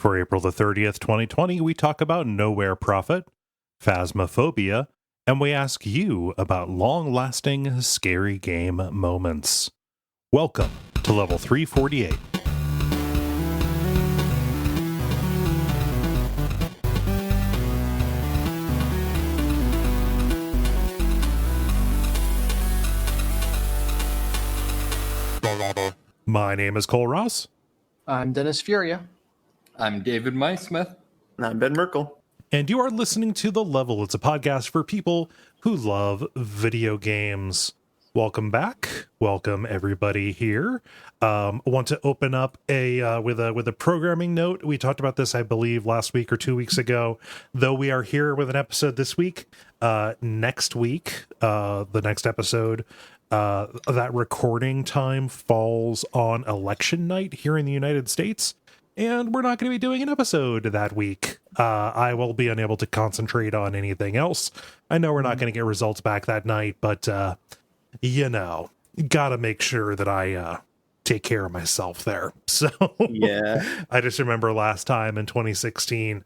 For April the 30th, 2020, we talk about Nowhere Prophet, Phasmophobia, and we ask you about long-lasting scary game moments. Welcome to Level 348. My name is Cole Ross. I'm Dennis Furia. I'm David Maismith. And I'm Ben Merkel. And you are listening to The Level. It's a podcast for people who love video games. Welcome back. Welcome everybody here. I want to open up with a programming note. We talked about this, I believe, last week or 2 weeks ago. Though we are here with an episode this week, next week, the next episode, that recording time falls on election night here in the United States. And we're not going to be doing an episode that week. I will be unable to concentrate on anything else. I know we're not going to get results back that night, but, gotta make sure that I take care of myself there. So yeah, I just remember last time in 2016,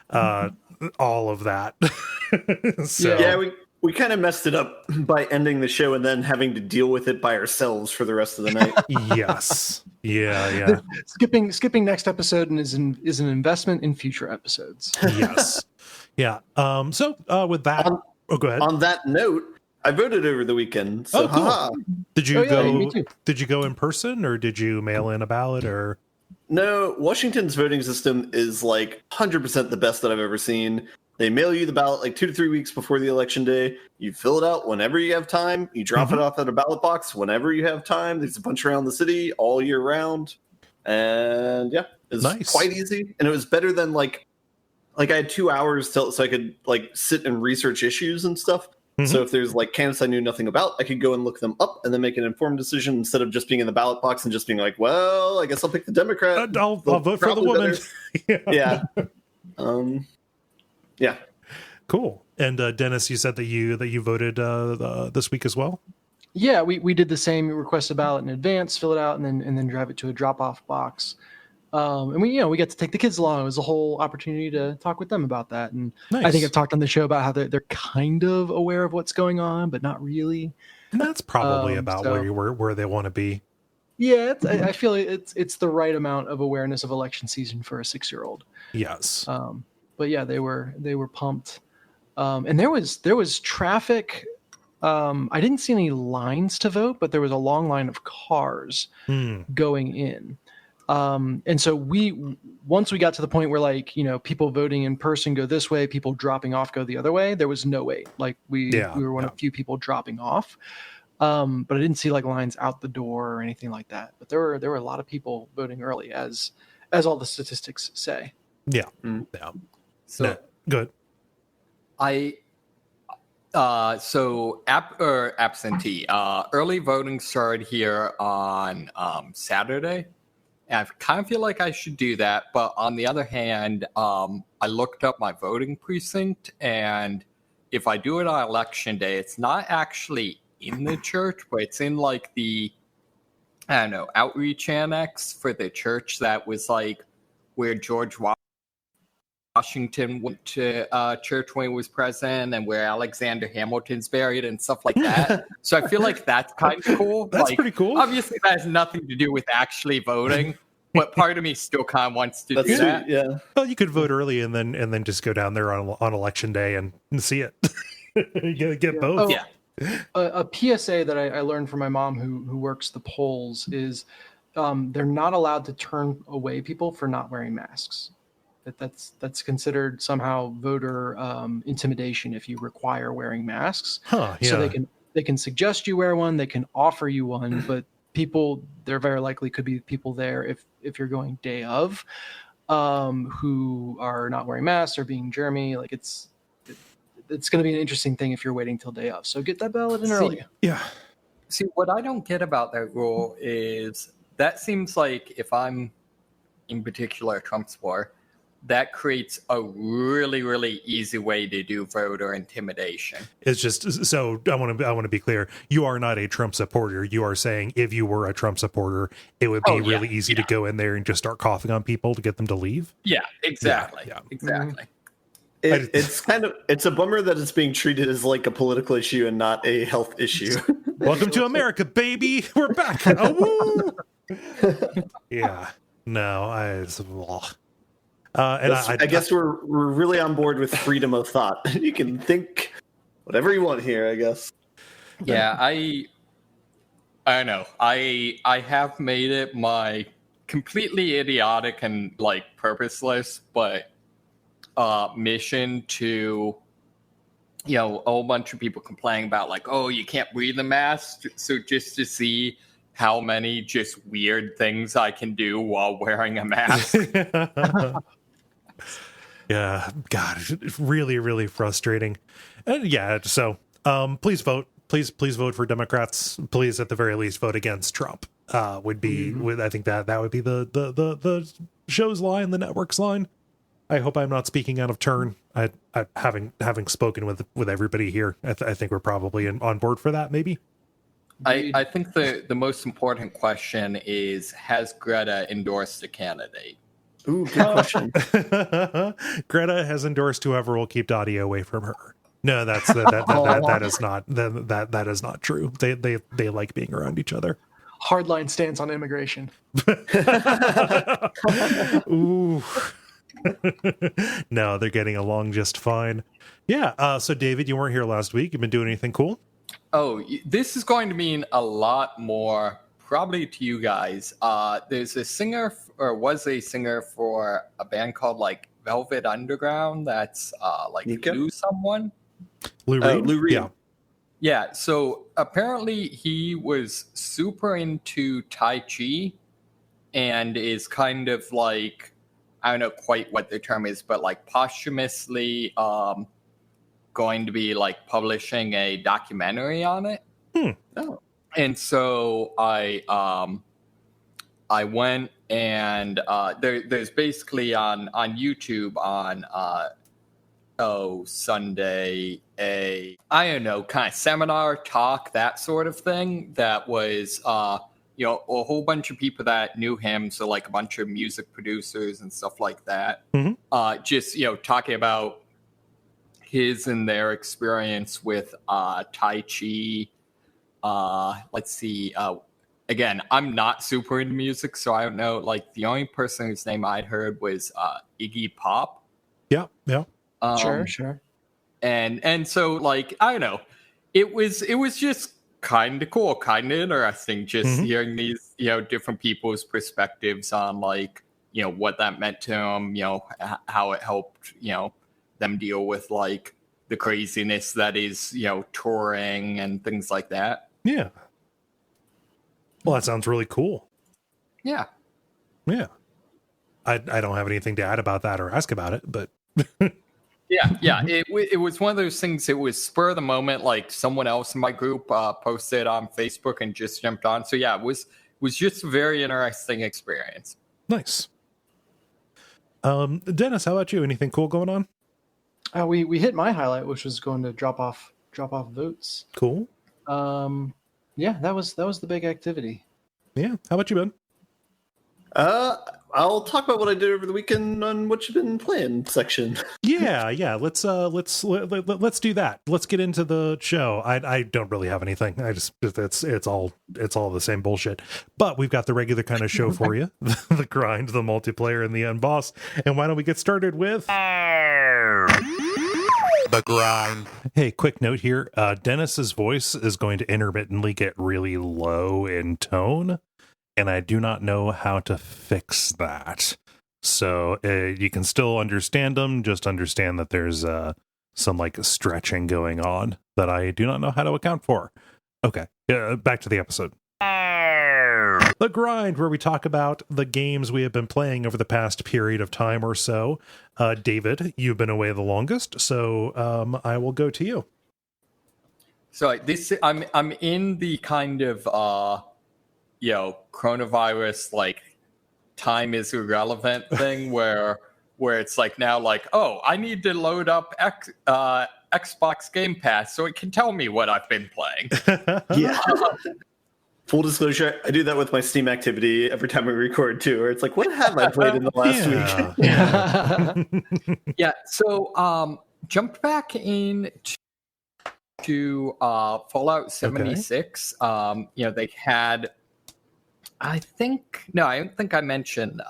all of that. So yeah, we kind of messed it up by ending the show and then having to deal with it by ourselves for the rest of the night. Yes. Yeah. Skipping next episode is an investment in future episodes. Yes. Yeah. So with that, go ahead. On that note, I voted over the weekend. So cool. Did you me too. Did you go in person or did you mail in a ballot or? No, Washington's voting system is like 100% the best that I've ever seen. They mail you the ballot like 2 to 3 weeks before the election day. You fill it out whenever you have time. You drop it off at a ballot box whenever you have time. There's a bunch around the city all year round. And yeah, it's nice. Quite easy. And it was better than like I had 2 hours so I could like sit and research issues and stuff. So if there's like candidates I knew nothing about, I could go and look them up and then make an informed decision instead of just being in the ballot box and just being like, well, I guess I'll pick the Democrat. I'll vote for the woman. Yeah. Yeah. Cool. And Dennis, you said that you voted this week as well? Yeah, we did the same. We request a ballot in advance, fill it out, and then drive it to a drop-off box. And we got to take the kids along. It was a whole opportunity to talk with them about that. And nice. I think I've talked on the show about how they're kind of aware of what's going on, but not really. And that's probably about where they want to be. Yeah, I feel it's the right amount of awareness of election season for a 6-year-old. Yes. But yeah, they were pumped. And there was traffic. I didn't see any lines to vote, but there was a long line of cars going in. And so once we got to the point where people voting in person go this way, people dropping off go the other way, there was no wait. Like we were one of a few people dropping off. But I didn't see like lines out the door or anything like that. But there were a lot of people voting early, as all the statistics say. Yeah. Yeah. So good. Absentee. Early voting started here on Saturday. And I kind of feel like I should do that, but on the other hand, I looked up my voting precinct, and if I do it on election day, it's not actually in the church, but it's in like the outreach annex for the church that was like where George Washington went to church when he was president, and where Alexander Hamilton's buried and stuff like that. So I feel like that's kind of cool. That's pretty cool. Obviously, that has nothing to do with actually voting, but part of me still kind of wants to do that. Yeah. Well, you could vote early and then just go down there on election day and see it. Get both. Oh, Yeah. A PSA that I learned from my mom who works the polls is they're not allowed to turn away people for not wearing masks. That's considered somehow voter intimidation if you require wearing masks. Huh, yeah. So they can suggest you wear one, they can offer you one, but there very likely could be people there if you're going day of who are not wearing masks or being germy. Like it's going to be an interesting thing if you're waiting till day of. So get that ballot in early. Yeah. See, what I don't get about that rule is that seems like if I'm in particular a Trump supporter, that creates a really, really easy way to do voter intimidation. It's just, so I want to be clear. You are not a Trump supporter. You are saying if you were a Trump supporter, it would be really easy to go in there and just start coughing on people to get them to leave. Yeah, exactly. Yeah. Exactly. It's a bummer that it's being treated as like a political issue and not a health issue. Welcome to America, baby. We're back. Oh, woo! Yeah. No, I guess we're really on board with freedom of thought. You can think whatever you want here, I guess. Yeah, I don't know. I have made it my completely idiotic and like purposeless, but mission to, you know, a whole bunch of people complaining about like, oh, you can't breathe a mask. So just to see how many just weird things I can do while wearing a mask. Yeah, God, it's really, really frustrating. And yeah, so please vote. Please vote for Democrats. Please, at the very least, vote against Trump. Would be I think that would be the show's line, the network's line. I hope I'm not speaking out of turn. I having spoken with everybody here, I think we're probably on board for that. Maybe. I think the most important question is, has Greta endorsed a candidate? Ooh, good question. Greta has endorsed whoever will keep Dottie away from her. No, that is not true. They like being around each other. Hardline stance on immigration. Ooh. No, they're getting along just fine. Yeah. So David, you weren't here last week. You've been doing anything cool? Oh, this is going to mean a lot more probably to you guys. There's a singer, or was a singer for a band called like Velvet Underground. That's like Lou someone. Lou Reed? Lou Reed. Yeah. Yeah. So apparently he was super into Tai Chi and is kind of like, I don't know quite what the term is, but like posthumously going to be like publishing a documentary on it. Oh. And so I went and there's basically on YouTube on Sunday I don't know, kind of seminar talk, that sort of thing, that was you know, a whole bunch of people that knew him, so like a bunch of music producers and stuff like that, just, you know, talking about his and their experience with Tai Chi. Let's see. Again, I'm not super into music, so I don't know. Like, the only person whose name I'd heard was Iggy Pop. Yeah. Sure. And so, like, I don't know. It was just kind of cool, kind of interesting, just hearing these, you know, different people's perspectives on, like, you know, what that meant to them, you know, how it helped, you know, them deal with like the craziness that is, you know, touring and things like that. Yeah. Well, that sounds really cool. Yeah. I don't have anything to add about that or ask about it, but yeah. It was one of those things. It was spur of the moment. Like, someone else in my group posted on Facebook and just jumped on. So yeah, it was just a very interesting experience. Nice. Dennis, how about you? Anything cool going on? We hit my highlight, which was going to drop off votes. Cool. Yeah, that was the big activity. Yeah. How about you, Ben? I'll talk about what I did over the weekend on what you've been playing section. Yeah. Let's do that. Let's get into the show. I don't really have anything. I just it's all the same bullshit. But we've got the regular kind of show for you: the grind, the multiplayer, and the end boss. And why don't we get started with the grind? Hey, quick note here: Dennis's voice is going to intermittently get really low in tone, and I do not know how to fix that. So you can still understand them, just understand that there's some like stretching going on that I do not know how to account for. Okay, back to the episode. The grind, where we talk about the games we have been playing over the past period of time or so. David, you've been away the longest, so I will go to you. So I'm in the kind of you know, coronavirus, like, time is irrelevant thing where where it's like now like, oh, I need to load up Xbox Game Pass so it can tell me what I've been playing. Yeah. Full disclosure, I do that with my Steam activity every time we record too, where it's like, what have I played in the last week? Yeah, so jumped back in to Fallout 76. They had, I don't think I mentioned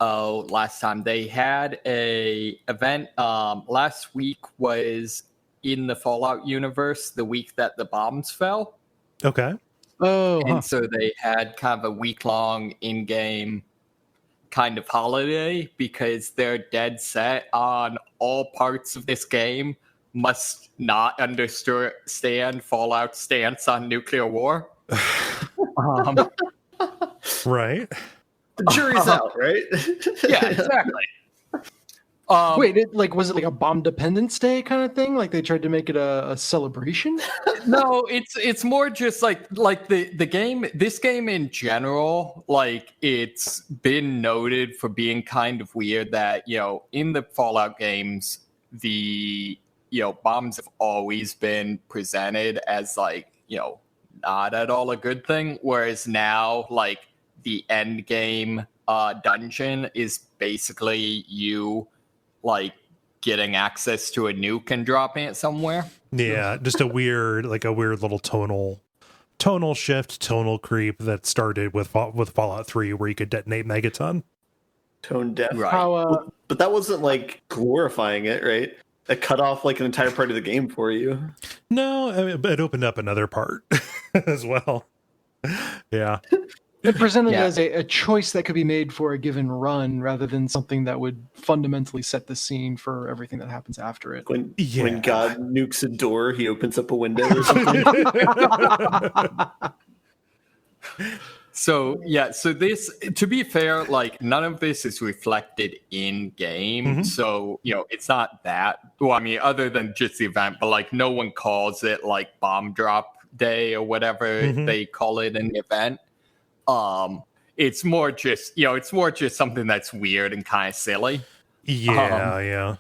last time they had a event last week was in the Fallout universe the week that the bombs fell. Okay. Oh, And so they had kind of a week-long in-game kind of holiday because they're dead set on all parts of this game must not understand Fallout's stance on nuclear war. Right. The jury's out, right? Yeah, exactly. wait, was it like a bomb dependence day kind of thing? Like they tried to make it a celebration? No, it's more just like the game. This game in general, like it's been noted for being kind of weird. That in the Fallout games, the bombs have always been presented as like not at all a good thing. Whereas now, like the end game dungeon is basically you like getting access to a nuke and dropping it somewhere. Yeah, just a weird little tonal shift, tonal creep that started with Fallout 3, where you could detonate Megaton. Tone deaf. Right. How, But that wasn't like glorifying it, right? It cut off like an entire part of the game for you. No, I mean, but it opened up another part as well. Yeah. it presented as a choice that could be made for a given run rather than something that would fundamentally set the scene for everything that happens after it. When God nukes a door, he opens up a window or something. So this, to be fair, like none of this is reflected in game. Mm-hmm. So, it's not that, well, I mean, other than just the event, but like no one calls it like bomb drop day or whatever they call it in the event. It's more just, something that's weird and kind of silly. Yeah.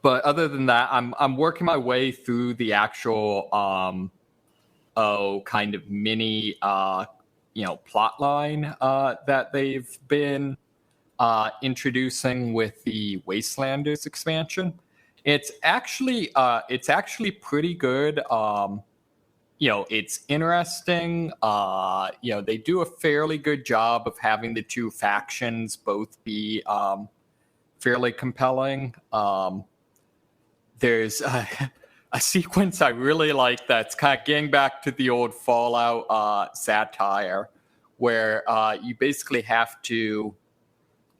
But other than that, I'm working my way through the actual, kind of mini, plot line that they've been introducing with the Wastelanders expansion. It's actually pretty good. It's interesting. They do a fairly good job of having the two factions both be fairly compelling. There's a sequence I really like that's kind of getting back to the old Fallout satire, where you basically have to.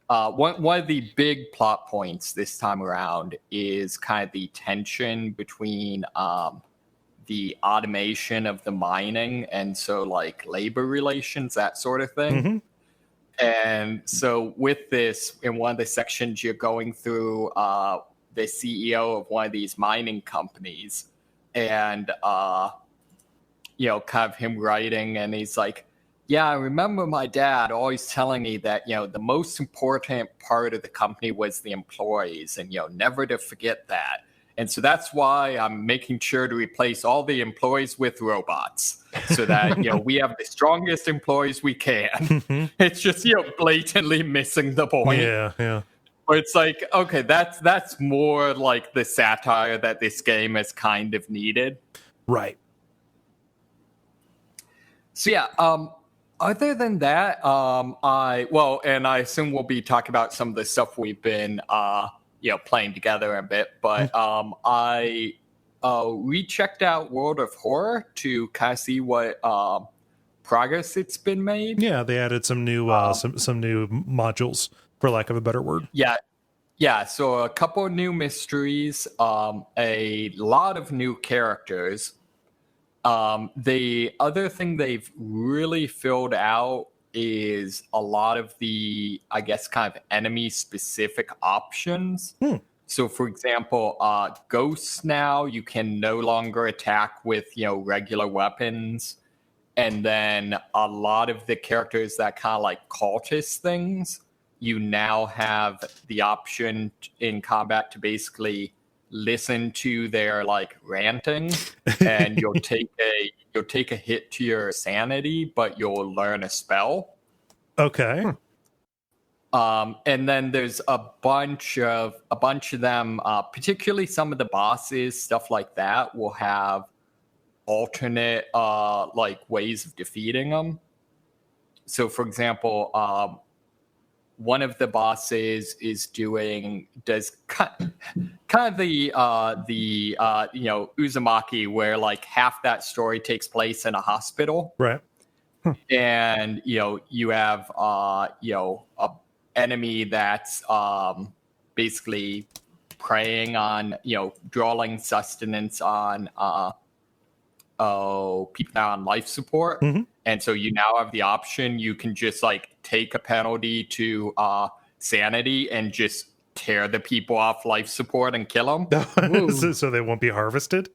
One of the big plot points this time around is kind of the tension between the automation of the mining and so like labor relations, that sort of thing. And so with this, in one of the sections, you're going through the CEO of one of these mining companies and, kind of him writing, and he's like, yeah, I remember my dad always telling me that, the most important part of the company was the employees and, never to forget that. And so that's why I'm making sure to replace all the employees with robots so that, we have the strongest employees we can. It's just, blatantly missing the point. Yeah. But it's like, okay, that's more like the satire that this game has kind of needed. Right. So yeah, other than that, and I assume we'll be talking about some of the stuff we've been playing together a bit, but I rechecked out World of Horror to kind of see what progress it's been made. Yeah, they added some new some new modules, for lack of a better word. Yeah. So a couple of new mysteries, a lot of new characters. The other thing they've really filled out is a lot of the, I guess, kind of enemy-specific options. So, for example, ghosts now, you can no longer attack with, regular weapons. And then a lot of the characters that kind of like cultist things, you now have the option in combat to basically listen to their like ranting, and you'll take a hit to your sanity, but you'll learn a spell. Okay. And then there's a bunch of them, particularly some of the bosses, stuff like that, will have alternate like ways of defeating them. So, for example, one of the bosses does kind of the Uzumaki, where like half that story takes place in a hospital, Right. and you have a enemy that's basically preying on drawing sustenance on people on life support. Mm-hmm. And so you now have the option, you can just like take a penalty to sanity and just tear the people off life support and kill them. So they won't be harvested.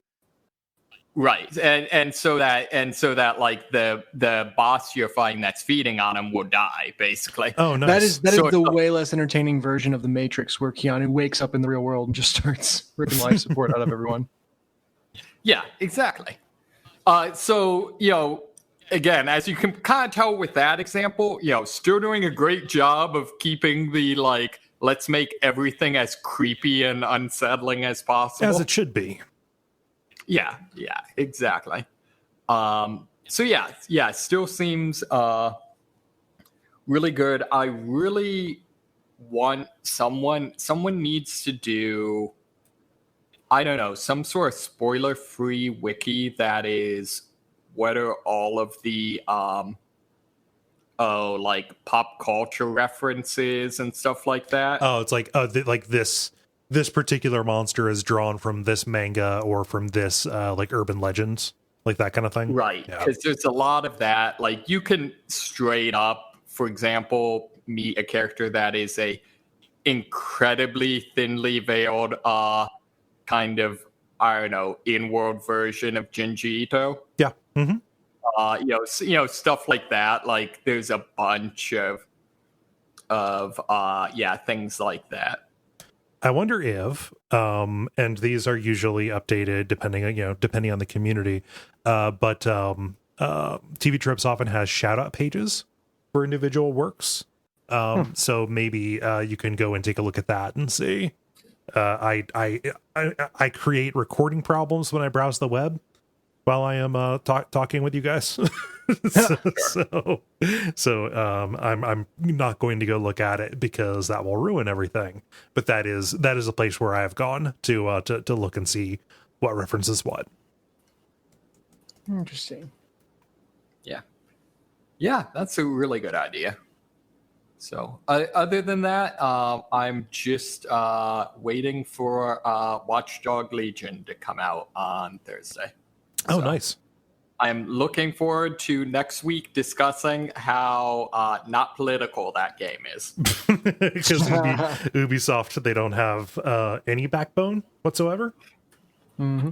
Right. And so that like the boss you're fighting that's feeding on them will die, basically. Oh, nice. That is the way less entertaining version of the Matrix, where Keanu wakes up in the real world and just starts ripping life support out of everyone. Yeah, exactly. So, again, as you can kind of tell with that example, still doing a great job of keeping the, like, let's make everything as creepy and unsettling as possible. As it should be. Yeah, exactly. So yeah, still seems really good. I really want someone needs to do, I don't know, some sort of spoiler-free wiki that is what are all of the like pop culture references and stuff like that. Oh, it's like this particular monster is drawn from this manga or from this like urban legends, like that kind of thing. Right, Yeah. because there's a lot of that. Like you can straight up, for example, meet a character that is a incredibly thinly veiled kind of, I don't know, in-world version of Junji Ito. Yeah. Mm-hmm. Stuff like that. Like there's a bunch of things like that. I wonder if, and these are usually updated depending on the community, but TV Tropes often has shout out pages for individual works. So maybe you can go and take a look at that and see. I create recording problems when I browse the web while I am talking with you guys. so I'm not going to go look at it because that will ruin everything. But that is a place where I have gone to look and see what references what. Interesting. Yeah, that's a really good idea. So other than that, I'm just waiting for Watchdog Legion to come out on Thursday. Oh, nice. I'm looking forward to next week discussing how not political that game is. Because Ubisoft, they don't have any backbone whatsoever. Mm-hmm.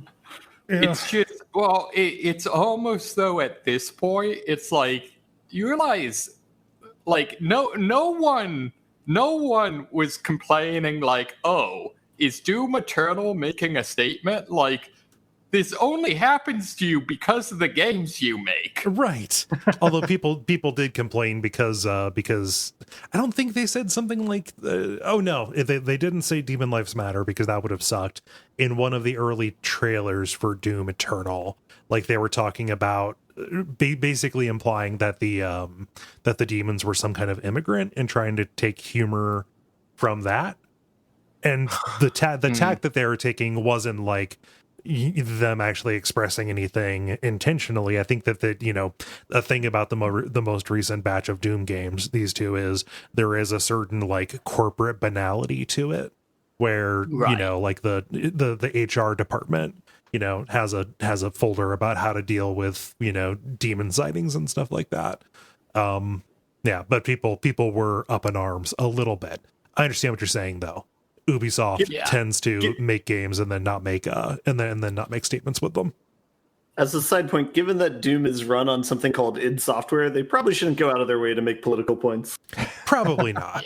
Yeah. It's just, well, it's almost though at this point, it's like, you realize, like, no one was complaining like, oh, is Doom Eternal making a statement? Like, this only happens to you because of the games you make. Right. Although people did complain because I don't think they said something like, oh no, they didn't say Demon Lives Matter because that would have sucked. In one of the early trailers for Doom Eternal, like they were talking about basically implying that the demons were some kind of immigrant and trying to take humor from that. And the tack that they were taking wasn't like them actually expressing anything intentionally. I think that a thing about the most recent batch of Doom games, these two, is there is a certain like corporate banality to it where right. Like the HR department has a folder about how to deal with demon sightings and stuff like that. But people were up in arms a little bit. I understand what you're saying though. Ubisoft tends to make games and then not make not make statements with them. As a side point, given that Doom is run on something called id Software, they probably shouldn't go out of their way to make political points. Probably not.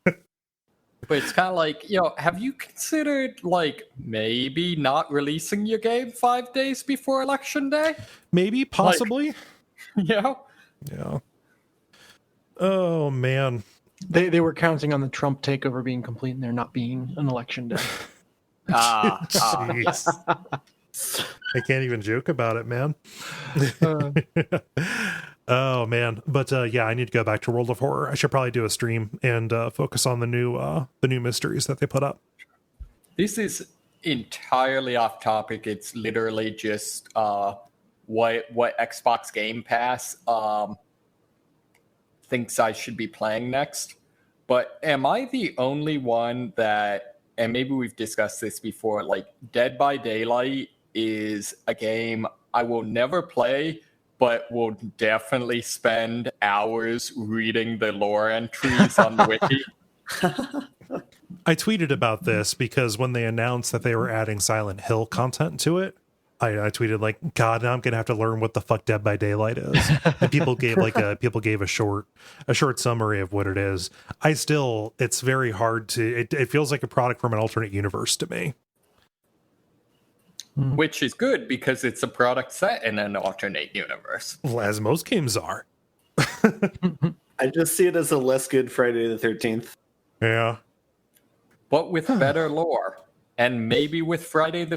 But it's kind of like, have you considered, like, maybe not releasing your game 5 days before Election Day? Maybe, possibly. Yeah. Oh, man. They were counting on the Trump takeover being complete and there not being an election day. Jeez. I can't even joke about it, man. Oh man, but yeah, I need to go back to World of Horror. I should probably do a stream and focus on the new mysteries that they put up. This is entirely off topic. It's literally just what Xbox Game Pass thinks I should be playing next. But am I the only one that, and maybe we've discussed this before, like Dead by Daylight is a game I will never play, but will definitely spend hours reading the lore entries on the wiki. I tweeted about this because when they announced that they were adding Silent Hill content to it, I tweeted like, God, now I'm gonna have to learn what the fuck Dead by Daylight is. And people gave a short summary of what it is. It's very hard to. It feels like a product from an alternate universe to me. Which is good because it's a product set in an alternate universe. Well, as most games are. I just see it as a less good Friday the 13th. Yeah. But with better lore. And maybe with Friday the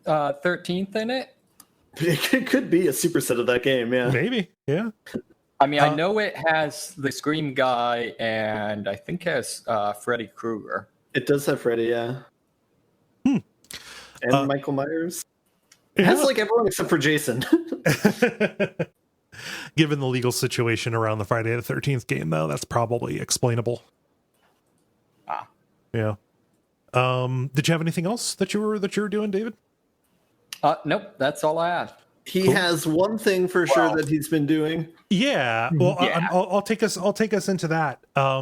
13th in it? It could be a superset of that game, yeah. Maybe, yeah. I mean, I know it has the Scream guy and I think it has Freddy Krueger. It does have Freddy, yeah. And Michael Myers. It has like everyone except for Jason. Given the legal situation around the Friday the 13th game, though, that's probably explainable. Yeah. Did you have anything else that you were doing, David? Nope, that's all I had. He has one thing for sure that he's been doing. Yeah. Well, I'll take us into that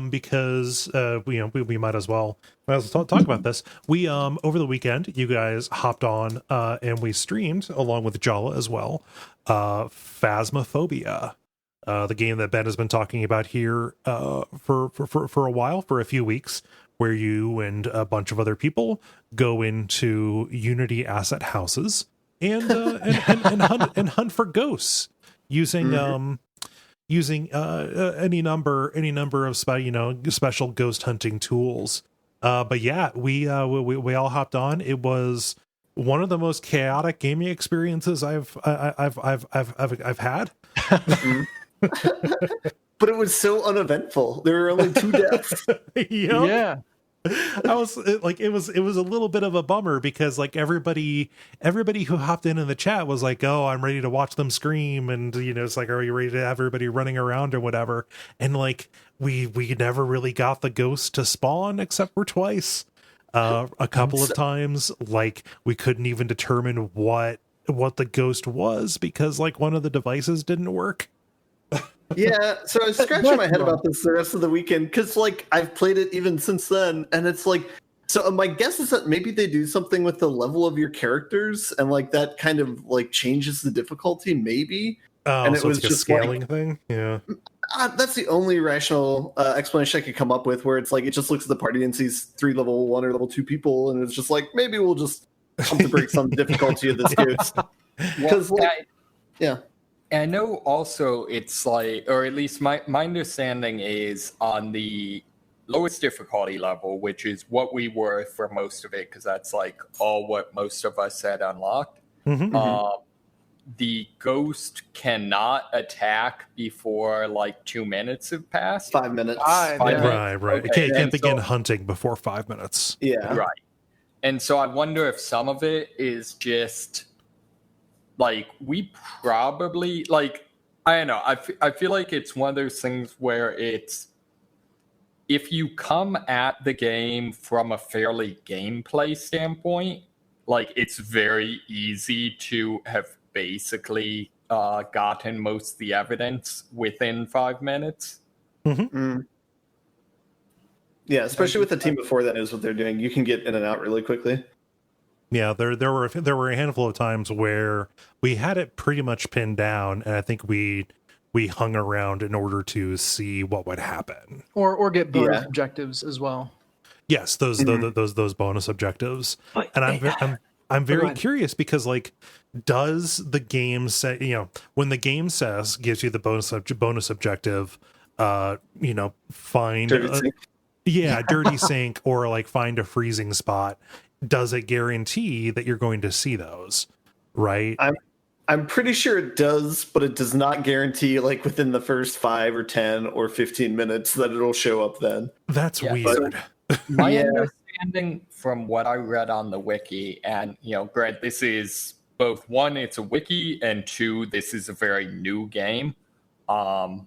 because we might as well talk about this. We over the weekend, you guys hopped on and we streamed along with Jala as well. Phasmophobia, the game that Ben has been talking about here for a while, for a few weeks, where you and a bunch of other people go into Unity asset houses and hunt for ghosts using any number of special ghost hunting tools. But yeah, we all hopped on. It was one of the most chaotic gaming experiences I've had. But it was so uneventful. There were only 2 deaths. Yep. Yeah. It was a little bit of a bummer because like everybody who hopped in the chat was like, oh, I'm ready to watch them scream, and it's like, are you ready to have everybody running around or whatever? And like we never really got the ghost to spawn except for twice. A couple of times, like we couldn't even determine what the ghost was because like one of the devices didn't work. Yeah, so I was scratching my head about this the rest of the weekend because like I've played it even since then, and it's like, so my guess is that maybe they do something with the level of your characters and like that kind of like changes the difficulty maybe. And so it was like just a scaling thing. Yeah, that's the only rational explanation I could come up with, where it's like it just looks at the party and sees 3 level 1 or level 2 people, and it's just like maybe we'll just come to break some difficulty of this ghost. Because yeah. I know also it's like, or at least my understanding is on the lowest difficulty level, which is what we were for most of it, because that's like all what most of us had unlocked. The ghost cannot attack before like 2 minutes have passed. 5 minutes. Right. Okay. It can't begin hunting before 5 minutes. Yeah. Right. And so I wonder if some of it is just like we probably like, I don't know. I feel like it's one of those things where it's, if you come at the game from a fairly gameplay standpoint, like it's very easy to have basically gotten most of the evidence within 5 minutes. Yeah, especially with the team before that knows what they're doing. You can get in and out really quickly. Yeah, there were a handful of times where we had it pretty much pinned down, and I think we hung around in order to see what would happen. Or get bonus objectives as well. Yes, those bonus objectives. But, And I'm Go very ahead. curious because, like, does the game say, when the game says gives you the bonus objective, find Dirty Sink. dirty sink, or like find a freezing spot, does it guarantee that you're going to see those, right? I'm pretty sure it does, but it does not guarantee like within the first 5 or 10 or 15 minutes that it'll show up then. That's Yeah, weird. My Yeah. understanding from what I read on the wiki, and Grant, this is both one, it's a wiki, and two, this is a very new game. I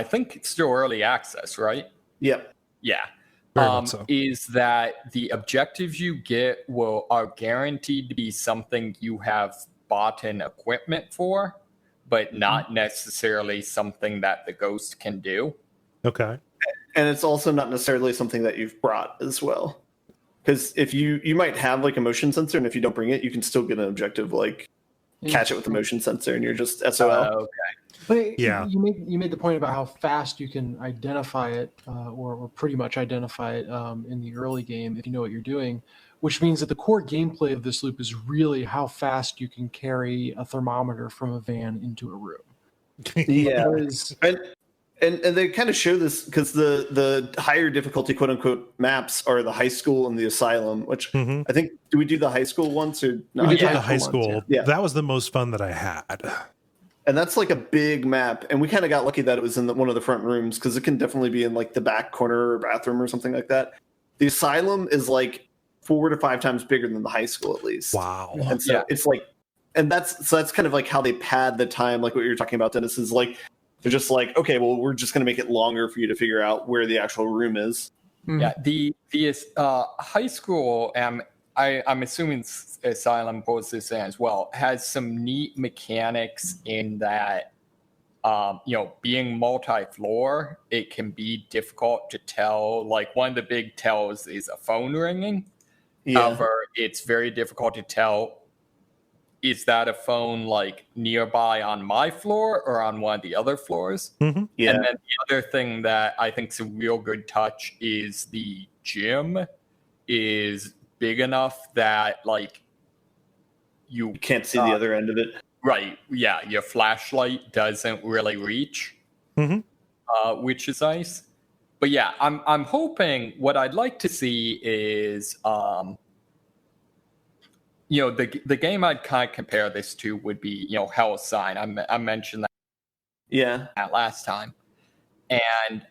think it's still early access, right? Yep. Yeah. Very much so. Is that the objectives you get are guaranteed to be something you have bought in equipment for, but not necessarily something that the ghost can do. Okay. And it's also not necessarily something that you've brought as well. Because if you might have like a motion sensor, and if you don't bring it, you can still get an objective like catch it with a motion sensor, and you're just SOL. Okay. But Yeah. you made the point about how fast you can identify it, or pretty much identify it in the early game if you know what you're doing, which means that the core gameplay of this loop is really how fast you can carry a thermometer from a van into a room. Yeah. Because- And they kind of show this because the higher difficulty quote unquote maps are the high school and the asylum, which Mhm. I think, do we do the high school once or not? We did Yeah. the high Ones, school. yeah. That was the most fun that I had. And that's like a big map, and we kind of got lucky that it was in one of the front rooms because it can definitely be in like the back corner or bathroom or something like that. The asylum is like 4 to 5 times bigger than the high school at least. Wow. And so Yeah. it's like, and that's kind of like how they pad the time, like what you're talking about, Dennis, is like they're just like, okay, well, we're just going to make it longer for you to figure out where the actual room is. Yeah, the high school, I'm assuming Asylum pulls this in as well, has some neat mechanics in that, being multi-floor, it can be difficult to tell. Like one of the big tells is a phone ringing. Yeah. However, it's very difficult to tell, is that a phone like nearby on my floor or on one of the other floors? Yeah. And then the other thing that I think is a real good touch is the gym is big enough that like you Can't see the other end of it. right, yeah, your flashlight doesn't really reach, Mhm. Which is nice. But yeah, I'm hoping what I'd like to see is the game I'd kind of compare this to would be Hell's Sign. I mentioned Yeah. that last time, and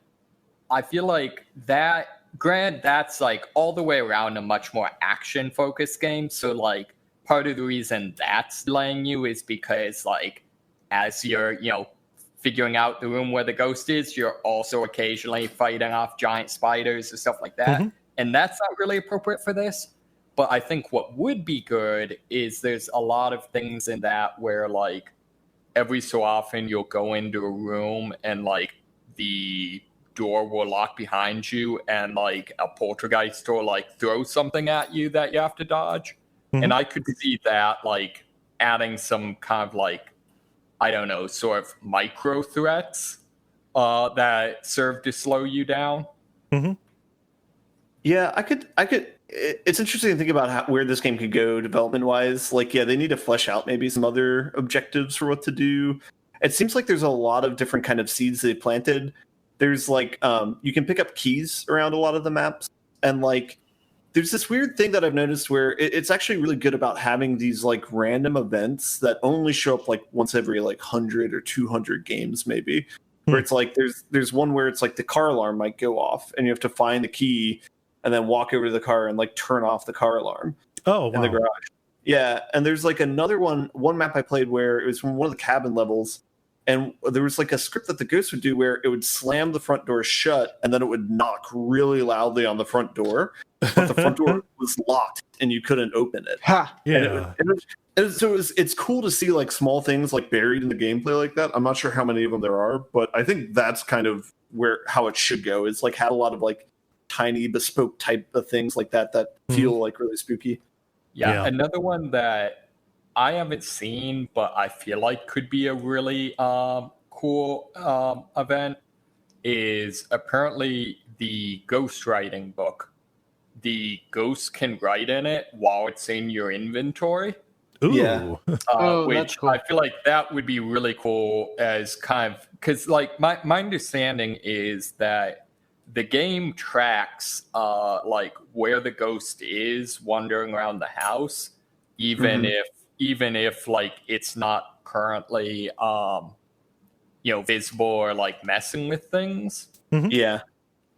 I feel like that. Grant, that's like all the way around a much more action focused game. So like part of the reason that's delaying you is because like as you're figuring out the room where the ghost is, you're also occasionally fighting off giant spiders or stuff like that, and that's not really appropriate for this. But I think what would be good is there's a lot of things in that where like every so often you'll go into a room and like the door will lock behind you and like a poltergeist will like throw something at you that you have to dodge. And I could see that like adding some kind of like, I don't know, sort of micro threats that serve to slow you down. Yeah, I could. It's interesting to think about where this game could go development wise. Like, yeah, they need to flesh out maybe some other objectives for what to do. It seems like there's a lot of different kind of seeds they planted. There's like, you can pick up keys around a lot of the maps, and like, there's this weird thing that I've noticed where it's actually really good about having these like random events that only show up like once every like 100 or 200 games maybe. Where it's like there's one where it's like the car alarm might go off and you have to find the key and then walk over to the car and like turn off the car alarm Oh, in the wow. garage. Yeah, and there's like another one map I played where it was from one of the cabin levels, and there was like a script that the ghost would do where it would slam the front door shut and then it would knock really loudly on the front door, but the front door was locked and you couldn't open it. Ha! Yeah. It's cool to see like small things like buried in the gameplay like that. I'm not sure how many of them there are, but I think that's kind of how it should go. Is like have a lot of like tiny bespoke type of things like that feel like really spooky. Yeah, another one that I haven't seen, but I feel like could be a really cool event is apparently the ghostwriting book. The ghost can write in it while it's in your inventory. Ooh. Yeah. Which that's cool. I feel like that would be really cool as kind of, because like my understanding is that the game tracks like where the ghost is wandering around the house, even if like it's not currently visible or like messing with things. Yeah.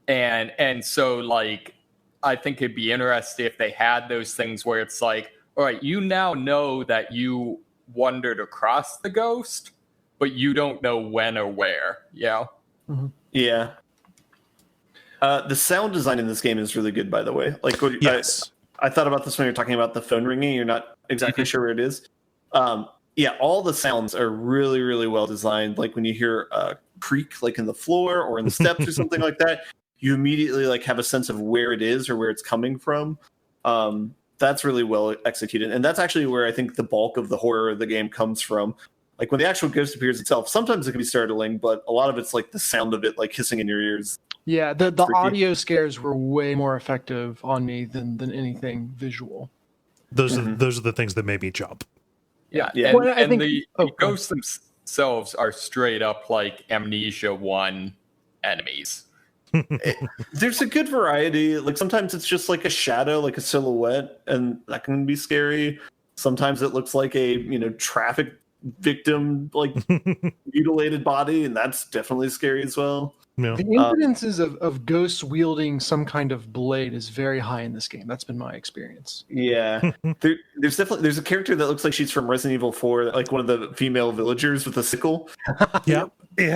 And so like I think it'd be interesting if they had those things where it's like, all right, you now know that you wandered across the ghost, but you don't know when or where. Yeah. Yeah. The sound design in this game is really good, by the way. Like, Yes. I thought about this when you're talking about the phone ringing. You're not exactly sure where it is. Yeah, all the sounds are really, really well designed. Like when you hear a creak, like in the floor or in the steps or something like that, you immediately like have a sense of where it is or where it's coming from. That's really well executed, and that's actually where I think the bulk of the horror of the game comes from. Like when the actual ghost appears itself, sometimes it can be startling, but a lot of it's like the sound of it like hissing in your ears. Yeah, the Freaky. audio scares were way more effective on me than anything visual. Those are the things that made me jump. Yeah. Yeah. And, Well, I and think- the oh, go ghosts themselves are straight up like Amnesia 1 enemies. There's a good variety. Like sometimes it's just like a shadow, like a silhouette, and that can be scary. Sometimes it looks like a traffic victim, like mutilated body, and that's definitely scary as well. Yeah. The incidences of ghosts wielding some kind of blade is very high in this game. That's been my experience. Yeah, there's a character that looks like she's from Resident Evil 4, like one of the female villagers with a sickle. Yeah.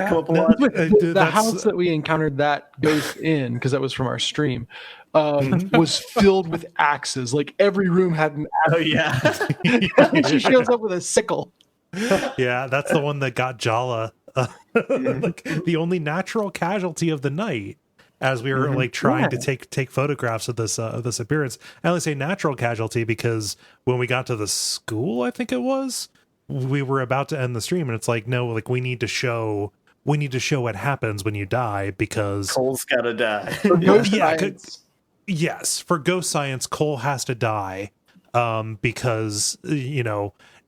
Come up a lot. The house that we encountered that ghost in, because that was from our stream, was filled with axes. Like every room had an axe. Oh yeah, And she shows up with a sickle. Yeah, that's the one that got Jala, like the only natural casualty of the night, as we were like trying to take photographs of this appearance. I only say natural casualty because when we got to the school, I think it was, we were about to end the stream, and it's like, no, like we need to show what happens when you die, because Cole's gotta die. For ghost Yeah, science. yes, for ghost science, Cole has to die, because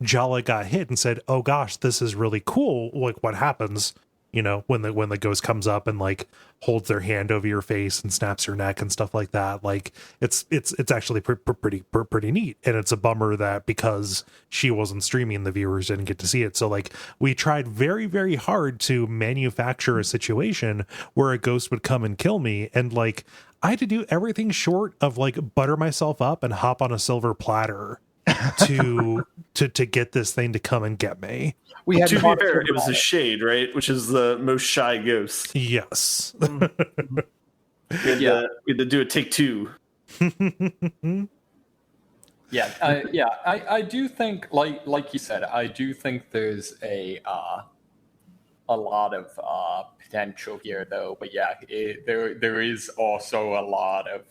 Jala got hit and said, "Oh gosh, this is really cool." Like what happens, when the ghost comes up and like holds their hand over your face and snaps your neck and stuff like that. Like it's actually pretty neat, and it's a bummer that because she wasn't streaming, the viewers didn't get to see it. So like we tried very, very hard to manufacture a situation where a ghost would come and kill me, and like I had to do everything short of like butter myself up and hop on a silver platter to get this thing to come and get me. We had To be talked fair, it was about a shade, right? Which is the most shy ghost. Yes. We had to do a take two. I do think, like you said, I do think there's a lot of potential here, though. But yeah, there is also a lot of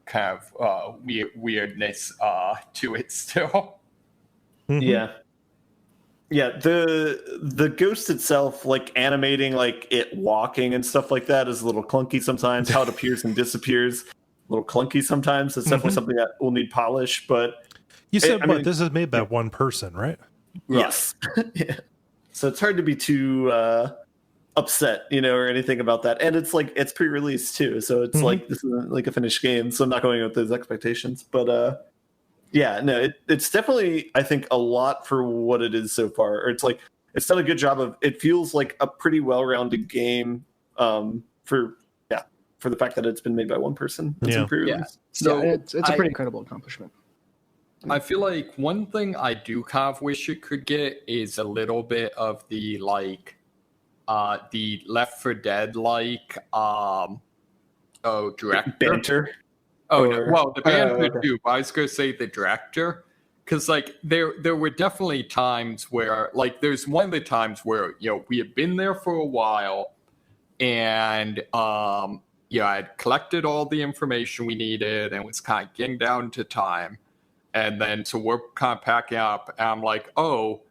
kind of weirdness to it still. Yeah. The ghost itself, like animating like it walking and stuff like that, is a little clunky sometimes. How it appears and disappears, a little clunky sometimes. It's definitely something that will need polish, but You said, I mean, this is made by one person, right? yes. Yeah. So it's hard to be too upset, or anything about that. And it's like it's pre-release too, so it's like this isn't like a finished game, so I'm not going with those expectations. But yeah, no, it's definitely, I think, a lot for what it is so far. Or it's done a good job of. It feels like a pretty well-rounded game for the fact that it's been made by one person. It's in pre-release. Yeah. So So it's a pretty incredible accomplishment. I feel like one thing I do kind of wish it could get is a little bit of the Left 4 Dead director. Banter. Oh, Or- no. Well, the banter okay. too. But I was going to say the director, because like there were definitely times where there's one of the times where we had been there for a while, and I had collected all the information we needed and was kind of getting down to time. And then so we're kind of packing up, and I'm like, oh,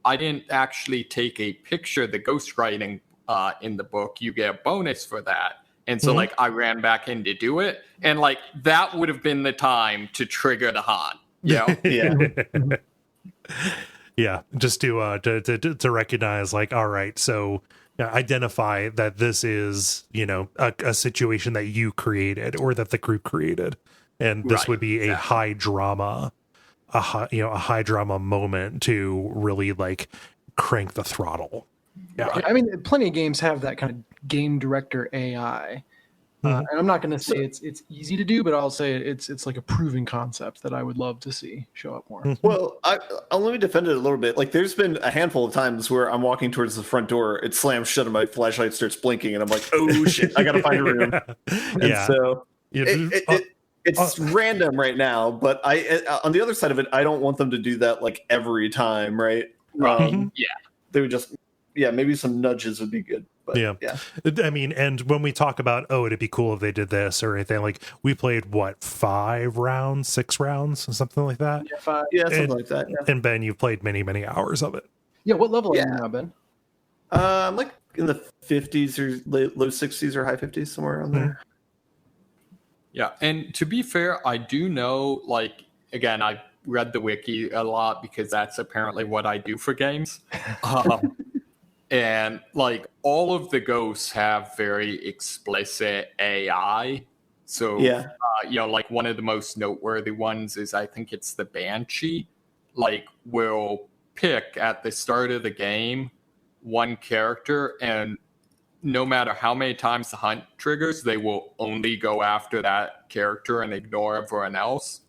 I didn't actually take a picture of the ghostwriting in the book. You get a bonus for that. And so, like, I ran back in to do it. And, like, that would have been the time to trigger the Han. Yeah. Yeah. Just to recognize, like, all right, so identify that this is, a situation that you created or that the group created. And this would be a high drama, a high drama moment to really, like, crank the throttle. Yeah. Right. I mean, plenty of games have that kind of game director AI. And I'm not going to say it's easy to do, but I'll say it's like a proven concept that I would love to see show up more. Well, I'll let me defend it a little bit. Like, there's been a handful of times where I'm walking towards the front door, it slams shut, and my flashlight starts blinking, and I'm like, oh shit, I gotta find a room. And so it's random right now, but on the other side of it, I don't want them to do that like every time, right? They would just maybe some nudges would be good. But, yeah. I mean, and when we talk about, it'd be cool if they did this or anything, like, we played 5 rounds, 6 rounds, something like that. Yeah, 5. Yeah, something like that. Yeah. And Ben, you've played many, many hours of it. Yeah, what level are you now, Ben? I'm like in the 50s or low 60s or high 50s, somewhere around there. Yeah, and to be fair, I do know, like, again, I've read the wiki a lot because that's apparently what I do for games. And, like, all of the ghosts have very explicit AI. So, like, one of the most noteworthy ones is, I think it's the Banshee. Like, will pick at the start of the game one character, and no matter how many times the hunt triggers, they will only go after that character and ignore everyone else.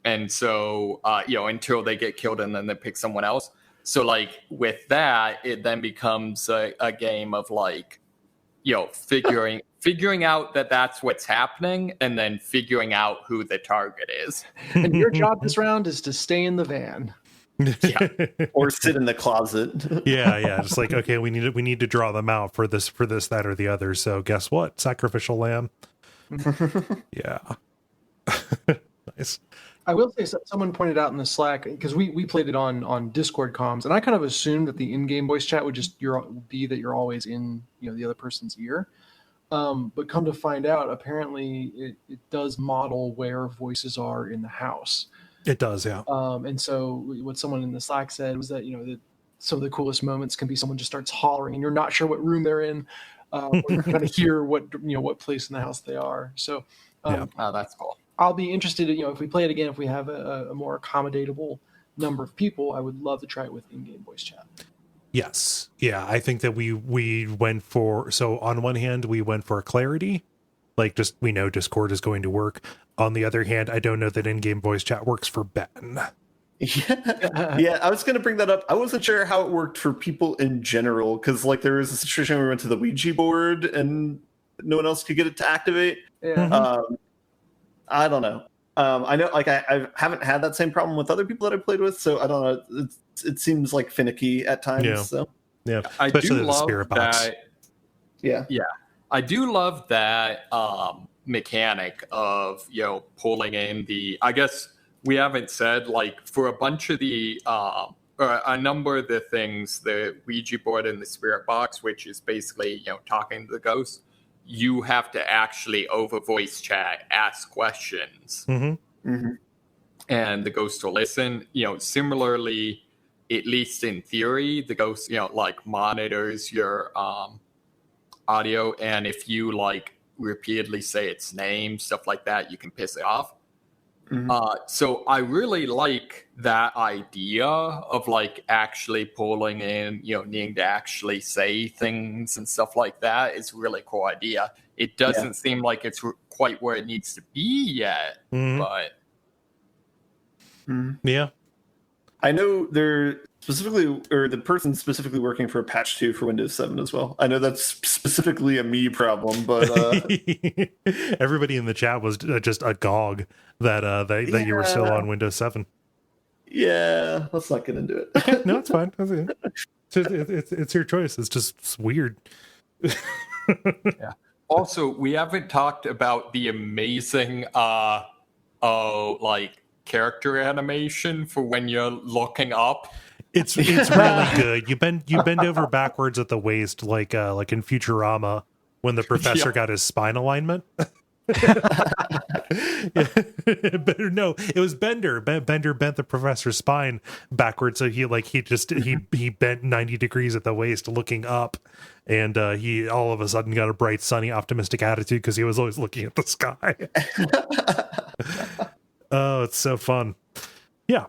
And so, until they get killed, and then they pick someone else. So, like, with that, it then becomes a game of, like, figuring out that that's what's happening, and then figuring out who the target is. And your job this round is to stay in the van. Yeah. Or sit in the closet. Yeah. Just like, okay, we need to draw them out for this, that, or the other. So guess what? Sacrificial lamb. Yeah. Nice. I will say, someone pointed out in the Slack, because we played it on Discord comms, and I kind of assumed that the in-game voice chat would just be that you're always in the other person's ear. But come to find out, apparently it does model where voices are in the house. It does, yeah. And so what someone in the Slack said was that some of the coolest moments can be someone just starts hollering, and you're not sure what room they're in, or you kind of hear what place in the house they are. So oh, that's cool. I'll be interested, if we play it again, if we have a more accommodatable number of people, I would love to try it with in-game voice chat. Yes. Yeah, I think that we went for, so on one hand, we went for clarity, like, just, we know Discord is going to work. On the other hand, I don't know that in-game voice chat works for Ben. Yeah, I was going to bring that up. I wasn't sure how it worked for people in general, because, like, there was a situation where we went to the Ouija board and no one else could get it to activate. Yeah. I don't know. I know, like, I haven't had that same problem with other people that I played with, so I don't know. It seems like finicky at times. Yeah. So yeah, I especially do the love spirit box. that. Yeah. I do love that mechanic of pulling in the. I guess we haven't said, like, for a bunch of the or a number of the things, the Ouija board and the spirit box, which is basically talking to the ghosts. You have to actually, over voice chat, ask questions. And the ghost will listen. Similarly, at least in theory, the ghost, like, monitors your audio. And if you, like, repeatedly say its name, stuff like that, you can piss it off. So I really like that idea of, like, actually pulling in, needing to actually say things and stuff like that. It's a really cool idea. It doesn't seem like it's quite where it needs to be yet, but yeah. I know they're specifically, or the person specifically working for patch 2 for Windows 7 as well. I know that's specifically a me problem, but everybody in the chat was just agog that you were still on Windows 7. Yeah, let's not get into it. Okay, no, it's fine. It's your choice. It's just weird. Yeah. Also, we haven't talked about the amazing like character animation for when you're looking up. It's really good. You bend over backwards at the waist, like in Futurama when the professor got his spine alignment. No, it was Bender. Bender bent the professor's spine backwards, so he bent 90 degrees at the waist, looking up, and he all of a sudden got a bright, sunny, optimistic attitude because he was always looking at the sky. Oh, it's so fun. Yeah,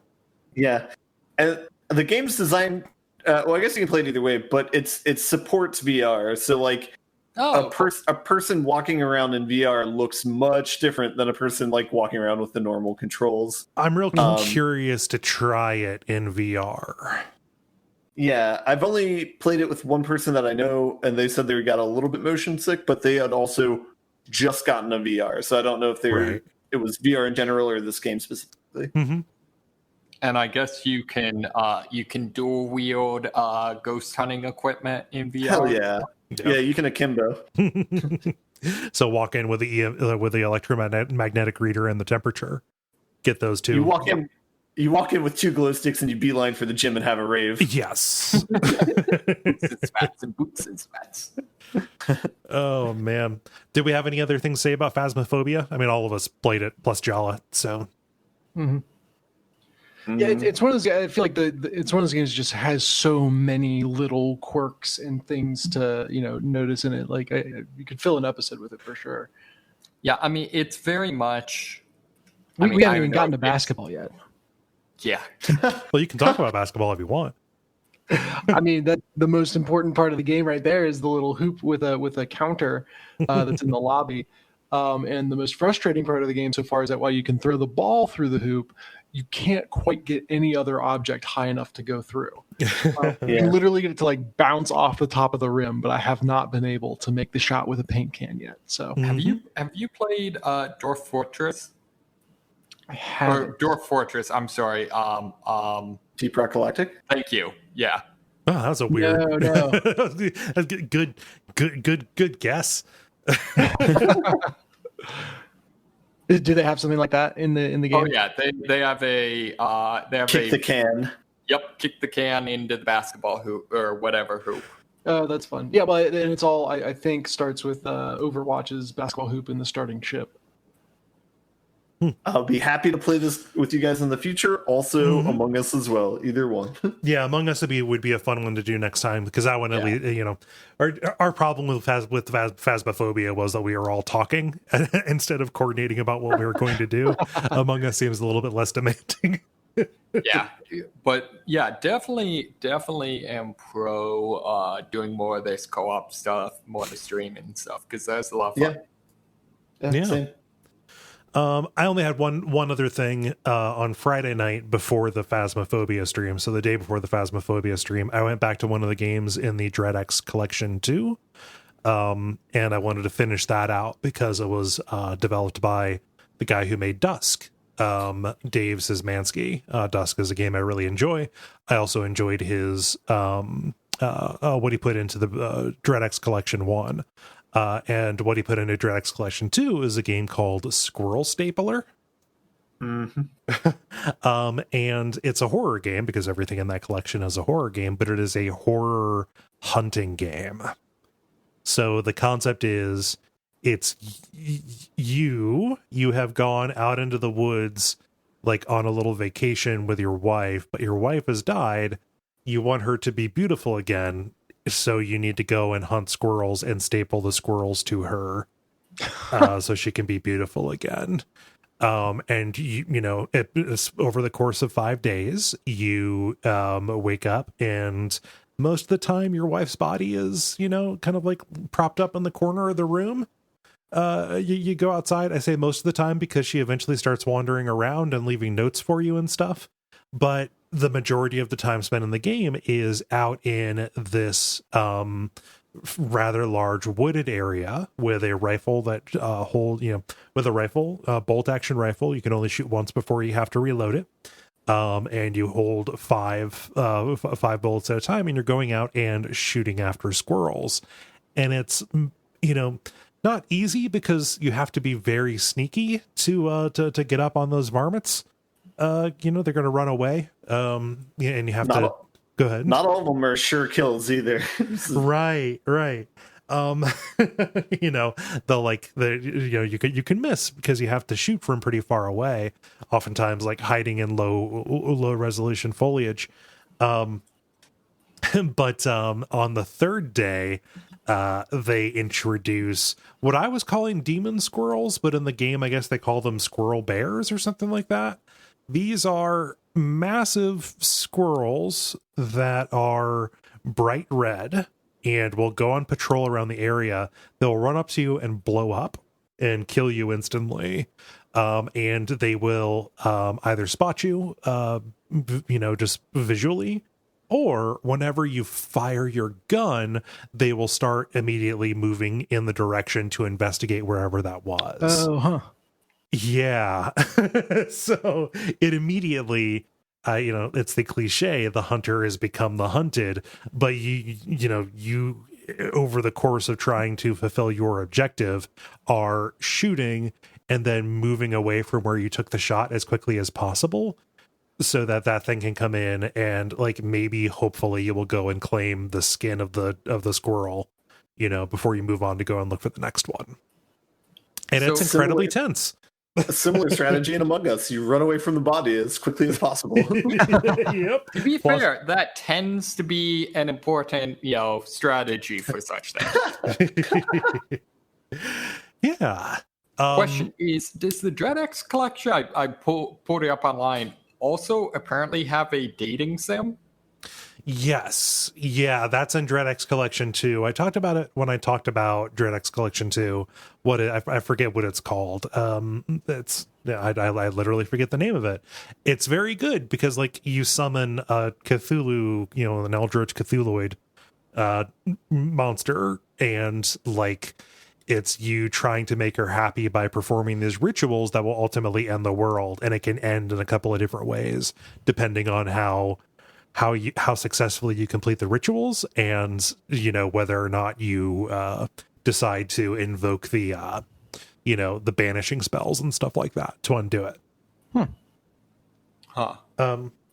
and the game's design. Well, I guess you can play it either way, but it supports VR. So like. A person walking around in VR looks much different than a person like walking around with the normal controls. I'm real curious to try it in VR. Yeah, I've only played it with one person that I know, and they said they got a little bit motion sick, but they had also just gotten a VR, so I don't know if it was VR in general or this game specifically. Mm-hmm. And I guess you can dual wield ghost hunting equipment in VR. Hell yeah. Yeah, you can akimbo. So walk in with the electromagnetic reader and the temperature. Get those two. You walk in with two glow sticks and you beeline for the gym and have a rave. Yes. Boots and spats. Oh man, did we have any other things to say about Phasmophobia? I mean, all of us played it plus Jala, so. Mm-hmm. Yeah, it's one of those. I feel like it's one of those games that just has so many little quirks and things to notice in it. Like you could fill an episode with it for sure. Yeah, I mean it's very much. We haven't even gotten to basketball yet. Yeah. Well, you can talk about basketball if you want. I mean, that the most important part of the game right there is the little hoop with a counter that's in the lobby. And the most frustrating part of the game so far is that while you can throw the ball through the hoop, you can't quite get any other object high enough to go through. You literally get it to like bounce off the top of the rim, but I have not been able to make the shot with a paint can yet. So have you played Dwarf Fortress? I haven't. Or Dwarf Fortress, I'm sorry. Deep Rock Galactic? Thank you. Yeah. Oh, that was a weird. No. That's good guess. Do they have something like that in the game? Oh yeah, they have Kick the can. Yep, kick the can into the basketball hoop or whatever hoop. Oh, that's fun. Yeah, but and it's all I think starts with Overwatch's basketball hoop in the starting ship. I'll be happy to play this with you guys in the future. Also, Among Us as well. Either one. Yeah, Among Us would be a fun one to do next time because that one, at least, our problem with Phasmophobia was that we were all talking instead of coordinating about what we were going to do. Among Us seems a little bit less demanding. Yeah, but yeah, definitely am pro doing more of this co-op stuff, more of the streaming stuff because that's a lot of fun. Yeah. Same. I only had one other thing on Friday night before the Phasmophobia stream. So the day before the Phasmophobia stream, I went back to one of the games in the DreadX collection too. And I wanted to finish that out because it was developed by the guy who made Dusk, Dave Szymanski. Dusk is a game I really enjoy. I also enjoyed his what he put into the DreadX Collection 1. And what he put into DreadX Collection 2 is a game called Squirrel Stapler. Mm-hmm. And it's a horror game because everything in that collection is a horror game, but it is a horror hunting game. So the concept is it's you have gone out into the woods like on a little vacation with your wife, but your wife has died. You want her to be beautiful again. So you need to go and hunt squirrels and staple the squirrels to her so she can be beautiful again. And it's over the course of 5 days, you wake up and most of the time your wife's body is, kind of like propped up in the corner of the room. You go outside. I say most of the time because she eventually starts wandering around and leaving notes for you and stuff. But the majority of the time spent in the game is out in this rather large wooded area with a rifle that with a rifle, bolt action rifle. You can only shoot once before you have to reload it. And you hold five bullets at a time, and you're going out and shooting after squirrels. And it's, not not easy because you have to be very sneaky to get up on those varmints. They're going to run away. And you have to go ahead. Not all of them are sure kills either. Right. You can miss because you have to shoot from pretty far away, oftentimes like hiding in low resolution foliage. But on the third day, they introduce what I was calling demon squirrels, but in the game, I guess they call them squirrel bears or something like that. These are massive squirrels that are bright red and will go on patrol around the area. They'll run up to you and blow up and kill you instantly. And they will either spot you, just visually, or whenever you fire your gun, they will start immediately moving in the direction to investigate wherever that was. Oh, huh. Yeah. So it immediately, it's the cliche, the hunter has become the hunted, but you over the course of trying to fulfill your objective are shooting and then moving away from where you took the shot as quickly as possible so that thing can come in and like maybe hopefully you will go and claim the skin of the squirrel, before you move on to go and look for the next one. And So it's incredibly tense. A similar strategy in Among Us. You run away from the body as quickly as possible. Yep. To be fair, that tends to be an important, strategy for such things. Yeah. Question is, does the DreadX collection, I pulled it up online, also apparently have a dating sim? Yes. Yeah, that's in DreadX Collection 2. I talked about it when I talked about DreadX Collection 2. I forget what it's called. I literally forget the name of it. It's very good because like you summon a Cthulhu, an Eldritch Cthulhuid monster, and like it's you trying to make her happy by performing these rituals that will ultimately end the world, and it can end in a couple of different ways depending on how successfully you complete the rituals and whether or not you decide to invoke the the banishing spells and stuff like that to undo it.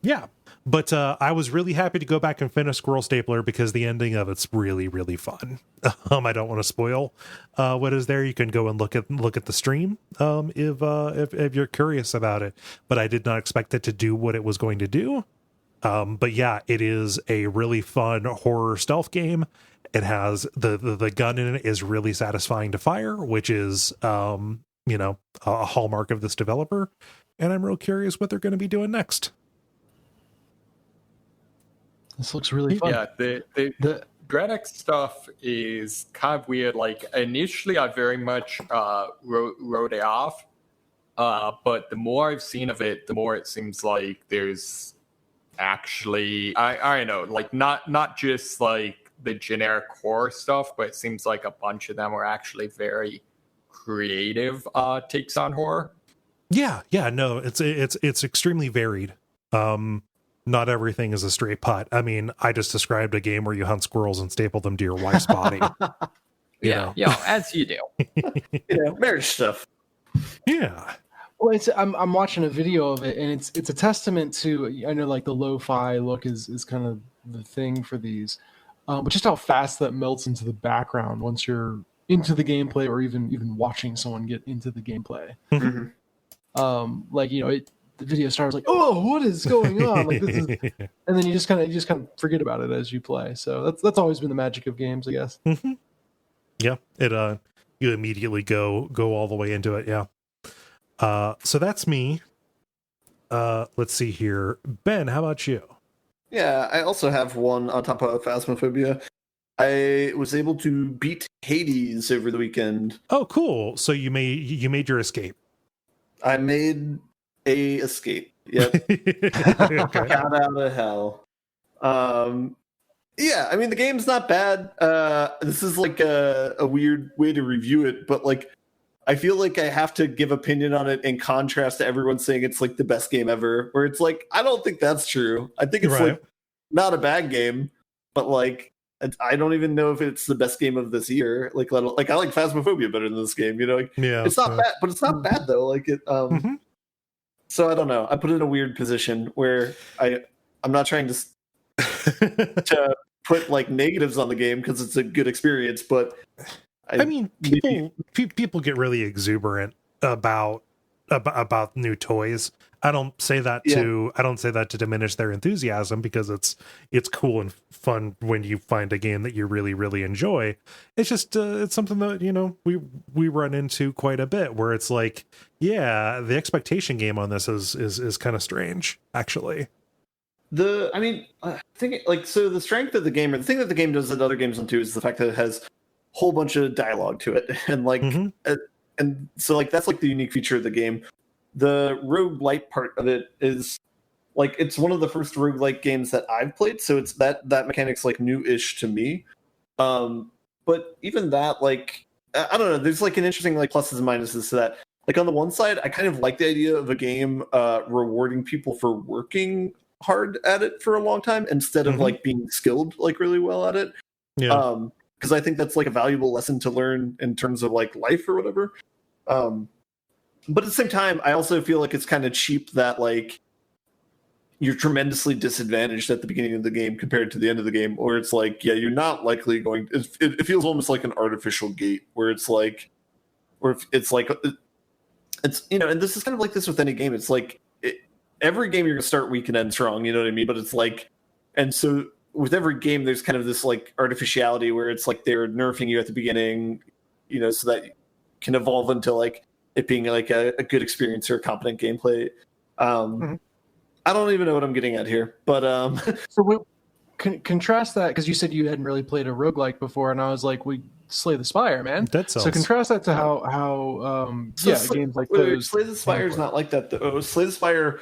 Yeah, but I was really happy to go back and finish Squirrel Stapler because the ending of it's really, really fun. I don't want to spoil what is there. You can go and look at the stream if you're curious about it, but I did not expect it to do what it was going to do. But yeah, it is a really fun horror stealth game. It has the gun in it is really satisfying to fire, which is, a hallmark of this developer. And I'm real curious what they're going to be doing next. This looks really fun. Yeah, the DreadX stuff is kind of weird. Like initially, I very much wrote it off. But the more I've seen of it, the more it seems like there's actually I don't know, like not just like the generic horror stuff, but it seems like a bunch of them are actually very creative takes on horror. Yeah, no, it's extremely varied. Not everything is a straight putt. I mean, I just described a game where you hunt squirrels and staple them to your wife's body. Yeah, as you do. Marriage stuff. Yeah. Well, I'm watching a video of it, and it's a testament to, I know like the lo-fi look is kind of the thing for these, but just how fast that melts into the background once you're into the gameplay, or even watching someone get into the gameplay. Mm-hmm. The video starts like, oh, what is going on? Like this is, and then you just kind of forget about it as you play. So that's always been the magic of games, I guess. Mm-hmm. Yeah, it you immediately go all the way into it. Yeah. So that's me. Let's see here. Ben, how about you? Yeah, I also have one on top of Phasmophobia. I was able to beat Hades over the weekend. Oh, cool. So you made your escape. I made a escape. Yep. Okay. Got out of hell. Yeah, I mean the game's not bad. This is like a weird way to review it, but like I feel like I have to give opinion on it in contrast to everyone saying it's like the best game ever, where it's like, I don't think that's true. I think it's like not a bad game, but like I don't even know if it's the best game of this year. Like I like Phasmophobia better than this game. You know, it's not bad, but it's not bad though. Like it. So I don't know. I put it in a weird position where I'm not trying to to put like negatives on the game because it's a good experience, but I mean, people get really exuberant about new toys. I don't say that to diminish their enthusiasm, because it's cool and fun when you find a game that you really enjoy. It's just it's something that, you know, we run into quite a bit, where it's like, yeah, the expectation game on this is kind of strange, actually. I think like, so the strength of the game, or the thing that the game does that other games don't do, is the fact that it has a whole bunch of dialogue to it, and like and so like that's like the unique feature of the game. The roguelite part of it is like, it's one of the first roguelike games that I've played, so it's that mechanic's like new-ish to me. But even that, like, I don't know, there's like an interesting like pluses and minuses to that. Like on the one side, I kind of like the idea of a game rewarding people for working hard at it for a long time instead of like being skilled like really well at it. Yeah. Because I think that's like a valuable lesson to learn in terms of like life or whatever. But at the same time, I also feel like it's kind of cheap that like you're tremendously disadvantaged at the beginning of the game compared to the end of the game, or it's like, yeah, you're not likely going. It feels almost like an artificial gate where it's like, it's you know, and this is kind of like this with any game. It's like every game you're gonna start weak and end strong. You know what I mean? But it's like, and so with every game, there's kind of this like artificiality where it's like they're nerfing you at the beginning, you know, so that you can evolve into like it being like a good experience or a competent gameplay. I don't even know what I'm getting at here, but so contrast that, because you said you hadn't really played a roguelike before, and I was like, we Slay the Spire, man. So contrast that to how games like those. Slay the Spire is not like that though. Slay the Spire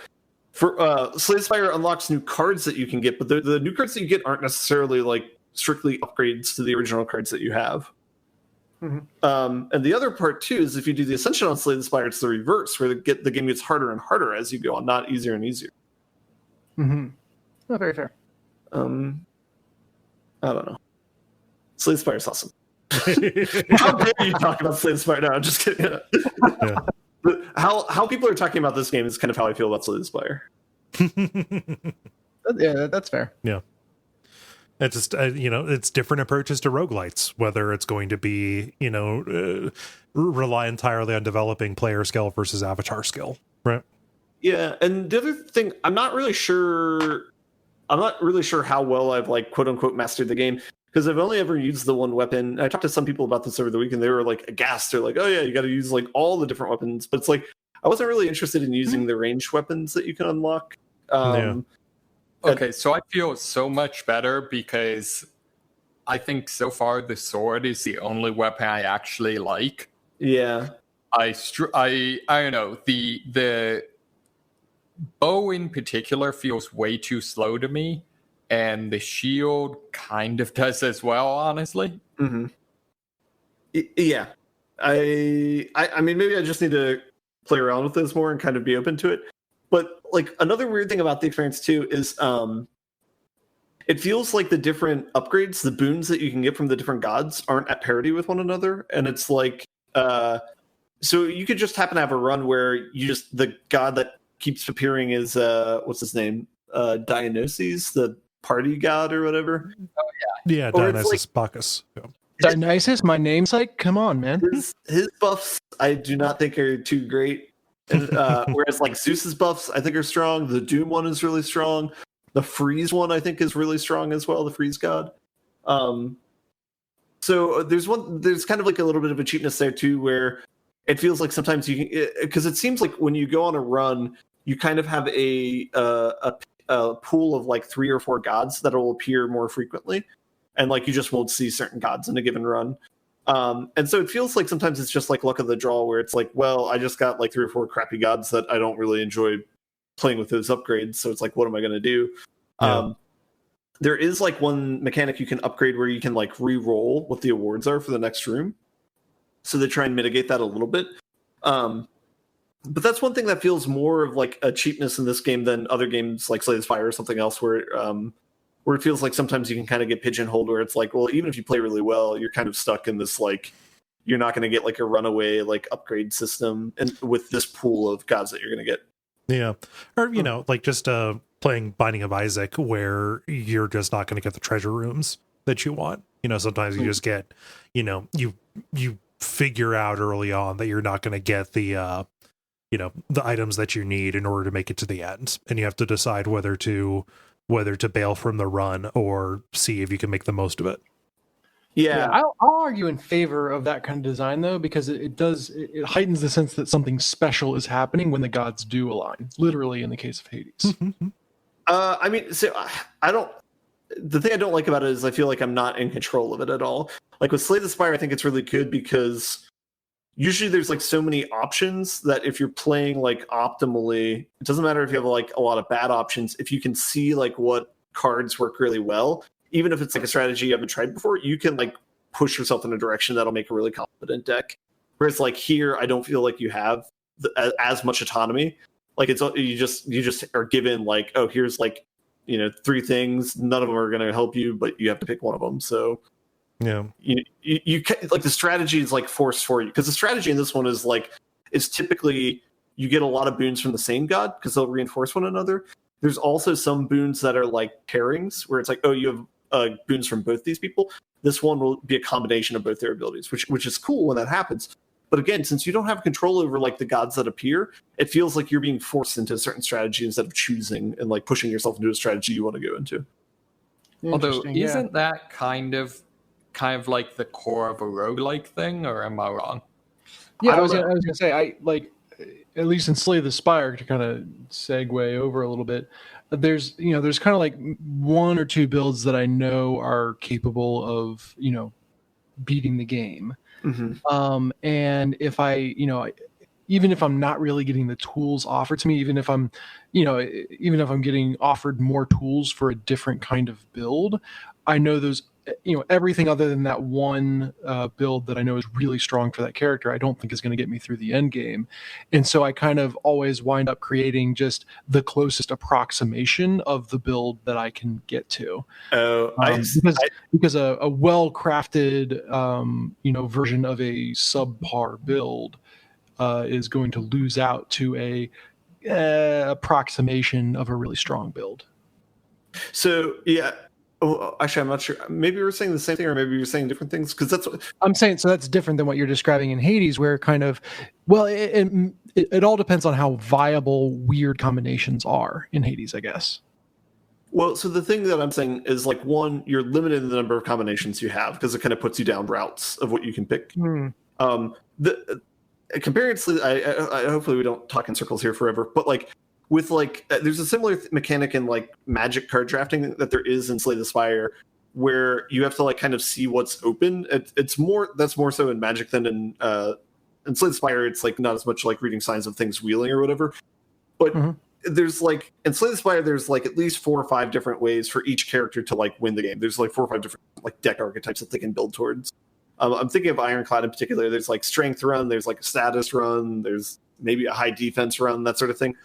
Slay the Spire unlocks new cards that you can get, but the new cards that you get aren't necessarily like strictly upgrades to the original cards that you have. And the other part too is if you do the Ascension on Slay the Spire, it's the reverse, where the game gets harder and harder as you go on, not easier and easier. Not very fair. I don't know. Slay the Spire is awesome. How dare you talk about Slay the Spire? No, I'm just kidding. Yeah. How people are talking about this game is kind of how I feel about Slay the Spire. Yeah, that's fair. Yeah. It's just, you know, it's different approaches to roguelites, whether it's going to be, you know, rely entirely on developing player skill versus avatar skill, right? Yeah, and the other thing, I'm not really sure how well I've like quote unquote mastered the game, because I've only ever used the one weapon. I talked to some people about this over the weekend. They were like aghast. They're like, oh yeah, you got to use like all the different weapons. But it's like, I wasn't really interested in using the ranged weapons that you can unlock. Okay, so I feel so much better because I think so far the sword is the only weapon I actually like. Yeah. I don't know, the bow in particular feels way too slow to me, and the shield kind of does as well, honestly. Yeah. I mean, maybe I just need to play around with this more and kind of be open to it. But like another weird thing about the experience too is it feels like the different upgrades, the boons that you can get from the different gods aren't at parity with one another. And it's like, so you could just happen to have a run where the god that keeps appearing is, what's his name? Dionysus, the party god or whatever. Oh yeah. Yeah, Dionysus Bacchus. Yeah. Dionysus, my namesake? Come on, man. His buffs I do not think are too great. And, whereas like Zeus's buffs I think are strong. The Doom one is really strong. The Freeze one I think is really strong as well, the Freeze god. So there's kind of like a little bit of a cheapness there too, where it feels like sometimes you can, because it seems like when you go on a run you kind of have a pool of like 3 or 4 gods that will appear more frequently, and like you just won't see certain gods in a given run. And so it feels like sometimes it's just like luck of the draw, where it's like, well, I just got like 3 or 4 crappy gods that I don't really enjoy playing with those upgrades. So it's like, what am I going to do? Yeah. There is like one mechanic you can upgrade where you can like re-roll what the awards are for the next room. So they try and mitigate that a little bit. But that's one thing that feels more of like a cheapness in this game than other games like Slay the Spire or something else, where where it feels like sometimes you can kind of get pigeonholed where it's like, well, even if you play really well, you're kind of stuck in this like you're not going to get like a runaway like upgrade system and with this pool of gods that you're going to get. Yeah. Or, you know, like just playing Binding of Isaac where you're just not going to get the treasure rooms that you want. You know, sometimes you just get, you know, you figure out early on that you're not going to get the you know, the items that you need in order to make it to the end, and you have to decide whether to bail from the run or see if you can make the most of it. Yeah, I'll argue in favor of that kind of design though, because it heightens the sense that something special is happening when the gods do align, literally in the case of Hades. I mean, so I don't. The thing I don't like about it is I feel like I'm not in control of it at all. Like with Slay the Spire, I think it's really good because usually there's like so many options that if you're playing like optimally, it doesn't matter if you have like a lot of bad options. If you can see like what cards work really well, even if it's like a strategy you haven't tried before, you can like push yourself in a direction that'll make a really competent deck. Whereas like here, I don't feel like you have as much autonomy. Like it's you just are given like, oh, here's like, you know, 3 things. None of them are going to help you, but you have to pick one of them. So yeah, you can, like the strategy is like forced for you because the strategy in this one is typically you get a lot of boons from the same god because they'll reinforce one another. There's also some boons that are like pairings where it's like, oh, you have boons from both these people. This one will be a combination of both their abilities, which is cool when that happens. But again, since you don't have control over like the gods that appear, it feels like you're being forced into a certain strategy instead of choosing and like pushing yourself into a strategy you want to go into. Although, isn't that kind of like the core of a roguelike thing, or am I wrong? Yeah, I was gonna say, I like, at least in Slay the Spire, to kind of segue over a little bit, there's kind of like 1 or 2 builds that I know are capable of, you know, beating the game. Mm-hmm. And if I, you know, even if I'm not really getting the tools offered to me, even if I'm getting offered more tools for a different kind of build, I know those, you know, everything other than that one build that I know is really strong for that character, I don't think is going to get me through the end game. And so I kind of always wind up creating just the closest approximation of the build that I can get to. Because a well-crafted, you know, version of a subpar build is going to lose out to a approximation of a really strong build. So yeah. Oh, actually, I'm not sure. Maybe we were saying the same thing, or maybe you're saying different things. Because that's what I'm saying. So that's different than what you're describing in Hades, where kind of, well, it all depends on how viable weird combinations are in Hades, I guess. Well, so the thing that I'm saying is like, one, you're limited in the number of combinations you have because it kind of puts you down routes of what you can pick. Comparing it, I hopefully we don't talk in circles here forever, but like. With like, there's a similar mechanic in like Magic card drafting that there is in Slay the Spire, where you have to like kind of see what's open. That's more so in Magic than in Slay the Spire. It's like not as much like reading signs of things wheeling or whatever. But there's like in Slay the Spire, there's like at least 4 or 5 different ways for each character to like win the game. There's like 4 or 5 different like deck archetypes that they can build towards. I'm thinking of Ironclad in particular. There's like strength run. There's like a status run. There's maybe a high defense run, that sort of thing.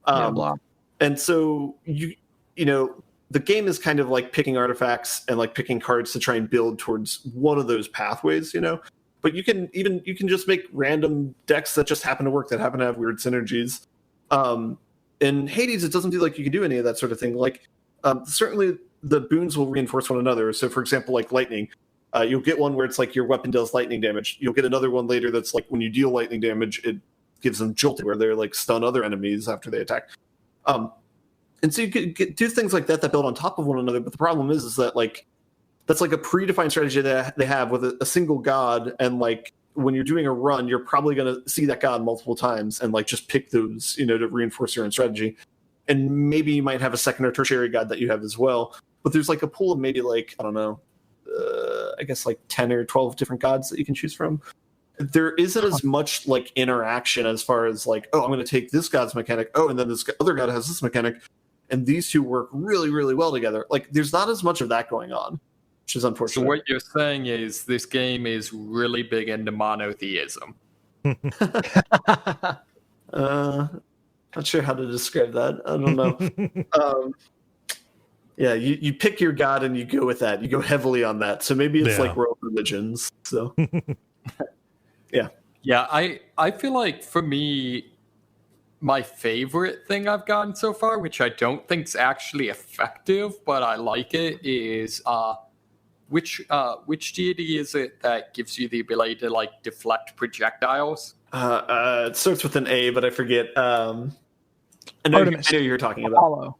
And so you know the game is kind of like picking artifacts and like picking cards to try and build towards one of those pathways, you know. But you can just make random decks that just happen to work, that happen to have weird synergies. In Hades, it doesn't feel like you can do any of that sort of thing. Like certainly the boons will reinforce one another. So for example, like lightning, you'll get one where it's like your weapon does lightning damage. You'll get another one later that's like when you deal lightning damage, it gives them jolting where they're like stun other enemies after they attack. And so you could do things like that build on top of one another. But the problem is that like that's like a predefined strategy that they have with a single god. And like when you're doing a run, you're probably going to see that god multiple times and like just pick those, you know, to reinforce your own strategy. And maybe you might have a second or tertiary god that you have as well. But there's like a pool of maybe like, I don't know, I guess like 10 or 12 different gods that you can choose from. There isn't as much like interaction as far as like, oh, I'm going to take this god's mechanic. Oh, and then this other god has this mechanic. And these two work really, really well together. Like there's not as much of that going on, which is unfortunate. So what you're saying is this game is really big into monotheism. Not sure how to describe that. I don't know. Yeah, you pick your god and you go with that. You go heavily on that. So maybe it's like world religions. So yeah. Yeah, I feel like for me, my favorite thing I've gotten so far, which I don't think's actually effective, but I like it, is which deity is it that gives you the ability to like deflect projectiles? It starts with an A, but I forget. I know you're talking about. Apollo.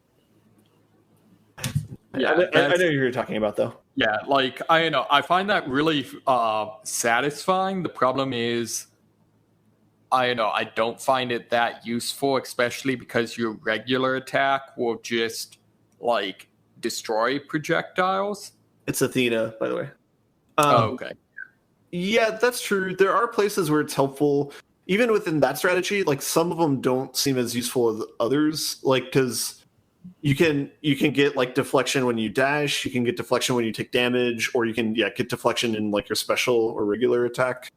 Yeah, I know you're talking about though. Yeah, like I find that really satisfying. The problem is, I don't find it that useful, especially because your regular attack will just like destroy projectiles. It's Athena, by the way. Okay. Yeah, that's true. There are places where it's helpful, even within that strategy. Like some of them don't seem as useful as others. Like because you can get like deflection when you dash, you can get deflection when you take damage, or you can get deflection in like your special or regular attack.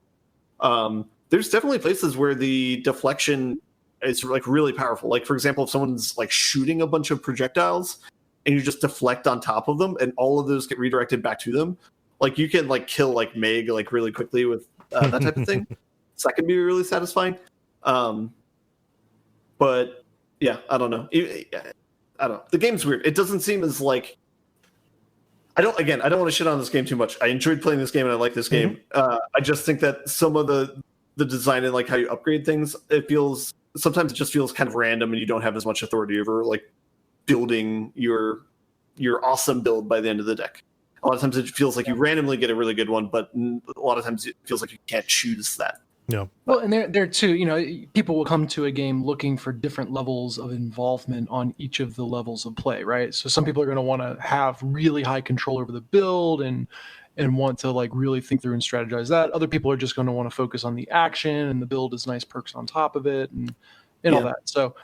There's definitely places where the deflection is like really powerful. Like for example, if someone's like shooting a bunch of projectiles and you just deflect on top of them and all of those get redirected back to them, like you can like kill like Meg like really quickly with that type of thing. So that can be really satisfying. But yeah, I don't know. I don't know. The game's weird. It doesn't seem as like I don't want to shit on this game too much. I enjoyed playing this game and I like this game. I just think that some of the design and like how you upgrade things, sometimes it just feels kind of random and you don't have as much authority over like building your awesome build by the end of the deck. A lot of times it feels like you randomly get a really good one, but a lot of times it feels like you can't choose that. No. Well, and there too, people will come to a game looking for different levels of involvement on each of the levels of play, right? So some people are going to want to have really high control over the build and want to like really think through and strategize that. Other people are just going to want to focus on the action and the build is nice perks on top of it and all that. So,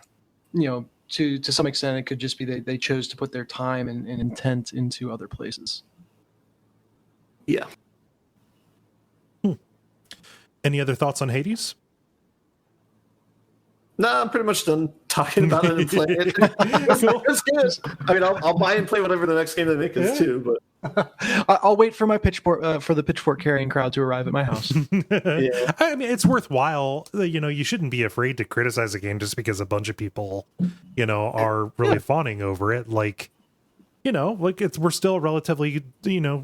to some extent, it could just be they chose to put their time and intent into other places. Yeah. Any other thoughts on Hades? No, I'm pretty much done talking about it and playing it. It's good. I mean, I'll buy and play whatever the next game they make is too. But I'll wait for my pitchfork for the pitchfork carrying crowd to arrive at my house. Yeah. I mean, it's worthwhile. You shouldn't be afraid to criticize a game just because a bunch of people, are really fawning over it. Like, we're still relatively,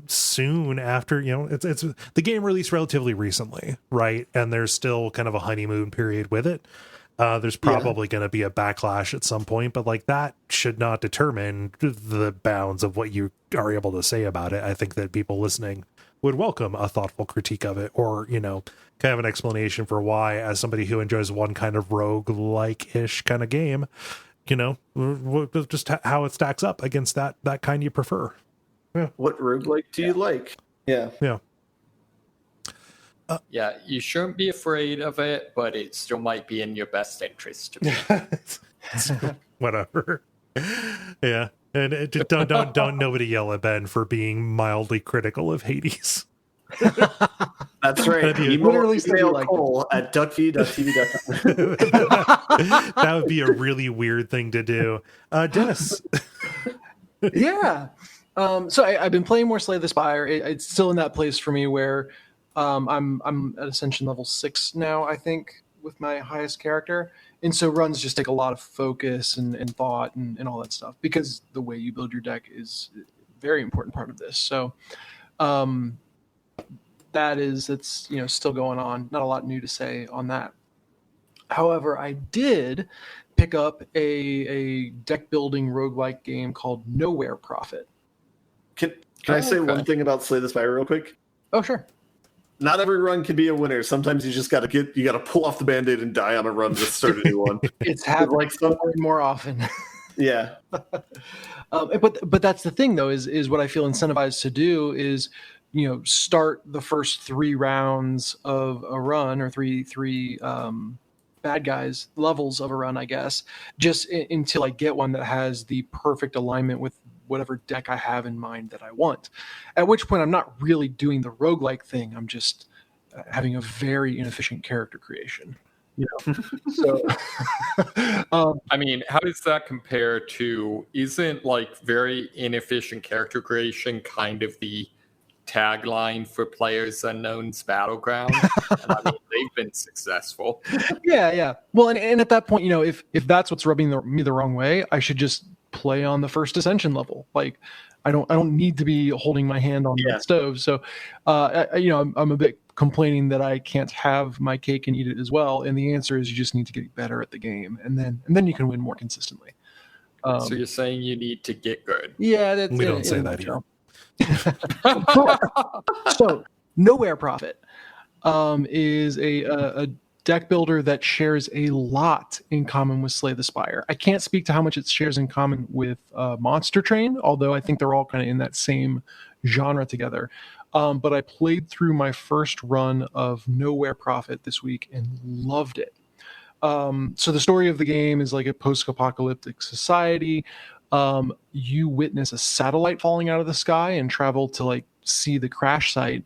soon after, it's the game released relatively recently, right? And there's still kind of a honeymoon period with it. There's probably going to be a backlash at some point, but like that should not determine the bounds of what you are able to say about it. I think that people listening would welcome a thoughtful critique of it, or, kind of an explanation for why, as somebody who enjoys one kind of rogue-like-ish kind of game, just how it stacks up against that kind you prefer. Yeah. What roguelike do you like? Yeah. Yeah. Yeah, you shouldn't be afraid of it, but it still might be in your best interest to be. Whatever. Yeah. And don't nobody yell at Ben for being mildly critical of Hades. That's right. Literally email like Cole at duckfeed.tv.com. That would be a really weird thing to do. Dennis. Yeah. So I've been playing more Slay the Spire. It's still in that place for me where I'm at Ascension level 6 now, I think, with my highest character. And so runs just take a lot of focus and thought and all that stuff, because the way you build your deck is a very important part of this. So it's still going on. Not a lot new to say on that. However, I did pick up a deck building roguelike game called Nowhere Prophet. Can I say one thing about Slay the Spire real quick? Oh, sure. Not every run can be a winner. Sometimes you just gotta pull off the Band-Aid and die on a run to start a new one. It's happening like more often. Yeah. But that's the thing though, is what I feel incentivized to do is, start the first 3 rounds of a run, or three bad guys levels of a run, I guess, just until I get one that has the perfect alignment with whatever deck I have in mind that I want. At which point I'm not really doing the roguelike thing. I'm just having a very inefficient character creation. you know. So, I mean, how does that compare to, isn't like very inefficient character creation kind of the tagline for Players Unknown's Battleground? And I mean, they've been successful. yeah. Well, and at that point, you know, if that's what's rubbing me the wrong way, I should just play on the first Ascension level. Like, I don't need to be holding my hand on the stove. So, you know, I'm a bit complaining that I can't have my cake and eat it as well. And the answer is you just need to get better at the game, and then you can win more consistently. So you're saying you need to get good? Yeah, we don't say that here. So, Nowhere Prophet is a deck builder that shares a lot in common with Slay the Spire. I can't speak to how much it shares in common with Monster Train, although I think they're all kind of in that same genre together. But I played through my first run of Nowhere Prophet this week and loved it. So the story of the game is like a post-apocalyptic society. You witness a satellite falling out of the sky and travel to like see the crash site.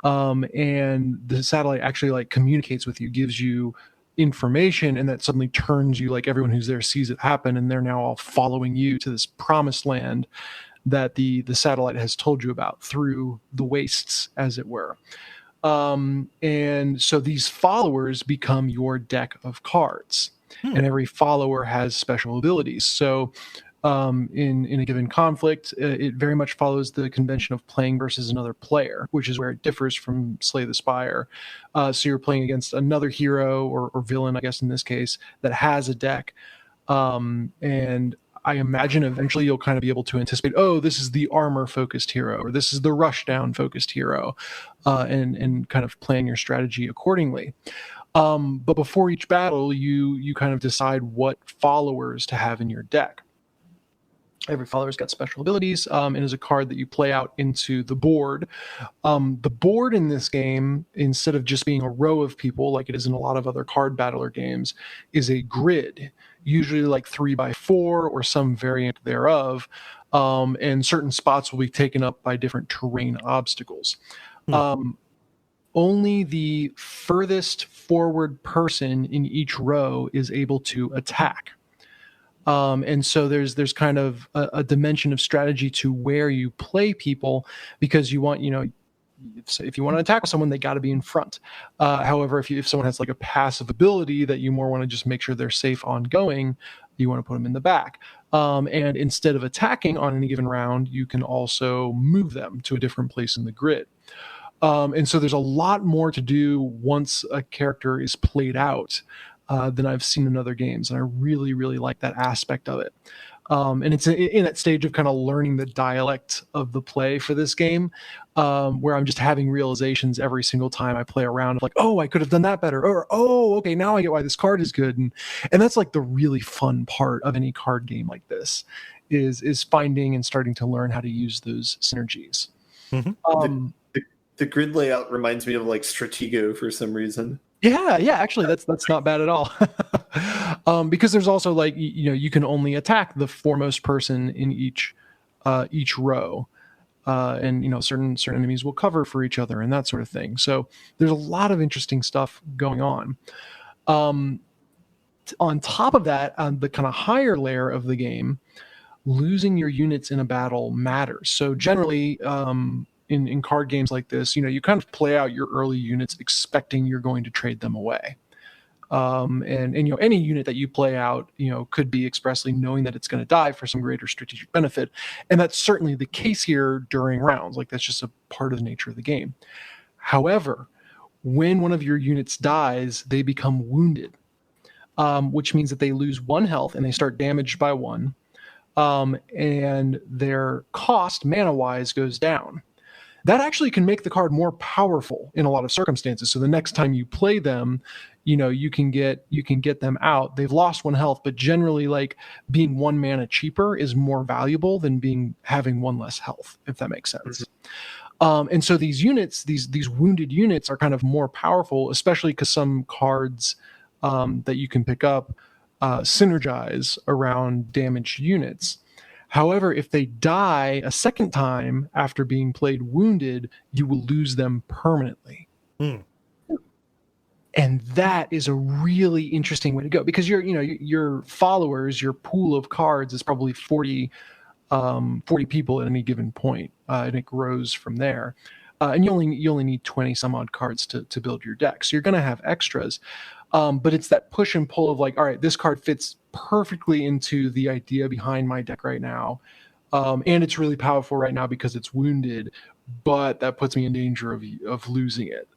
And the satellite actually like communicates with you, gives you information, and that suddenly turns you, like everyone who's there sees it happen, and they're now all following you to this promised land that the satellite has told you about through the wastes, as it were. And so these followers become your deck of cards, and every follower has special abilities. So in a given conflict, it very much follows the convention of playing versus another player, which is where it differs from Slay the Spire. So you're playing against another hero or villain, I guess in this case, that has a deck. And I imagine eventually you'll kind of be able to anticipate, oh, this is the armor-focused hero, or this is the rushdown-focused hero, and kind of plan your strategy accordingly. But before each battle, you kind of decide what followers to have in your deck. Every follower's got special abilities, and is a card that you play out into the board. The board in this game, instead of just being a row of people like it is in a lot of other card battler games, is a grid, usually like 3x4 or some variant thereof, and certain spots will be taken up by different terrain obstacles. Only the furthest forward person in each row is able to attack. And so there's kind of a dimension of strategy to where you play people, because you want, you know, if you want to attack someone, they got to be in front. However, if someone has like a passive ability that you more want to just make sure they're safe ongoing, you want to put them in the back. And instead of attacking on any given round, you can also move them to a different place in the grid. And so there's a lot more to do once a character is played out than I've seen in other games. And I really, really like that aspect of it. And it's in that stage of kind of learning the dialect of the play for this game, where I'm just having realizations every single time I play around of like, oh, I could have done that better. Or, oh, okay, now I get why this card is good. And that's like the really fun part of any card game like this is finding and starting to learn how to use those synergies. Mm-hmm. The grid layout reminds me of like Stratego for some reason. Yeah, actually that's not bad at all. Because there's also like, you know, you can only attack the foremost person in each row. And you know, certain enemies will cover for each other and that sort of thing. So there's a lot of interesting stuff going on. On top of that, on the kind of higher layer of the game, losing your units in a battle matters. So generally, in card games like this, you know, you kind of play out your early units expecting you're going to trade them away. And you know, any unit that you play out, you know, could be expressly knowing that it's going to die for some greater strategic benefit. And that's certainly the case here during rounds. Like, that's just a part of the nature of the game. However, when one of your units dies, they become wounded, which means that they lose 1 health and they start damaged by 1. And their cost, mana-wise, goes down. That actually can make the card more powerful in a lot of circumstances. So the next time you play them, you know, you can get them out. They've lost 1 health, but generally, like, being 1 mana cheaper is more valuable than having 1 less health, if that makes sense. And so these units, these wounded units, are kind of more powerful, especially because some cards that you can pick up synergize around damaged units. However, if they die a second time after being played wounded, you will lose them permanently. And that is a really interesting way to go, because your followers, your pool of cards is probably 40 people at any given point, and it grows from there. And you only need 20 some odd cards to build your deck, so you're going to have extras. But it's that push and pull of like, all right, this card fits perfectly into the idea behind my deck right now, and it's really powerful right now because it's wounded, but that puts me in danger of losing it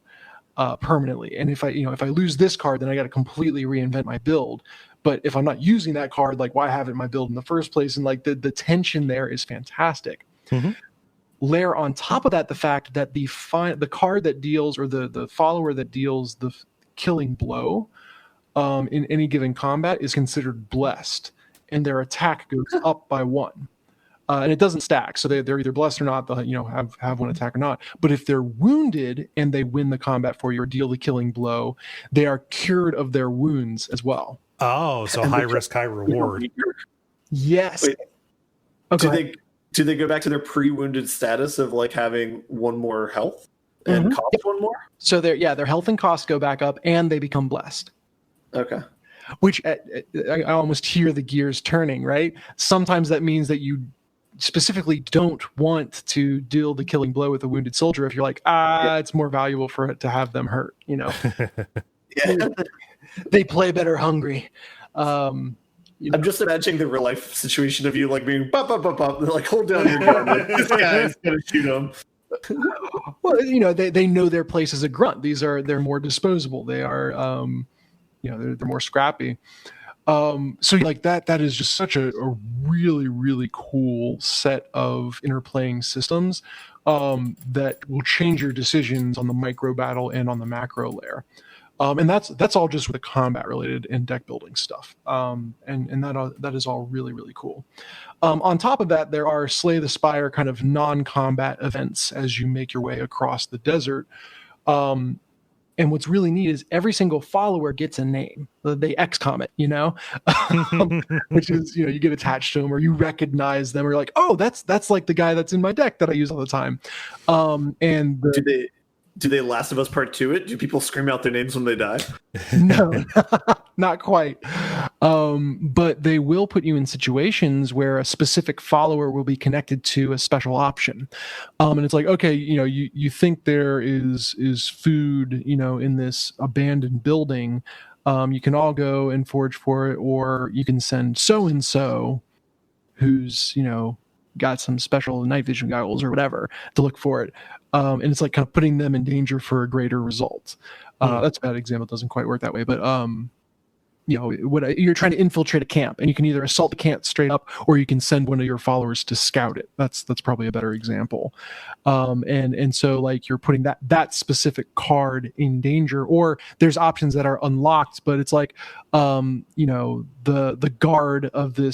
permanently. And if I lose this card, then I got to completely reinvent my build. But if I'm not using that card, like, why have it in my build in the first place? And like the tension there is fantastic. Mm-hmm. Layer on top of that the fact that the card that deals, or the follower that deals the killing blow in any given combat is considered blessed, and their attack goes up by 1. And it doesn't stack, so they're either blessed or not. They'll have 1 attack or not. But if they're wounded and they win the combat for you or deal the killing blow, they are cured of their wounds as well. Oh, so high risk, high reward. Yes. Wait, okay. Do they go back to their pre-wounded status of like having 1 more health and cost 1 more? So their health and cost go back up, and they become blessed. Okay. Which I almost hear the gears turning, right? Sometimes that means that you specifically don't want to deal the killing blow with a wounded soldier if you're like, it's more valuable for it to have them hurt, Yeah. They play better hungry. I'm just imagining the real life situation of you like being bop, bop, bop, bop, like hold down your gun, like this guy's gonna shoot him. Well, they know their place as a grunt. They're more disposable. They are they're more scrappy. So like that is just such a really, really cool set of interplaying systems that will change your decisions on the micro battle and on the macro layer. And that's all just with the combat related and deck building stuff. And that is all really, really cool. On top of that, there are Slay the Spire kind of non-combat events as you make your way across the desert. And what's really neat is every single follower gets a name. They XCOM it, which is, you get attached to them, or you recognize them, or you're like, oh, that's like the guy that's in my deck that I use all the time. Do they Last of Us Part 2 it? Do people scream out their names when they die? No, not quite. But they will put you in situations where a specific follower will be connected to a special option. And it's like, okay, you think there is food, in this abandoned building. You can all go and forage for it, or you can send so-and-so who's, got some special night vision goggles or whatever to look for it. And it's like kind of putting them in danger for a greater result. That's a bad example. It doesn't quite work that way, but you're trying to infiltrate a camp, and you can either assault the camp straight up, or you can send one of your followers to scout it. That's probably a better example. And so like you're putting that specific card in danger, or there's options that are unlocked, but it's like, the guard of the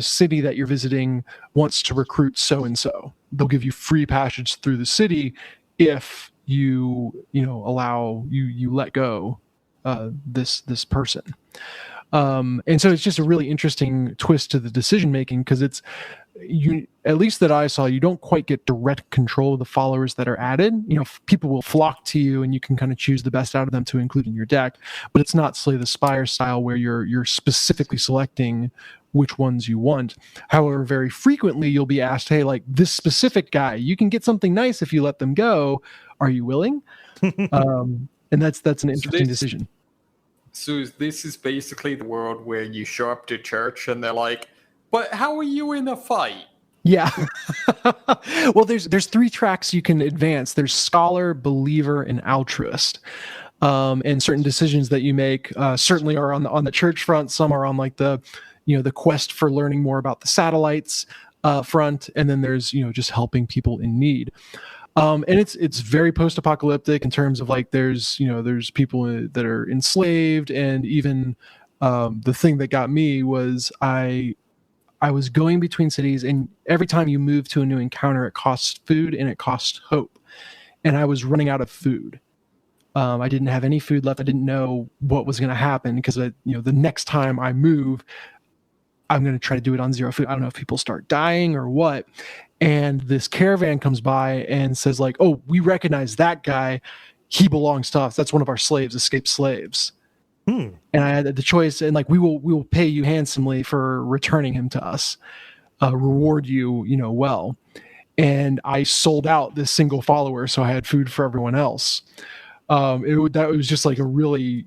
city that you're visiting wants to recruit so-and-so. They'll give you free passage through the city if you allow you let go this person. And so it's just a really interesting twist to the decision making, because it's at least that I saw, you don't quite get direct control of the followers that are added. People will flock to you, and you can kind of choose the best out of them to include in your deck, but it's not Slay the Spire style where you're specifically selecting which ones you want. However, very frequently you'll be asked, hey, like this specific guy, you can get something nice if you let them go. Are you willing? And that's an interesting decision. So this is basically the world where you show up to church and they're like, but how are you in a fight? Yeah. Well, there's 3 tracks you can advance. There's Scholar, Believer, and Altruist. And certain decisions that you make certainly are on the church front. Some are on like the quest for learning more about the satellites front. And then there's, just helping people in need. And it's very post-apocalyptic in terms of like there's people that are enslaved, and even the thing that got me was I was going between cities, and every time you move to a new encounter, it costs food and it costs hope, and I was running out of food. I didn't have any food left. I didn't know what was going to happen, because the next time I move, I'm going to try to do it on 0 food. I don't know if people start dying or what. And this caravan comes by and says like, oh, we recognize that guy. he belongs to us. That's one of our slaves, escaped slaves. Hmm. And I had the choice, and like we will pay you handsomely for returning him to us, reward you, well. And I sold out this single follower, so I had food for everyone else. It was just like a really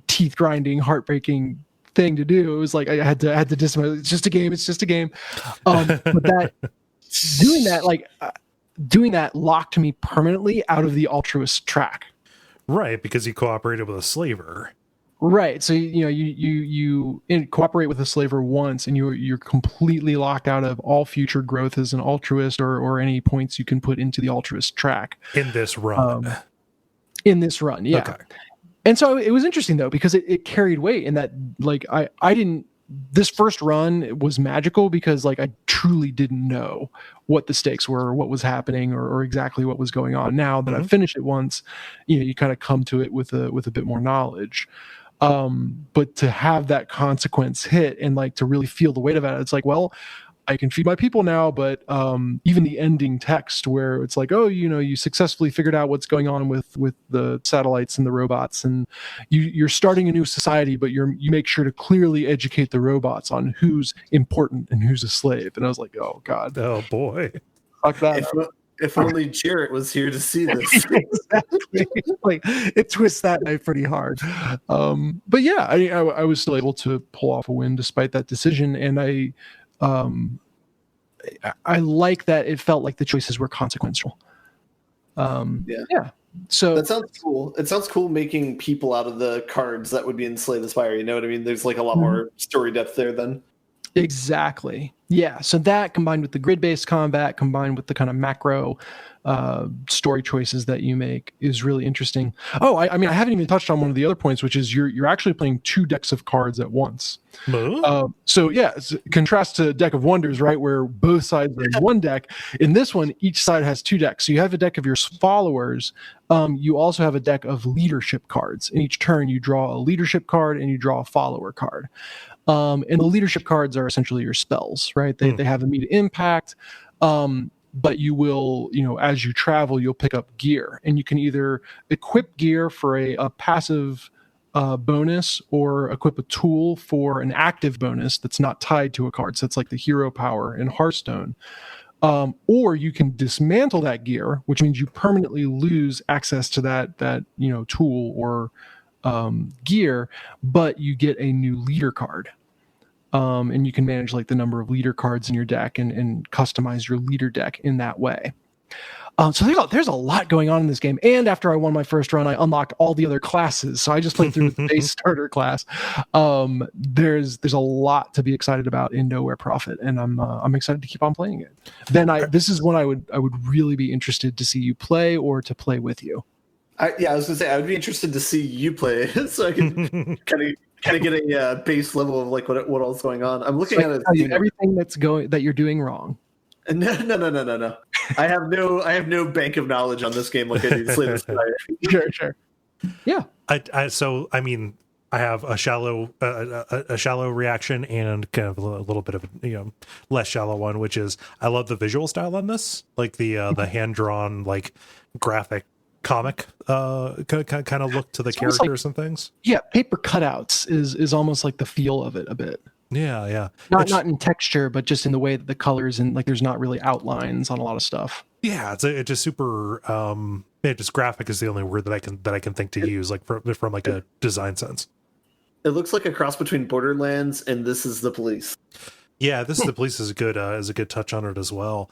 teeth grinding, heartbreaking thing to do. It was like I had to dismiss. It's just a game. It's just a game. But doing that locked me permanently out of the altruist track. Right, because you cooperated with a slaver. Right. So you cooperate with a slaver once, and you're completely locked out of all future growth as an altruist or any points you can put into the altruist track In this run. Yeah. Okay. And so it was interesting though, because it carried weight in that, like, I didn't, this first run was magical because like I truly didn't know what the stakes were, or what was happening, or exactly what was going on. Now that I've finished it once, you kind of come to it with a bit more knowledge. But to have that consequence hit and like to really feel the weight of it, it's like, well, I can feed my people now, but even the ending text where it's like, oh, you successfully figured out what's going on with the satellites and the robots, and you're starting a new society, but you make sure to clearly educate the robots on who's important and who's a slave. And I was like, oh God, Oh boy. fuck that. If only Jarrett was here to see this. Exactly. Like it twists that knife pretty hard. But yeah, I was still able to pull off a win despite that decision, and I like that it felt like the choices were consequential. Yeah. So that sounds cool. It sounds cool making people out of the cards that would be in Slay the Spire. You know what I mean? There's like a lot more story depth there then. Exactly. Yeah. So that combined with the grid-based combat, combined with the kind of macro story choices that you make is really interesting. Oh, I mean, I haven't even touched on one of the other points, which is you're actually playing 2 decks of cards at once. So yeah, contrast to Deck of Wonders, right, where both sides are in one deck. In this one, each side has 2 decks. So you have a deck of your followers. You also have a deck of leadership cards. In each turn, you draw a leadership card and you draw a follower card. And the leadership cards are essentially your spells, right? They have immediate impact. But you will, as you travel, you'll pick up gear, and you can either equip gear for a passive bonus, or equip a tool for an active bonus that's not tied to a card. So it's like the hero power in Hearthstone. Or you can dismantle that gear, which means you permanently lose access to that tool or gear, but you get a new leader card. And you can manage like the number of leader cards in your deck and customize your leader deck in that way. So there's a lot going on in this game. And after I won my first run, I unlocked all the other classes. So I just played through with the base starter class. There's a lot to be excited about in Nowhere Prophet, and I'm excited to keep on playing it. Then this is one I would really be interested to see you play, or to play with you. I was gonna say I would be interested to see you play, so I can kind of get a base level of like what all's going on. I'm looking at it. Everything that you're doing wrong. No. I have no bank of knowledge on this game like I do Slay the Spire. Sure. Yeah. I mean, I have a shallow reaction and kind of a little bit of less shallow one, which is I love the visual style on this, like the hand drawn like graphic comic kind of look to the characters and things. Yeah, paper cutouts is almost like the feel of it a bit. Yeah. Not in texture, but just in the way that the colors, and like there's not really outlines on a lot of stuff. Yeah, it's just super. Just graphic is the only word that I can think to use, like from like a design sense. It looks like a cross between Borderlands and This Is the Police. Yeah, This Is the Police is a good touch on it as well.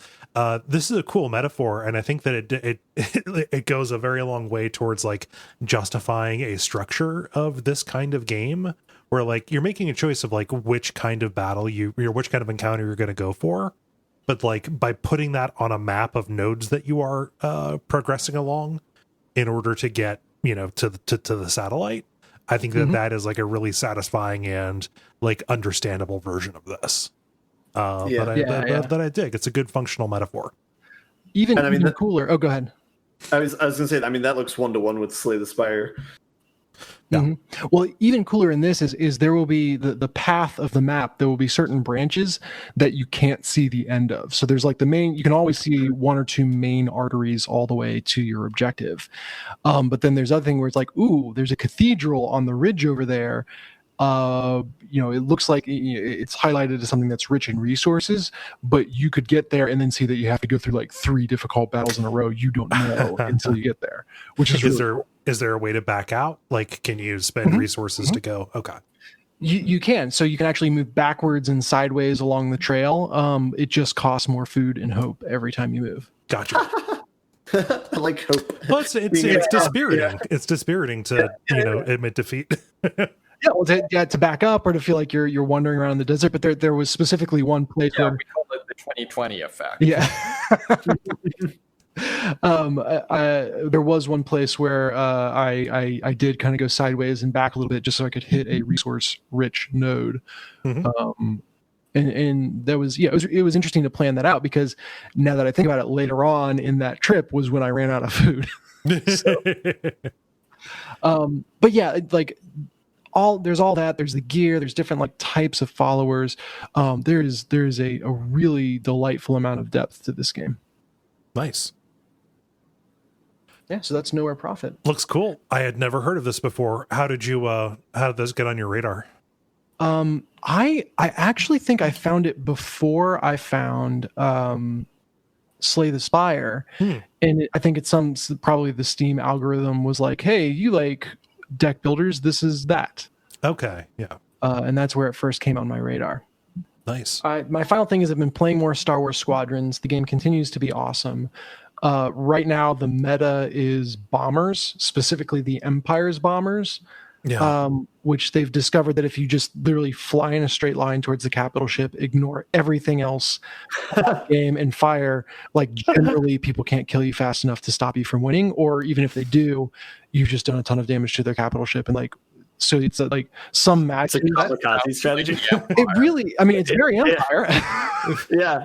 This is a cool metaphor, and I think that it goes a very long way towards like justifying a structure of this kind of game, where like you're making a choice of like which kind of battle which kind of encounter you're going to go for, but like by putting that on a map of nodes that you are progressing along in order to get to the satellite, I think that is like a really satisfying and like understandable version of this. That I dig. It's a good functional metaphor. Even cooler. Oh, go ahead. I was gonna say, I mean, that looks 1-to-1 with Slay the Spire. Yeah. Mhm. Well, even cooler in this is there will be the path of the map. There will be certain branches that you can't see the end of. So there's like the main. You can always see one or two main arteries all the way to your objective. But then there's other thing where it's like, ooh, there's a cathedral on the ridge over there. It looks like it's highlighted as something that's rich in resources, but you could get there and then see that you have to go through like 3 difficult battles in a row. You don't know until you get there, which is really cool. Is there a way to back out? Like, can you spend resources to go? Okay. You can. So you can actually move backwards and sideways along the trail. It just costs more food and hope every time you move. Gotcha. I like hope. Well, it's dispiriting. Yeah. It's dispiriting to admit defeat. Yeah, well, to back up or to feel like you're wandering around in the desert, but there was specifically one place where we call it the 2020 effect. Yeah. There was one place where I did kind of go sideways and back a little bit just so I could hit a resource-rich node. Mm-hmm. And that was it was interesting to plan that out, because now that I think about it, later on in that trip was when I ran out of food. But yeah, like there's all that. There's the gear. There's different like types of followers. There's a really delightful amount of depth to this game. Nice. Yeah, so that's Nowhere Prophet. Looks cool. I had never heard of this before. How did this get on your radar? I actually think I found it before I found Slay the Spire, and I think it's probably the Steam algorithm was like, hey, you like deck builders, this is that. Okay, yeah. And that's where it first came on my radar. Nice. My final thing is I've been playing more Star Wars Squadrons. The game continues to be awesome. Right now, the meta is bombers, specifically the Empire's bombers, which they've discovered that if you just literally fly in a straight line towards the capital ship, ignore everything else game and fire, like generally people can't kill you fast enough to stop you from winning, or even if they do, you've just done a ton of damage to their capital ship. And like, so it's like some matches. It's a kamikaze strategy. It really, I mean, it's very Empire. Yeah.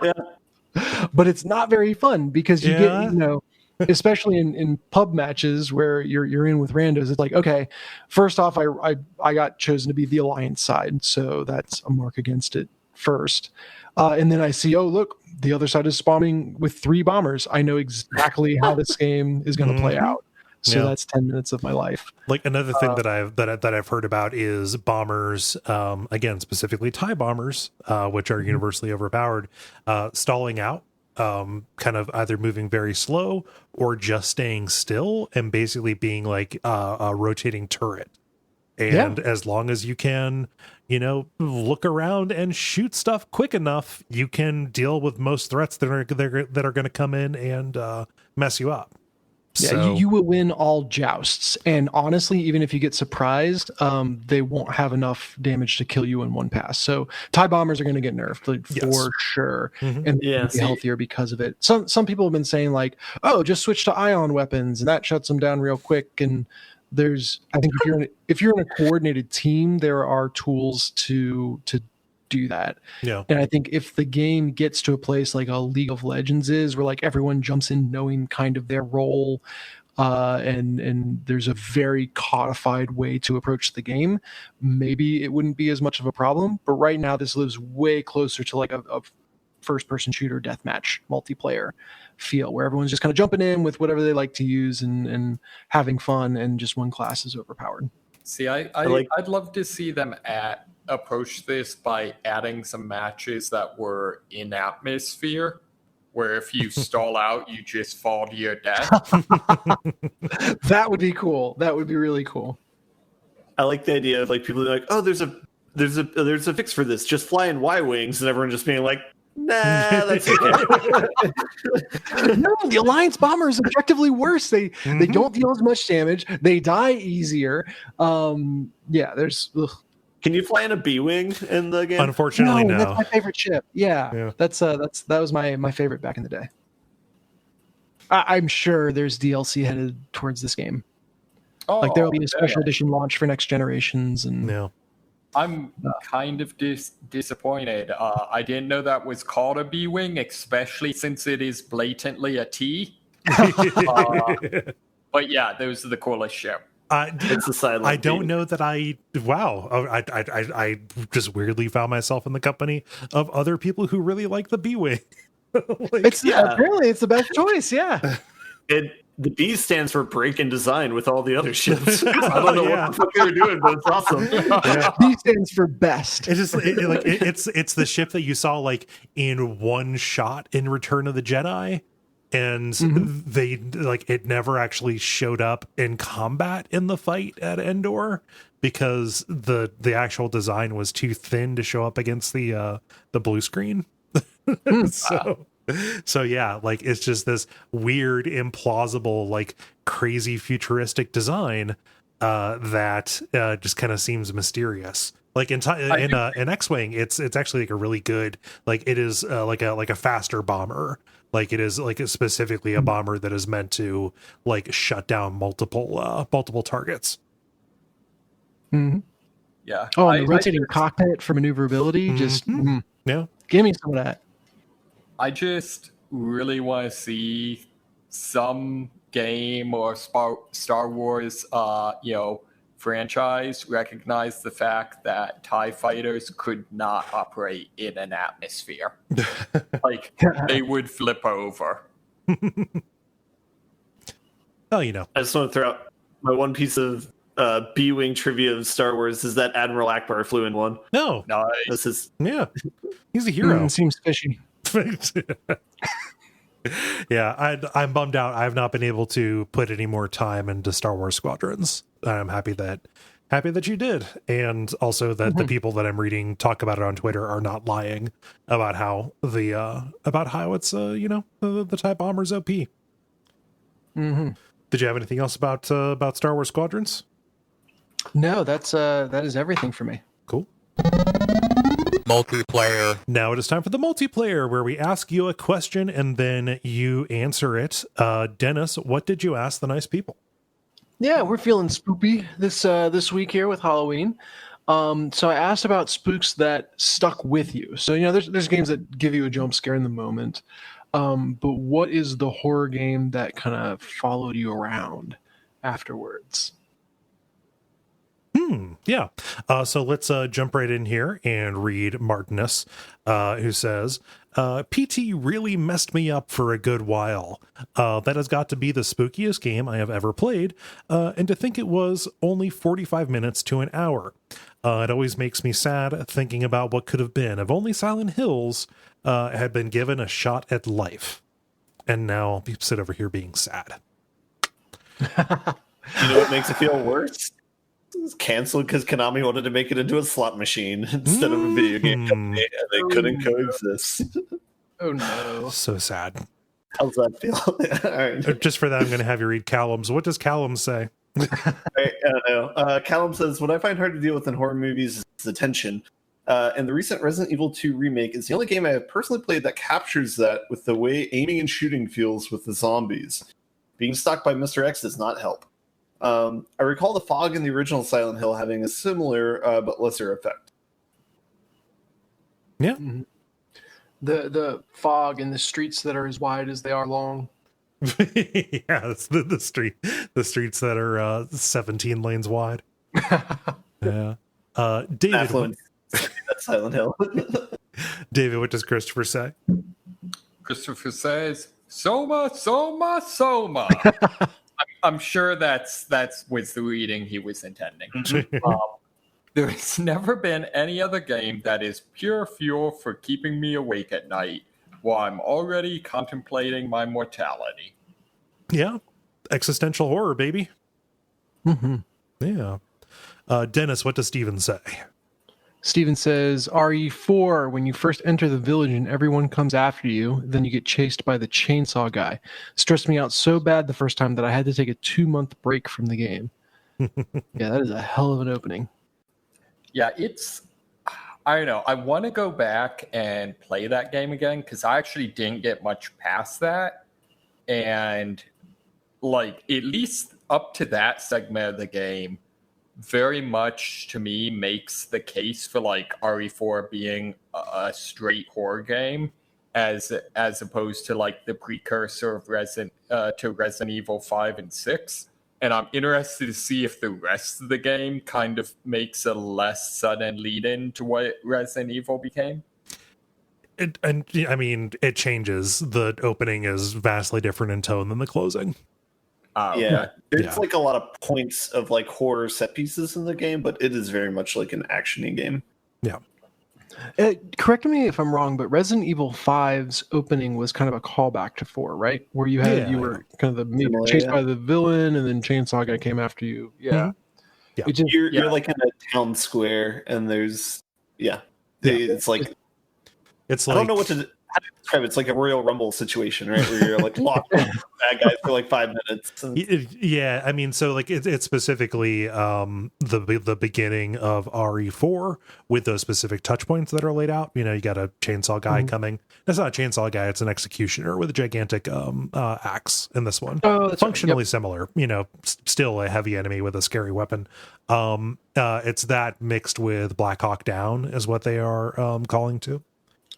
But it's not very fun because you get, especially in pub matches where you're in with randos, it's like, okay, first off, I got chosen to be the Alliance side, so that's a mark against it first. And then I see, oh, look, the other side is spawning with 3 bombers. I know exactly how this game is going to play out. So that's 10 minutes of my life. Like another thing that I've heard about is bombers, again, specifically TIE bombers, which are universally overpowered, stalling out, kind of either moving very slow or just staying still and basically being like a rotating turret. And as long as you can, look around and shoot stuff quick enough, you can deal with most threats that are going to come in and mess you up. Yeah, So, you will win all jousts, and honestly, even if you get surprised, they won't have enough damage to kill you in one pass. So TIE bombers are going to get nerfed for sure, and they'll be healthier because of it. Some people have been saying like, "Oh, just switch to ion weapons, and that shuts them down real quick." And I think if you're in a coordinated team, there are tools to do that. Yeah. And I think if the game gets to a place like a League of Legends is, where like everyone jumps in knowing kind of their role, and there's a very codified way to approach the game, maybe it wouldn't be as much of a problem. But right now, this lives way closer to like a first-person shooter deathmatch multiplayer feel, where everyone's just kind of jumping in with whatever they like to use and having fun, and just one class is overpowered. See, I'd love to see them approach this by adding some matches that were in atmosphere, where if you stall out, you just fall to your death. That would be cool. That would be really cool. I like the idea of like people are like, oh, there's a fix for this. Just fly in Y-wings, and everyone just being like, nah, that's okay. No, the Alliance bomber is objectively worse. They don't deal as much damage. They die easier. There's. Ugh. Can you fly in a B-wing in the game? Unfortunately, no. That's my favorite ship. Yeah. That was my favorite back in the day. I'm sure there's DLC headed towards this game. Like there will be a special edition launch for next generations, and I'm kind of disappointed. I didn't know that was called a B-wing, especially since it is blatantly a T. But yeah, those are the coolest ship. It's the silent. I don't B. know that wow. I just weirdly found myself in the company of other people who really like the B-Wing. Apparently it's the best choice. Yeah. The B stands for break in design with all the other ships. I don't know Yeah. what the fuck they were doing, but it's awesome. B stands for best. It's just it's the ship that you saw like in one shot in Return of the Jedi, and they like it never actually showed up in combat in the fight at Endor because the actual design was too thin to show up against the blue screen. So yeah, like it's just this weird, implausible, like crazy futuristic design that just kind of seems mysterious. Like in X-Wing, it's actually like a really good, like it is like a faster bomber. Like it is like specifically a bomber that is meant to like shut down multiple targets. Mm-hmm. Yeah. Oh, and the rotating cockpit for maneuverability. Just Yeah. give me some of that. I just really want to see some game or Star Wars, franchise recognize the fact that TIE fighters could not operate in an atmosphere. Like, they would flip over. Oh, you know. I just want to throw out my one piece of B-Wing trivia of Star Wars is that Admiral Akbar flew in one. No. Nice. This is Yeah. He's a hero. Seems fishy. Yeah, I'm bummed out. I have not been able to put any more time into Star Wars Squadrons. I'm happy that you did, and also that the people that I'm reading talk about it on Twitter are not lying about how it's the TIE Bomber's OP. Mm-hmm. Did you have anything else about Star Wars Squadrons? No, that is everything for me. Cool. Multiplayer. Now it is time for the multiplayer, where we ask you a question and then you answer it. Dennis, what did you ask the nice people? Yeah, we're feeling spoopy this week here with Halloween. So I asked about spooks that stuck with you. So there's games that give you a jump scare in the moment, but what is the horror game that kind of followed you around afterwards? Yeah. So let's jump right in here and read Martinus, who says, PT really messed me up for a good while. That has got to be the spookiest game I have ever played, and to think it was only 45 minutes to an hour. It always makes me sad thinking about what could have been if only Silent Hills had been given a shot at life. And now we sit over here being sad. You know what makes it feel worse? It was canceled because Konami wanted to make it into a slot machine instead of a video game company, and they couldn't coexist. Oh no. So sad. How's that feel? All right. Just for that, I'm going to have you read Callum's. What does Callum say? I don't know. Callum says, what I find hard to deal with in horror movies is the tension. And the recent Resident Evil 2 remake is the only game I have personally played that captures that with the way aiming and shooting feels with the zombies. Being stalked by Mr. X does not help. I recall the fog in the original Silent Hill having a similar but lesser effect. Yeah. Mm-hmm. The fog in the streets that are as wide as they are long. Yeah, it's the streets that are 17 lanes wide. Yeah. David, Affluent. That's Silent Hill. David, what does Christopher say? Christopher says, Soma, Soma, Soma. I'm sure that's was the reading he was intending. There's never been any other game that is pure fuel for keeping me awake at night while I'm already contemplating my mortality. Yeah. Existential horror, baby. Mm-hmm. Yeah. Dennis, what does Steven say? Steven says, RE4, when you first enter the village and everyone comes after you, then you get chased by the chainsaw guy. Stressed me out so bad the first time that I had to take a 2-month break from the game. Yeah, that is a hell of an opening. Yeah, I don't know. I want to go back and play that game again because I actually didn't get much past that. And like, at least up to that segment of the game, very much to me makes the case for like RE4 being a straight horror game as opposed to like the precursor of Resident Evil 5 and 6. and I'm interested to see if the rest of the game kind of makes a less sudden lead-in to what Resident Evil became. It changes. The opening is vastly different in tone than the closing. Yeah, there's Yeah. like a lot of points of like horror set pieces in the game, but it is very much like an action-y game. Yeah. Correct me if I'm wrong, but Resident Evil 5's opening was kind of a callback to 4, right? Where you were kind of Similar, chased yeah. by the villain, and then Chainsaw Guy came after you. Yeah. Mhm. Yeah. It just, You're like in a town square, and there's it's like It's I like don't know how to describe it. It's like a Royal Rumble situation, right? Where you're like locked with bad guys for like 5 minutes. And Yeah, I mean, so like it's specifically the beginning of RE4 with those specific touch points that are laid out. You know, you got a chainsaw guy coming. That's not a chainsaw guy; it's an executioner with a gigantic axe in this one. Oh, that's right. Functionally similar. You know, still a heavy enemy with a scary weapon. It's that mixed with Black Hawk Down is what they are calling to.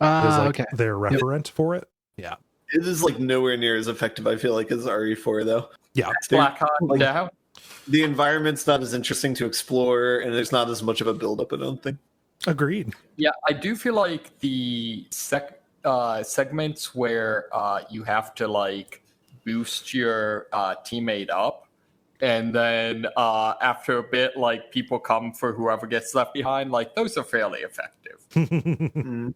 Is like okay. their referent for it. Yeah. it is like nowhere near as effective, I feel like, as RE4 though. Yeah. Black Hawk like- Down. The environment's not as interesting to explore, and there's not as much of a build-up, I don't think. Agreed. Yeah, I do feel like the segments where you have to like boost your teammate up, and then after a bit, like people come for whoever gets left behind. Like those are fairly effective. Mm.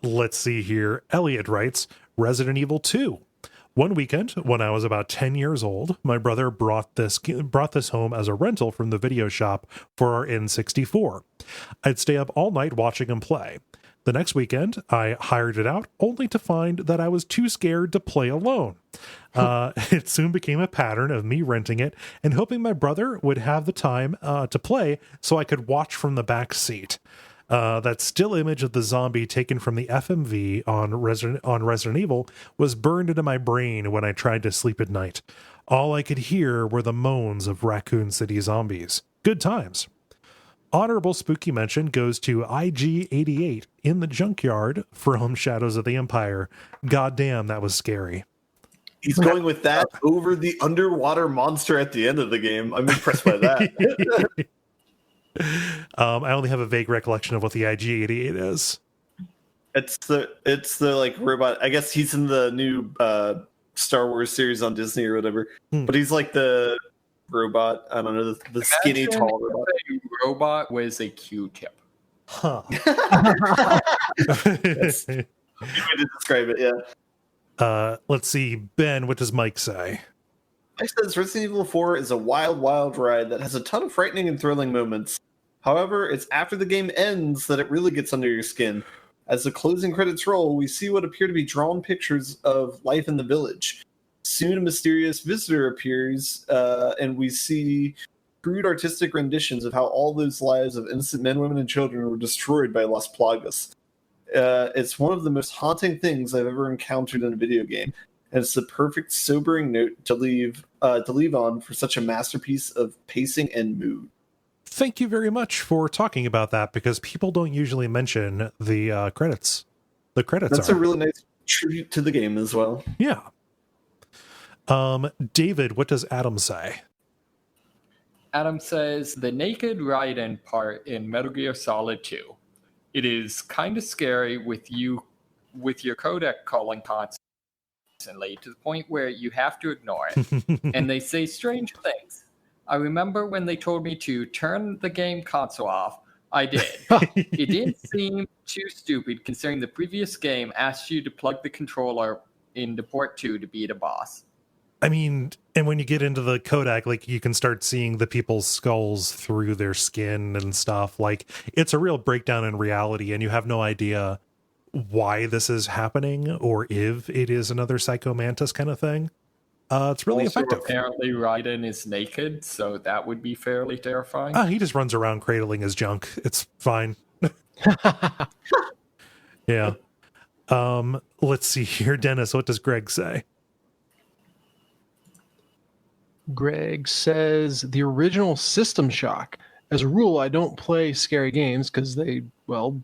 Let's see here. Elliot writes Resident Evil 2. One weekend, when I was about 10 years old, my brother brought this home as a rental from the video shop for our N64. I'd stay up all night watching him play. The next weekend, I hired it out, only to find that I was too scared to play alone. It soon became a pattern of me renting it and hoping my brother would have the time to play so I could watch from the back seat. That still image of the zombie taken from the FMV on Resident Evil was burned into my brain when I tried to sleep at night. All I could hear were the moans of Raccoon City zombies. Good times. Honorable spooky mention goes to IG-88 in the junkyard from Shadows of the Empire. Goddamn, that was scary. He's going with that over the underwater monster at the end of the game. I'm impressed by that. I only have a vague recollection of what the IG-88 is. It's the like robot. I guess he's in the new Star Wars series on Disney or whatever. But he's like the robot. I don't know, the skinny Imagine tall robot. if a robot was a Q-tip. Huh. That's a good way to describe it. Yeah. Let's see. Ben, what does Mike say? Mike says Resident Evil 4 is a wild, wild ride that has a ton of frightening and thrilling moments. However, it's after the game ends that it really gets under your skin. As the closing credits roll, we see what appear to be drawn pictures of life in the village. Soon a mysterious visitor appears, and we see crude artistic renditions of how all those lives of innocent men, women, and children were destroyed by Las Plagas. It's one of the most haunting things I've ever encountered in a video game. And it's the perfect sobering note to leave on for such a masterpiece of pacing and mood. Thank you very much for talking about that, because people don't usually mention the credits. The credits That's are a really nice tribute to the game as well. yeah. David, what does Adam say? Adam says the naked Raiden part in Metal Gear Solid 2. It is kind of scary with your codec calling constantly to the point where you have to ignore it. And they say strange things. I remember when they told me to turn the game console off, I did. It didn't seem too stupid considering the previous game asked you to plug the controller into port 2 to beat a boss. I mean, and when you get into the Kodak, like you can start seeing the people's skulls through their skin and stuff. Like it's a real breakdown in reality, and you have no idea why this is happening or if it is another Psycho Mantis kind of thing. It's really Also, effective. apparently Raiden is naked, so that would be fairly terrifying. He just runs around cradling his junk. It's fine. Yeah. Let's see here, Dennis. What does Greg say? Greg says the original System Shock. As a rule, I don't play scary games because they,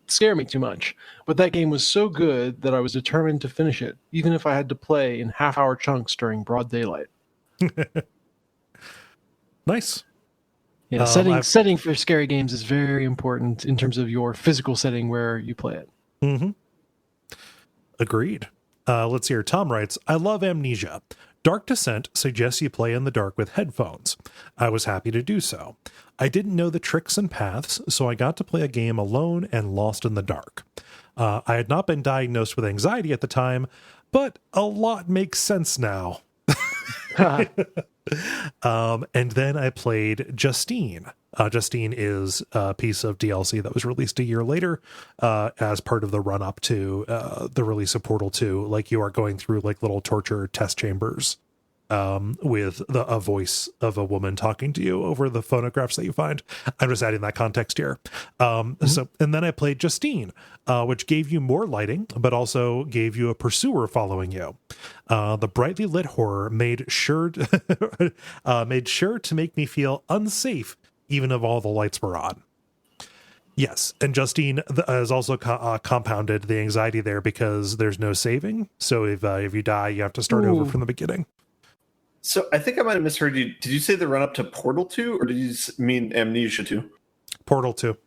scare me too much. But that game was so good that I was determined to finish it, even if I had to play in half-hour chunks during broad daylight. Nice. Yeah, setting for scary games is very important in terms of your physical setting where you play it. Mm-hmm. Agreed. Let's hear. Tom writes, I love Amnesia. Dark Descent suggests you play in the dark with headphones. I was happy to do so. I didn't know the tricks and paths, so I got to play a game alone and lost in the dark. I had not been diagnosed with anxiety at the time, but a lot makes sense now. And then I played Justine. Justine is a piece of DLC that was released a year later as part of the run up to the release of Portal 2. Like, you are going through like little torture test chambers with a voice of a woman talking to you over the phonographs that you find. I'm just adding that context here. So, and then I played Justine, which gave you more lighting, but also gave you a pursuer following you. The brightly lit horror made sure to make me feel unsafe, even if all the lights were on. Yes, and Justine has also compounded the anxiety there because there's no saving. So if you die, you have to start over from the beginning. So I think I might have misheard you. Did you say the run up to Portal 2, or did you mean Amnesia 2? Portal 2.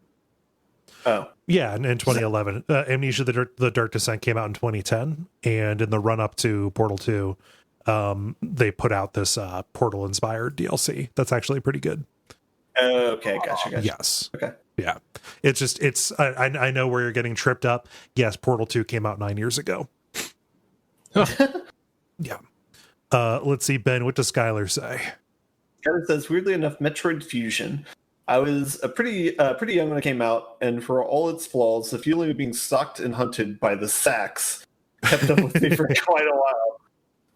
Oh. Yeah, in 2011. Amnesia, the Dark Descent came out in 2010, and in the run up to Portal 2, they put out this Portal-inspired DLC. That's actually pretty good. Okay, gotcha. Yes. Okay. Yeah. I know where you're getting tripped up. Yes, Portal 2 came out 9 years ago. Yeah. Let's see, Ben, what does Skylar say? Skylar says, weirdly enough, Metroid Fusion. I was pretty young when it came out, and for all its flaws, the feeling of being stalked and hunted by the Sax kept up with me for quite a while.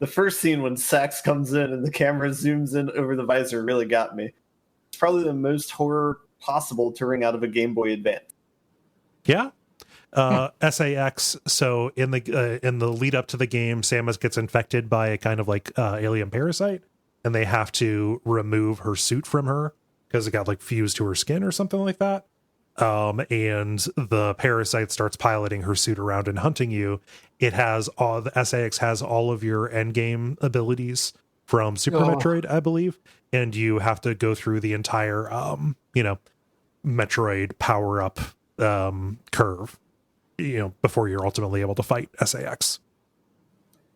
The first scene when Sax comes in and the camera zooms in over the visor really got me. It's probably the most horror possible to wring out of a Game Boy Advance. Yeah. SAX. So in the lead up to the game, Samus gets infected by a kind of like alien parasite, and they have to remove her suit from her because it got like fused to her skin or something like that. And the parasite starts piloting her suit around and hunting you. It has the SAX has all of your end game abilities from Super Metroid, I believe, and you have to go through the entire Metroid power up curve, before you're ultimately able to fight SAX.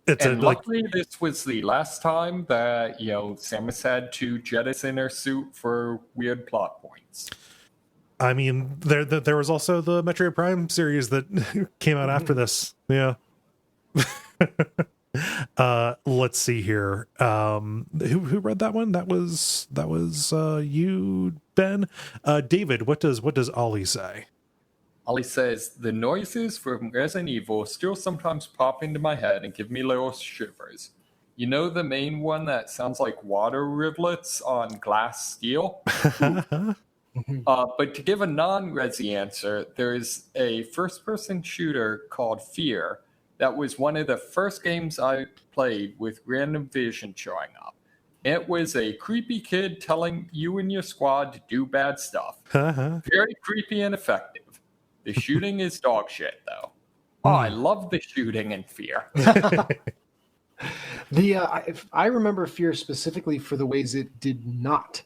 Luckily, this was the last time that Samus had to jettison her suit for weird plot points. I mean, there was also the Metroid Prime series that came out after this. Yeah. Let's see here. Who read that one? That was you, Ben. David, what does Ollie say? Ollie says, the noises from Resident Evil still sometimes pop into my head and give me little shivers. You know the main one that sounds like water rivulets on glass steel? But to give a non-Resi answer, there's a first-person shooter called Fear that was one of the first games I played with random vision showing up. It was a creepy kid telling you and your squad to do bad stuff. Very creepy and effective. The shooting is dog shit, though. Oh, I love the shooting in Fear. I remember Fear specifically for the ways it did not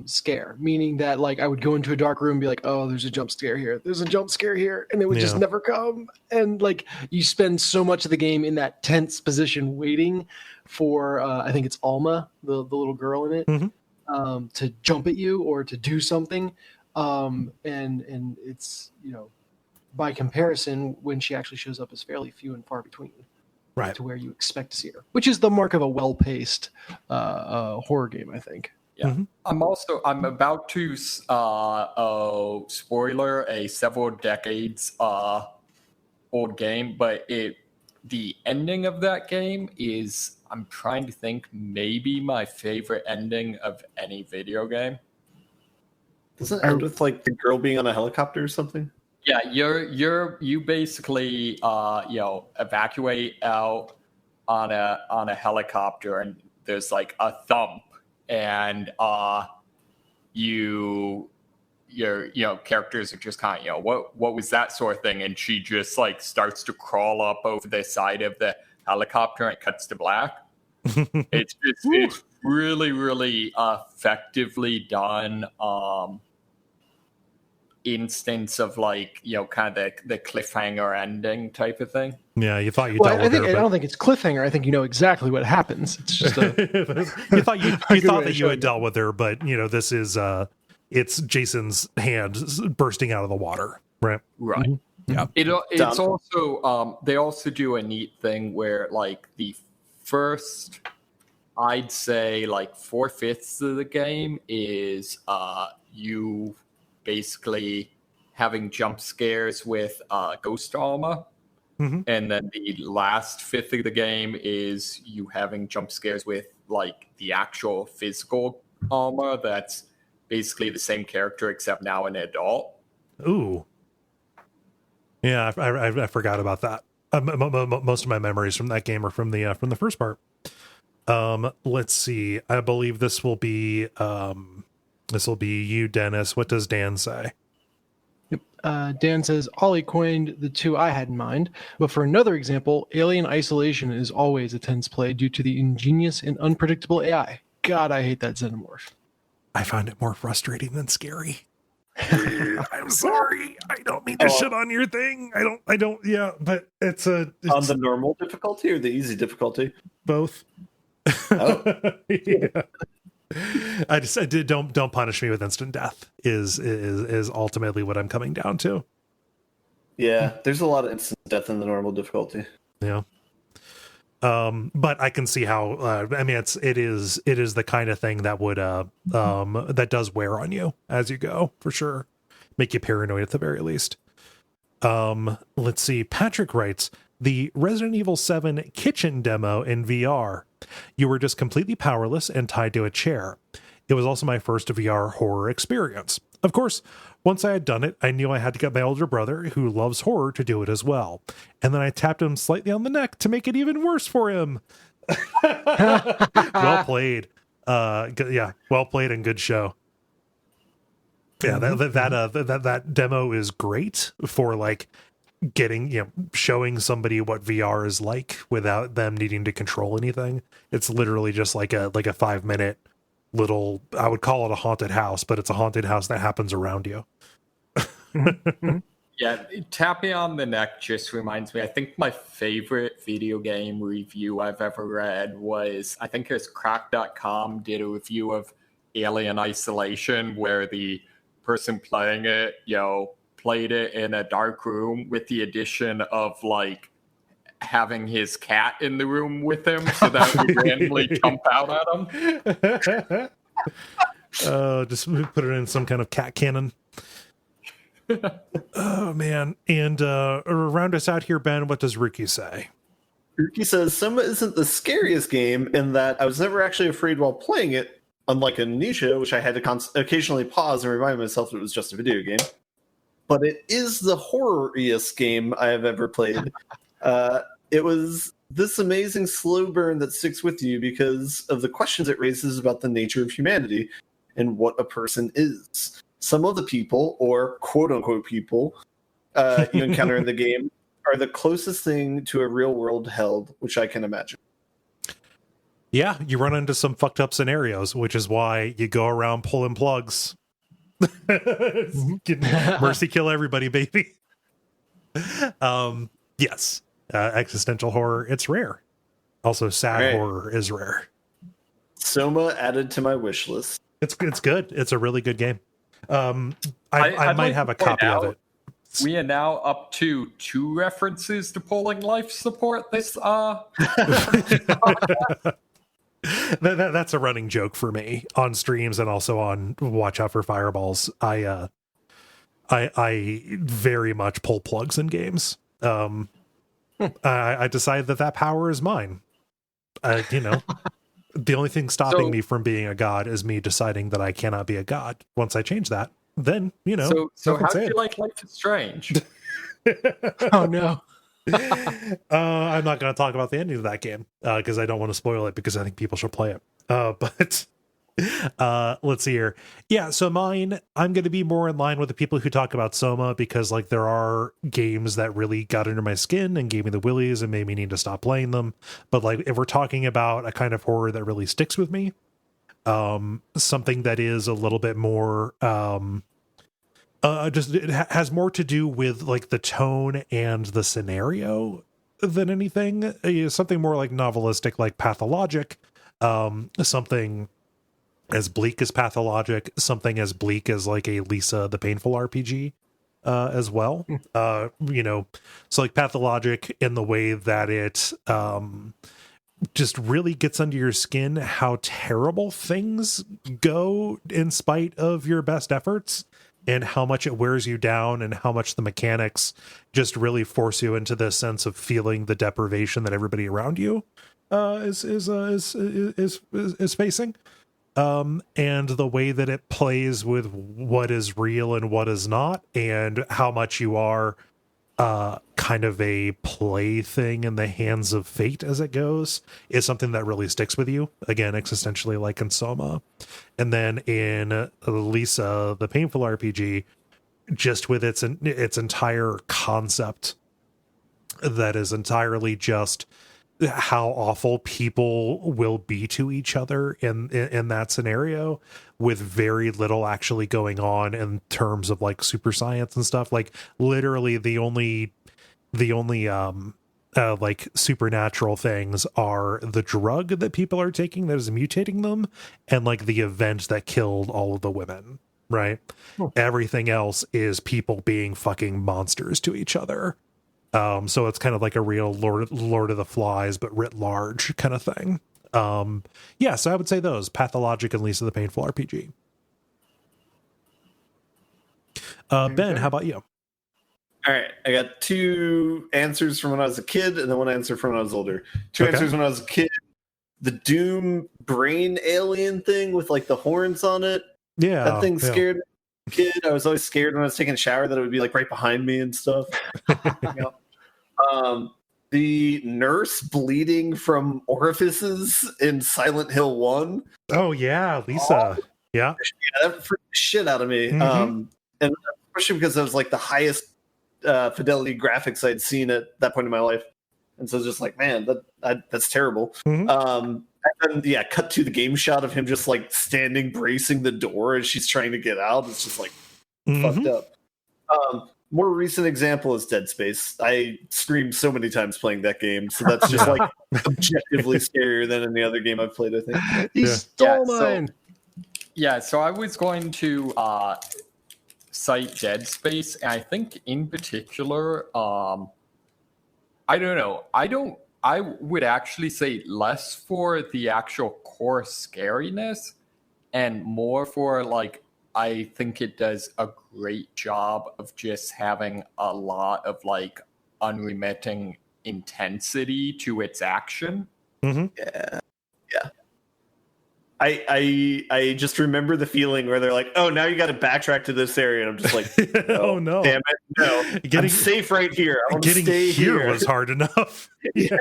scare, meaning that like I would go into a dark room and be like, oh, there's a jump scare here, and it would just never come. And like you spend so much of the game in that tense position waiting for I think it's Alma, the little girl in it, to jump at you or to do something. And it's, by comparison, when she actually shows up is fairly few and far between, right, to where you expect to see her, which is the mark of a well-paced horror game, I think. Yeah. I'm about to spoiler a several decades old game, but the ending of that game is, I'm trying to think, maybe my favorite ending of any video game. Doesn't it end with like the girl being on a helicopter or something? Yeah, you basically evacuate out on a helicopter, and there's like a thump, and your characters are just kind of what was that sort of thing, and she just like starts to crawl up over the side of the helicopter and it cuts to black. It's really, really effectively done instance of like, you know, kind of the cliffhanger ending type of thing. Yeah, you thought you Well, dealt I with think her, I but don't think it's cliffhanger. I think you know exactly what happens. It's just a you thought you Good thought way that of you had showing dealt with her, but you know, this is it's Jason's hand bursting out of the water, right? Right. Mm-hmm. Yeah. It's also they also do a neat thing where like the first, I'd say like 4/5 of the game is you basically having jump scares with ghost armor. Mhm. And then the last fifth of the game is you having jump scares with like the actual physical armor that's basically the same character except now an adult. Ooh. Yeah, I forgot about that. Most of my memories from that game are from the first part. Let's see. I believe this will be you, Dennis. What does Dan say? Dan says, Ollie coined the two I had in mind, but for another example, Alien Isolation is always a tense play due to the ingenious and unpredictable AI. God, I hate that xenomorph. I found it more frustrating than scary. I'm sorry. I don't mean to shit on your thing. I don't, yeah, but it's On the normal difficulty or the easy difficulty? both. Oh. Yeah. I did don't punish me with instant death is ultimately what I'm coming down to. Yeah, there's a lot of instant death in the normal difficulty. Yeah. But I can see how I mean it is the kind of thing that would that does wear on you as you go, for sure. Make you paranoid at the very least. Let's see. Patrick writes, the Resident Evil 7 kitchen demo in VR. You were just completely powerless and tied to a chair. It was also my first VR horror experience. Of course, once I had done it, I knew I had to get my older brother, who loves horror, to do it as well. And then I tapped him slightly on the neck to make it even worse for him. Well played. Yeah, well played and good show. Yeah, that demo is great for like getting, you know, showing somebody what VR is like without them needing to control anything. It's literally just like a 5-minute little, I would call it a haunted house, but it's a haunted house that happens around you. Yeah, tapping on the neck just reminds me, I think my favorite video game review I've ever read was, I think it was crack.com did a review of Alien Isolation, where the person playing it, you know, played it in a dark room with the addition of like having his cat in the room with him so that would randomly jump out at him. Just put it in some kind of cat cannon. Oh man. And round us out here, Ben, what does Ricky say? Ricky says Soma isn't the scariest game in that I was never actually afraid while playing it, unlike Amnesia, which I had to occasionally pause and remind myself it was just a video game. But it is the horror-iest game I have ever played. It was this amazing slow burn that sticks with you because of the questions it raises about the nature of humanity and what a person is. Some of the people, or quote-unquote people, you encounter in the game are the closest thing to a real-world hell, which I can imagine. Yeah, you run into some fucked up scenarios, which is why you go around pulling plugs. Mercy kill everybody, baby. Yes. Existential horror, it's rare. Also, sad horror is rare. Soma added to my wish list. It's good. It's a really good game. I might like have a to point copy of it. We are now up to 2 references to pulling life support this That's a running joke for me on streams and also on Watch Out for Fireballs. I very much pull plugs in games. I decided that power is mine. You know, the only thing stopping me from being a god is me deciding that I cannot be a god. Once I change that, then, you know. So how do you like Life is Strange? Oh no. I'm not going to talk about the ending of that game because I don't want to spoil it, because I think people should play it. But let's see here. Yeah, so mine, I'm going to be more in line with the people who talk about Soma, because like there are games that really got under my skin and gave me the willies and made me need to stop playing them. But like if we're talking about a kind of horror that really sticks with me, something that is a little bit more just it has more to do with like the tone and the scenario than anything. Something more like novelistic, like Pathologic, something as bleak as Pathologic, something as bleak as like a Lisa the Painful RPG as well. You know, so like Pathologic in the way that it just really gets under your skin how terrible things go in spite of your best efforts, and how much it wears you down, and how much the mechanics just really force you into this sense of feeling the deprivation that everybody around you is facing. And the way that it plays with what is real and what is not, and how much you are kind of a plaything in the hands of fate as it goes, is something that really sticks with you. Again, existentially, like in Soma. And then in Lisa, the Painful RPG, just with its entire concept that is entirely just how awful people will be to each other in that scenario, with very little actually going on in terms of like super science and stuff. Like literally the only like supernatural things are the drug that people are taking that is mutating them, and like the event that killed all of the women, right? Everything else is people being fucking monsters to each other. So it's kind of like a real Lord of the Flies, but writ large kind of thing. Yeah, so I would say those, Pathologic and Lisa the Painful RPG. Ben, how about you? All right, I got 2 answers from when I was a kid, and then 1 answer from when I was older. 2 answers when I was a kid. The Doom brain alien thing with like the horns on it. Yeah, that thing scared me as a kid. I was always scared when I was taking a shower that it would be like right behind me and stuff. The nurse bleeding from orifices in Silent Hill 1. Oh yeah, Lisa. Yeah, that freaked the shit out of me. And especially because that was like the highest fidelity graphics I'd seen at that point in my life, and so just like, man, that's terrible. And then, yeah, cut to the game shot of him just like standing bracing the door as she's trying to get out. It's just like fucked up. More recent example is Dead Space. I screamed so many times playing that game, so that's just like objectively scarier than any other game I've played, I think. He stole mine. So I was going to cite Dead Space, and I think in particular, I don't know. I would actually say less for the actual core scariness and more for like, I think it does a great job of just having a lot of like unremitting intensity to its action. Yeah. I just remember the feeling where they're like, oh, now you got to backtrack to this area, and I'm just like, oh no, damn it, no, I'm safe right here. I want to stay here. Was hard enough. Yeah.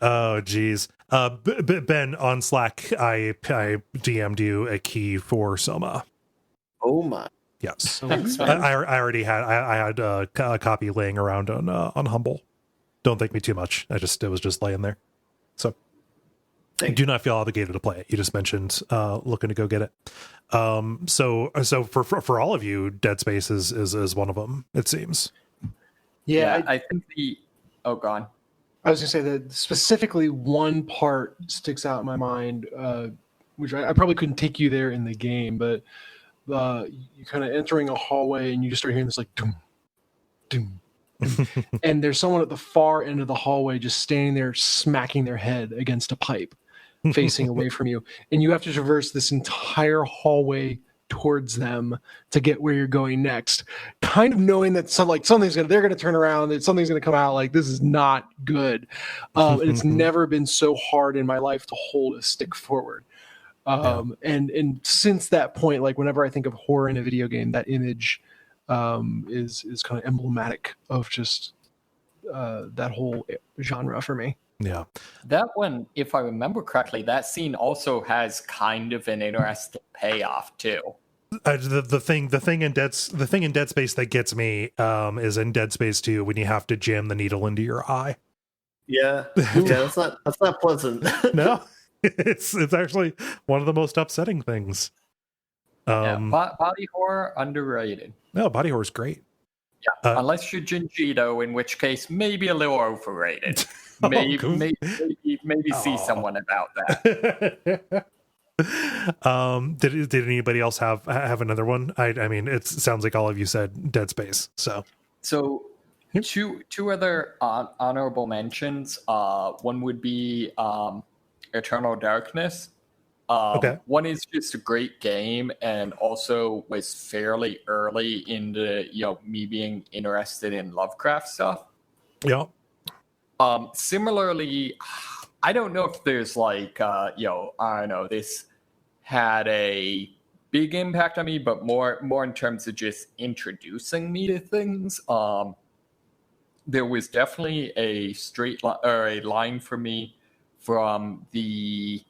Oh geez. Ben, on Slack, I DM'd you a key for Soma. Oh my. Yes. So I already had I had a copy laying around on Humble. Don't thank me too much. It was just laying there. So do not feel obligated to play it. You just mentioned looking to go get it. So for all of you, Dead Space is one of them, it seems. Yeah, I think gone. I was gonna say that specifically one part sticks out in my mind, which I probably couldn't take you there in the game, but you kind of entering a hallway and you just start hearing this like doom, doom, doom. And there's someone at the far end of the hallway just standing there smacking their head against a pipe, facing away from you, and you have to traverse this entire hallway towards them to get where you're going next, kind of knowing that they're gonna turn around, that something's gonna come out, like this is not good. And it's never been so hard in my life to hold a stick forward. And since that point, like whenever I think of horror in a video game, that image is kind of emblematic of just that whole genre for me. Yeah. That one, if I remember correctly, that scene also has kind of an interesting payoff too. The thing in Dead Space that gets me is in Dead Space 2 when you have to jam the needle into your eye. Yeah, that's not pleasant. No, it's actually one of the most upsetting things. Body horror underrated. No, body horror is great. Yeah, unless you're Jinjito, in which case maybe a little overrated. Maybe see someone about that. Did anybody else have another one? I mean, it sounds like all of you said Dead Space. So two other honorable mentions. One would be Eternal Darkness. Okay. One is just a great game, and also was fairly early into me being interested in Lovecraft stuff. Yeah. Similarly, I don't know if there's like I don't know, this had a big impact on me, but more in terms of just introducing me to things. There was definitely a straight line or a line for me from the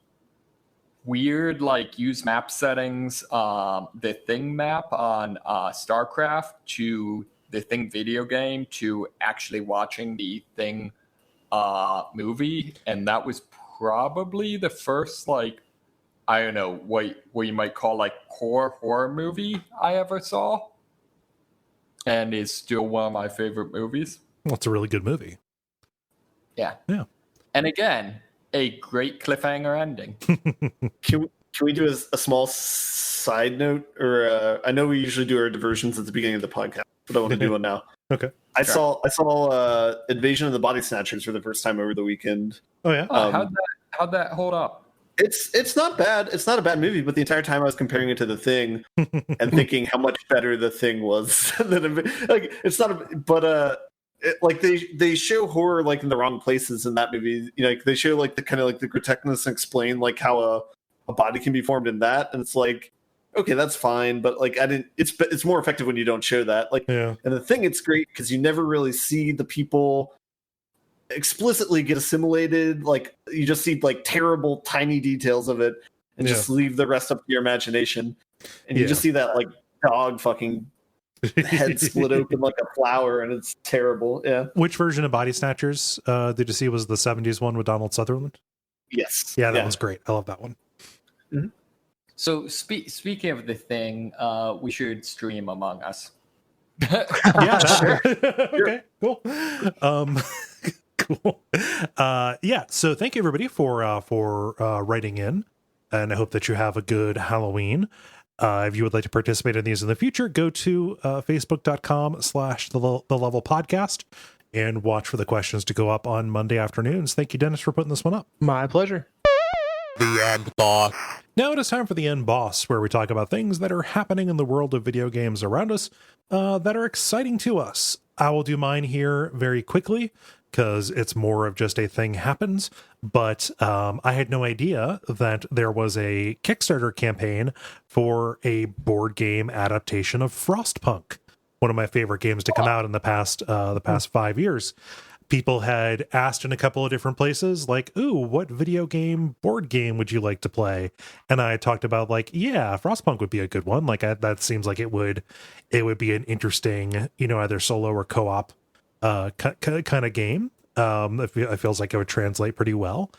weird use map settings, the Thing map on StarCraft, to the Thing video game, to actually watching the Thing movie, and that was probably the first I don't know what you might call core horror movie I ever saw, and is still one of my favorite movies. Well, it's a really good movie. Yeah. And again, a great cliffhanger ending. Can we do a small side note? Or I know we usually do our diversions at the beginning of the podcast, but I want to do one now. Okay. I saw Invasion of the Body Snatchers for the first time over the weekend. Oh yeah. How'd that hold up? It's not bad. It's not a bad movie, but the entire time I was comparing it to The Thing and thinking how much better The Thing was than it's not. But they show horror in the wrong places in that movie. They show the kind of the grotesqueness and explain how a body can be formed in that, and it's okay, that's fine, but it's more effective when you don't show that. And The Thing, it's great because you never really see the people explicitly get assimilated. You just see terrible tiny details of it, and just leave the rest up to your imagination, and you just see that dog fucking head split open like a flower, and it's terrible. Yeah. Which version of Body Snatchers did you see? Was the 70s one with Donald Sutherland? Yes. Yeah, that one's great. I love that one. Mm-hmm. So speaking of The Thing, we should stream Among Us. Yeah, sure. Okay, cool. Cool. Yeah, so thank you everybody for writing in, and I hope that you have a good Halloween. If you would like to participate in these in the future, go to facebook.com/the level podcast and watch for the questions to go up on Monday afternoons. Thank you, Dennis, for putting this one up. My pleasure. The end boss. Now it is time for the End Boss, where we talk about things that are happening in the world of video games around us that are exciting to us. I will do mine here very quickly because it's more of just a thing happens. But I had no idea that there was a Kickstarter campaign for a board game adaptation of Frostpunk, one of my favorite games to come out in the past 5 years. People had asked in a couple of different places, ooh, what video game, board game would you like to play? And I talked about Frostpunk would be a good one. That seems like it would be an interesting, either solo or co-op kind of game. It feels like it would translate pretty well.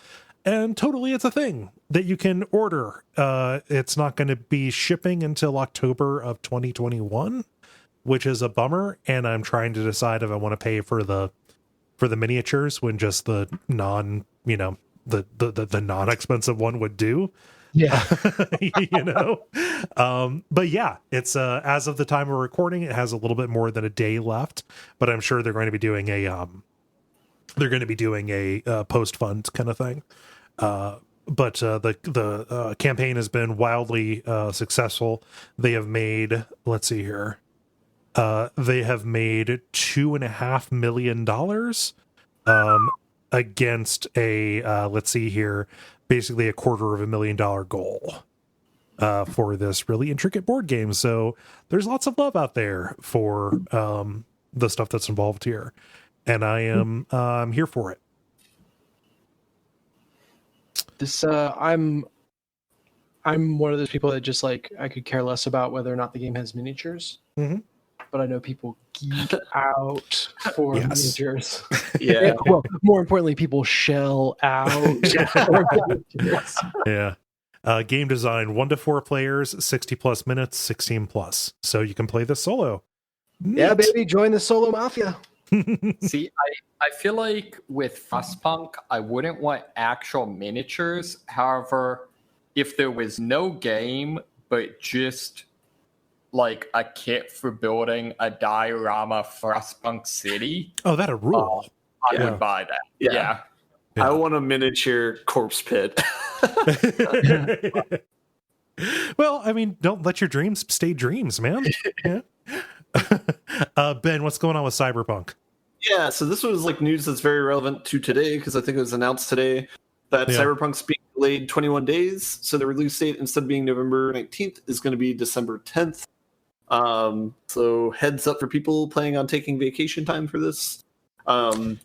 And totally, it's a thing that you can order. It's not going to be shipping until October of 2021, which is a bummer. And I'm trying to decide if I want to pay for the miniatures when just the non expensive one would do. Yeah. But yeah, it's as of the time we're recording, it has a little bit more than a day left, but I'm sure they're going to be doing a post fund kind of thing. But the campaign has been wildly successful. They have made, let's see here, they have made $2.5 million against a let's see here, basically $250,000 goal for this really intricate board game. So there's lots of love out there for the stuff that's involved here, and I am I'm here for it. This I'm one of those people that just I could care less about whether or not the game has miniatures. Mm-hmm. but I know people geek out for Yes. miniatures. Yeah. Well, more importantly, people shell out. for miniatures. Yeah. Game design 1 to 4 players, 60 plus minutes, 16 plus. So you can play this solo. Yeah, Neat. baby, join the solo mafia. See, I feel like with Frostpunk, I wouldn't want actual miniatures. However, if there was no game, but just like a kit for building a diorama Frostpunk city, Oh, that'd rule. I Yeah. would buy that. Yeah. Yeah. I want a miniature corpse pit. Well, I mean, don't let your dreams stay dreams, man. Yeah. Ben, what's going on with Cyberpunk? Yeah, so this was like news that's very relevant to today because I think it was announced today that Yeah. Cyberpunk's being delayed 21 days. So the release date, instead of being November 19th, is going to be December 10th. So heads up for people planning on taking vacation time for this. Yeah.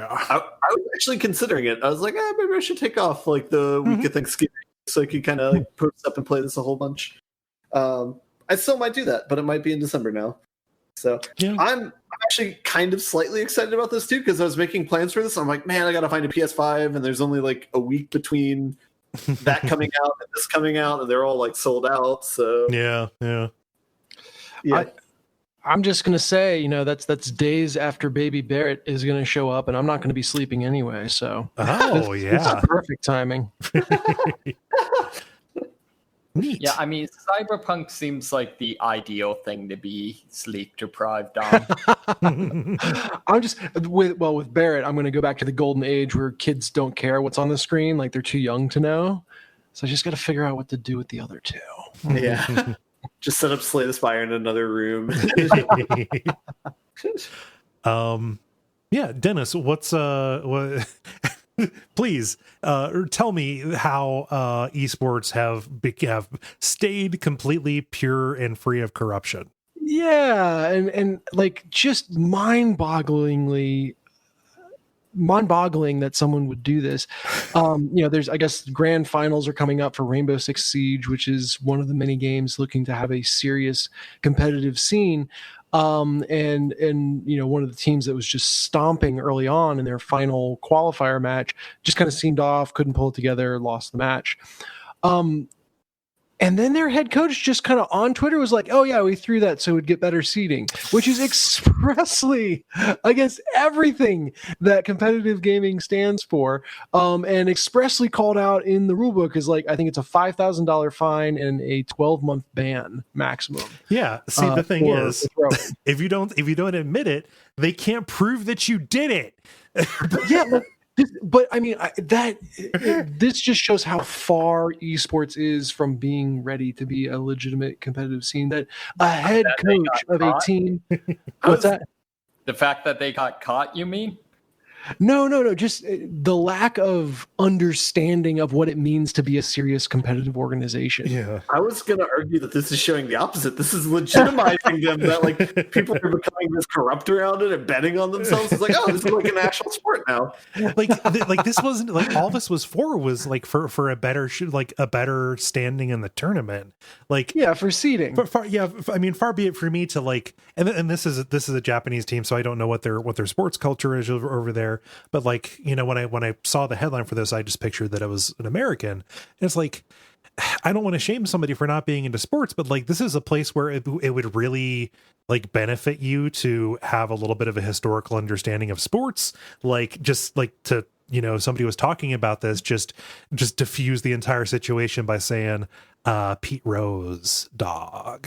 I was actually considering it. I was like, maybe I should take off like the week of Thanksgiving so I could kind of like post up and play this a whole bunch. I still might do that, but it might be in December now. So Yeah. I'm actually kind of slightly excited about this too because I was making plans for this. I'm like, man, I gotta find a PS5, and there's only like a week between that coming out and this coming out, and they're all like sold out. So Yeah. Yeah. yeah. I'm just gonna say, that's days after Baby Barrett is gonna show up, and I'm not gonna be sleeping anyway. So Oh, this is yeah. perfect timing. Neat. Yeah, I mean, Cyberpunk seems like the ideal thing to be sleep deprived on. I'm just with Barrett. I'm going to go back to the golden age where kids don't care what's on the screen, like they're too young to know. So I just got to figure out what to do with the other two. Yeah. Just set up Slay the Spire in another room. Yeah, Dennis, what's what please tell me how esports have stayed completely pure and free of corruption. Yeah, and like just mind-boggling that someone would do this. There's, I guess, grand finals are coming up for Rainbow Six Siege, which is one of the many games looking to have a serious competitive scene. And one of the teams that was just stomping early on in their final qualifier match just kind of seemed off, couldn't pull it together, lost the match. And then their head coach just kind of on Twitter was like, oh, yeah, we threw that so we'd get better seating, which is expressly against everything that competitive gaming stands for, and expressly called out in the rulebook is like, I think it's a $5,000 fine and a 12-month ban maximum. Yeah. See, the thing for is, throwing. if you don't admit it, they can't prove that you did it. Yeah, but I mean, this just shows how far esports is from being ready to be a legitimate competitive scene. That a head coach of a team, what's that? The fact that they got caught, you mean? No. Just the lack of understanding of what it means to be a serious competitive organization. Yeah. I was going to argue that this is showing the opposite. This is legitimizing them, that like people are becoming this corrupt around it and betting on themselves. It's like, oh, this is like an actual sport now. Like this wasn't like all this was like for a better a better standing in the tournament. Like Yeah, for seeding. I mean, far be it for me to like, and this is a Japanese team, so I don't know what their sports culture is over there. But like, when I saw the headline for this, I just pictured that it was an American. And it's like, I don't want to shame somebody for not being into sports, but like, this is a place where it would really like benefit you to have a little bit of a historical understanding of sports. Like, just like to, somebody was talking about this, just diffuse the entire situation by saying, Pete Rose, dog.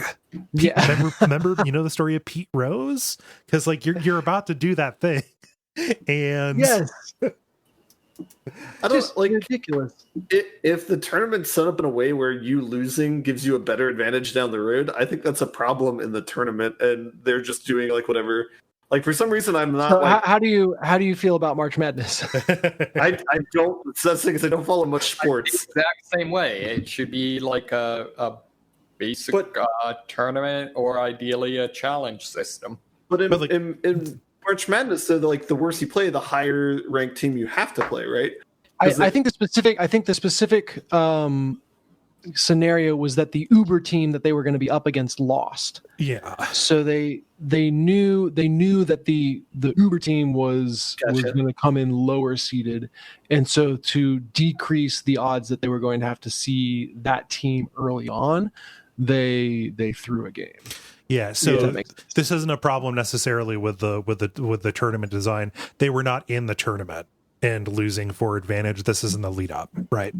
Yeah. Remember, the story of Pete Rose? Because like you're about to do that thing. And Yes. I don't Just like ridiculous. if the tournament's set up in a way where you losing gives you a better advantage down the road. I think that's a problem in the tournament, and they're just doing like whatever. Like for some reason, I'm not. So like, how do you feel about March Madness? I don't. That's the thing is I don't follow much sports. Exact same way. It should be like a basic tournament, or ideally a challenge system. But in March Madness, so like the worse you play, the higher ranked team you have to play, right? I think the specific scenario was that the Uber team that they were going to be up against lost. Yeah. So they knew that the Uber team was going to come in lower seeded, and so to decrease the odds that they were going to have to see that team early on, they threw a game. Yeah, so this isn't a problem necessarily with the tournament design. They were not in the tournament and losing for advantage. This is in the lead up, right?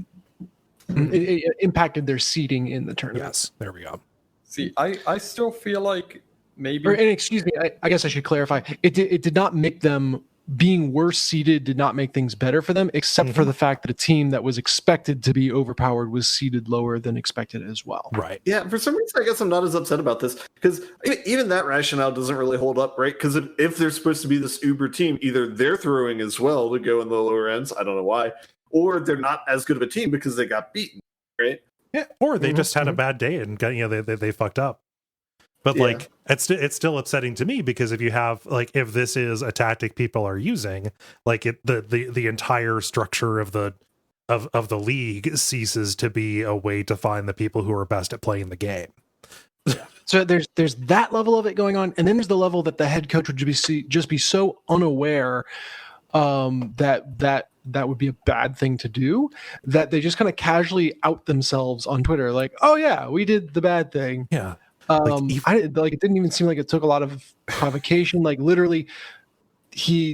It impacted their seeding in the tournament. Yes, there we go. See, I still feel like maybe. And excuse me, I guess I should clarify. It did not make them being worse seeded. Did not make things better for them, except for the fact that a team that was expected to be overpowered was seeded lower than expected as well. Right. Yeah, for some reason, I guess I'm not as upset about this because even that rationale doesn't really hold up, right? Because if they're supposed to be this Uber team, either they're throwing as well to go in the lower ends, I don't know why, or they're not as good of a team because they got beaten, right? Yeah, or they just had a bad day and got, they fucked up. But like it's still upsetting to me because if you have if this is a tactic people are using, the entire structure of the league ceases to be a way to find the people who are best at playing the game. So there's that level of it going on, and then there's the level that the head coach would just be so unaware that would be a bad thing to do, that they just kind of casually out themselves on Twitter, like, oh yeah, we did the bad thing. Yeah. It didn't even seem like it took a lot of provocation. Like literally,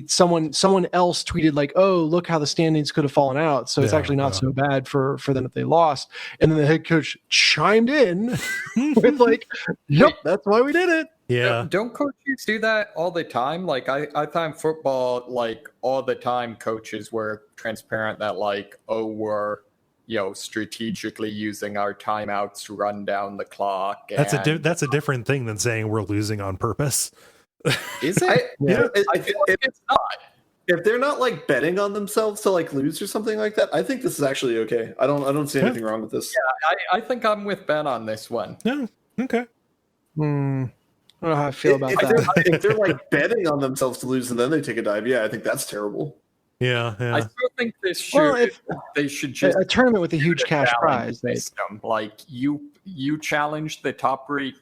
someone else tweeted like, "Oh, look how the standings could have fallen out." So it's actually not so bad for them if they lost. And then the head coach chimed in with like, "Yep, that's why we did it." Yeah. Don't coaches do that all the time? Like I thought in football, like all the time, coaches were transparent that we're strategically using our timeouts to run down the clock. That's a different thing than saying we're losing on purpose. Is it? I feel like it's not. If they're not betting on themselves to lose or something like that, I think this is actually okay. I don't see anything wrong with this. Yeah, I think I'm with Ben on this one. No, okay. I don't know how I feel about that. If they're betting on themselves to lose and then they take a dive, I think that's terrible. Yeah. I still think they should just a tournament with a huge cash prize system. Like you challenge the top ranked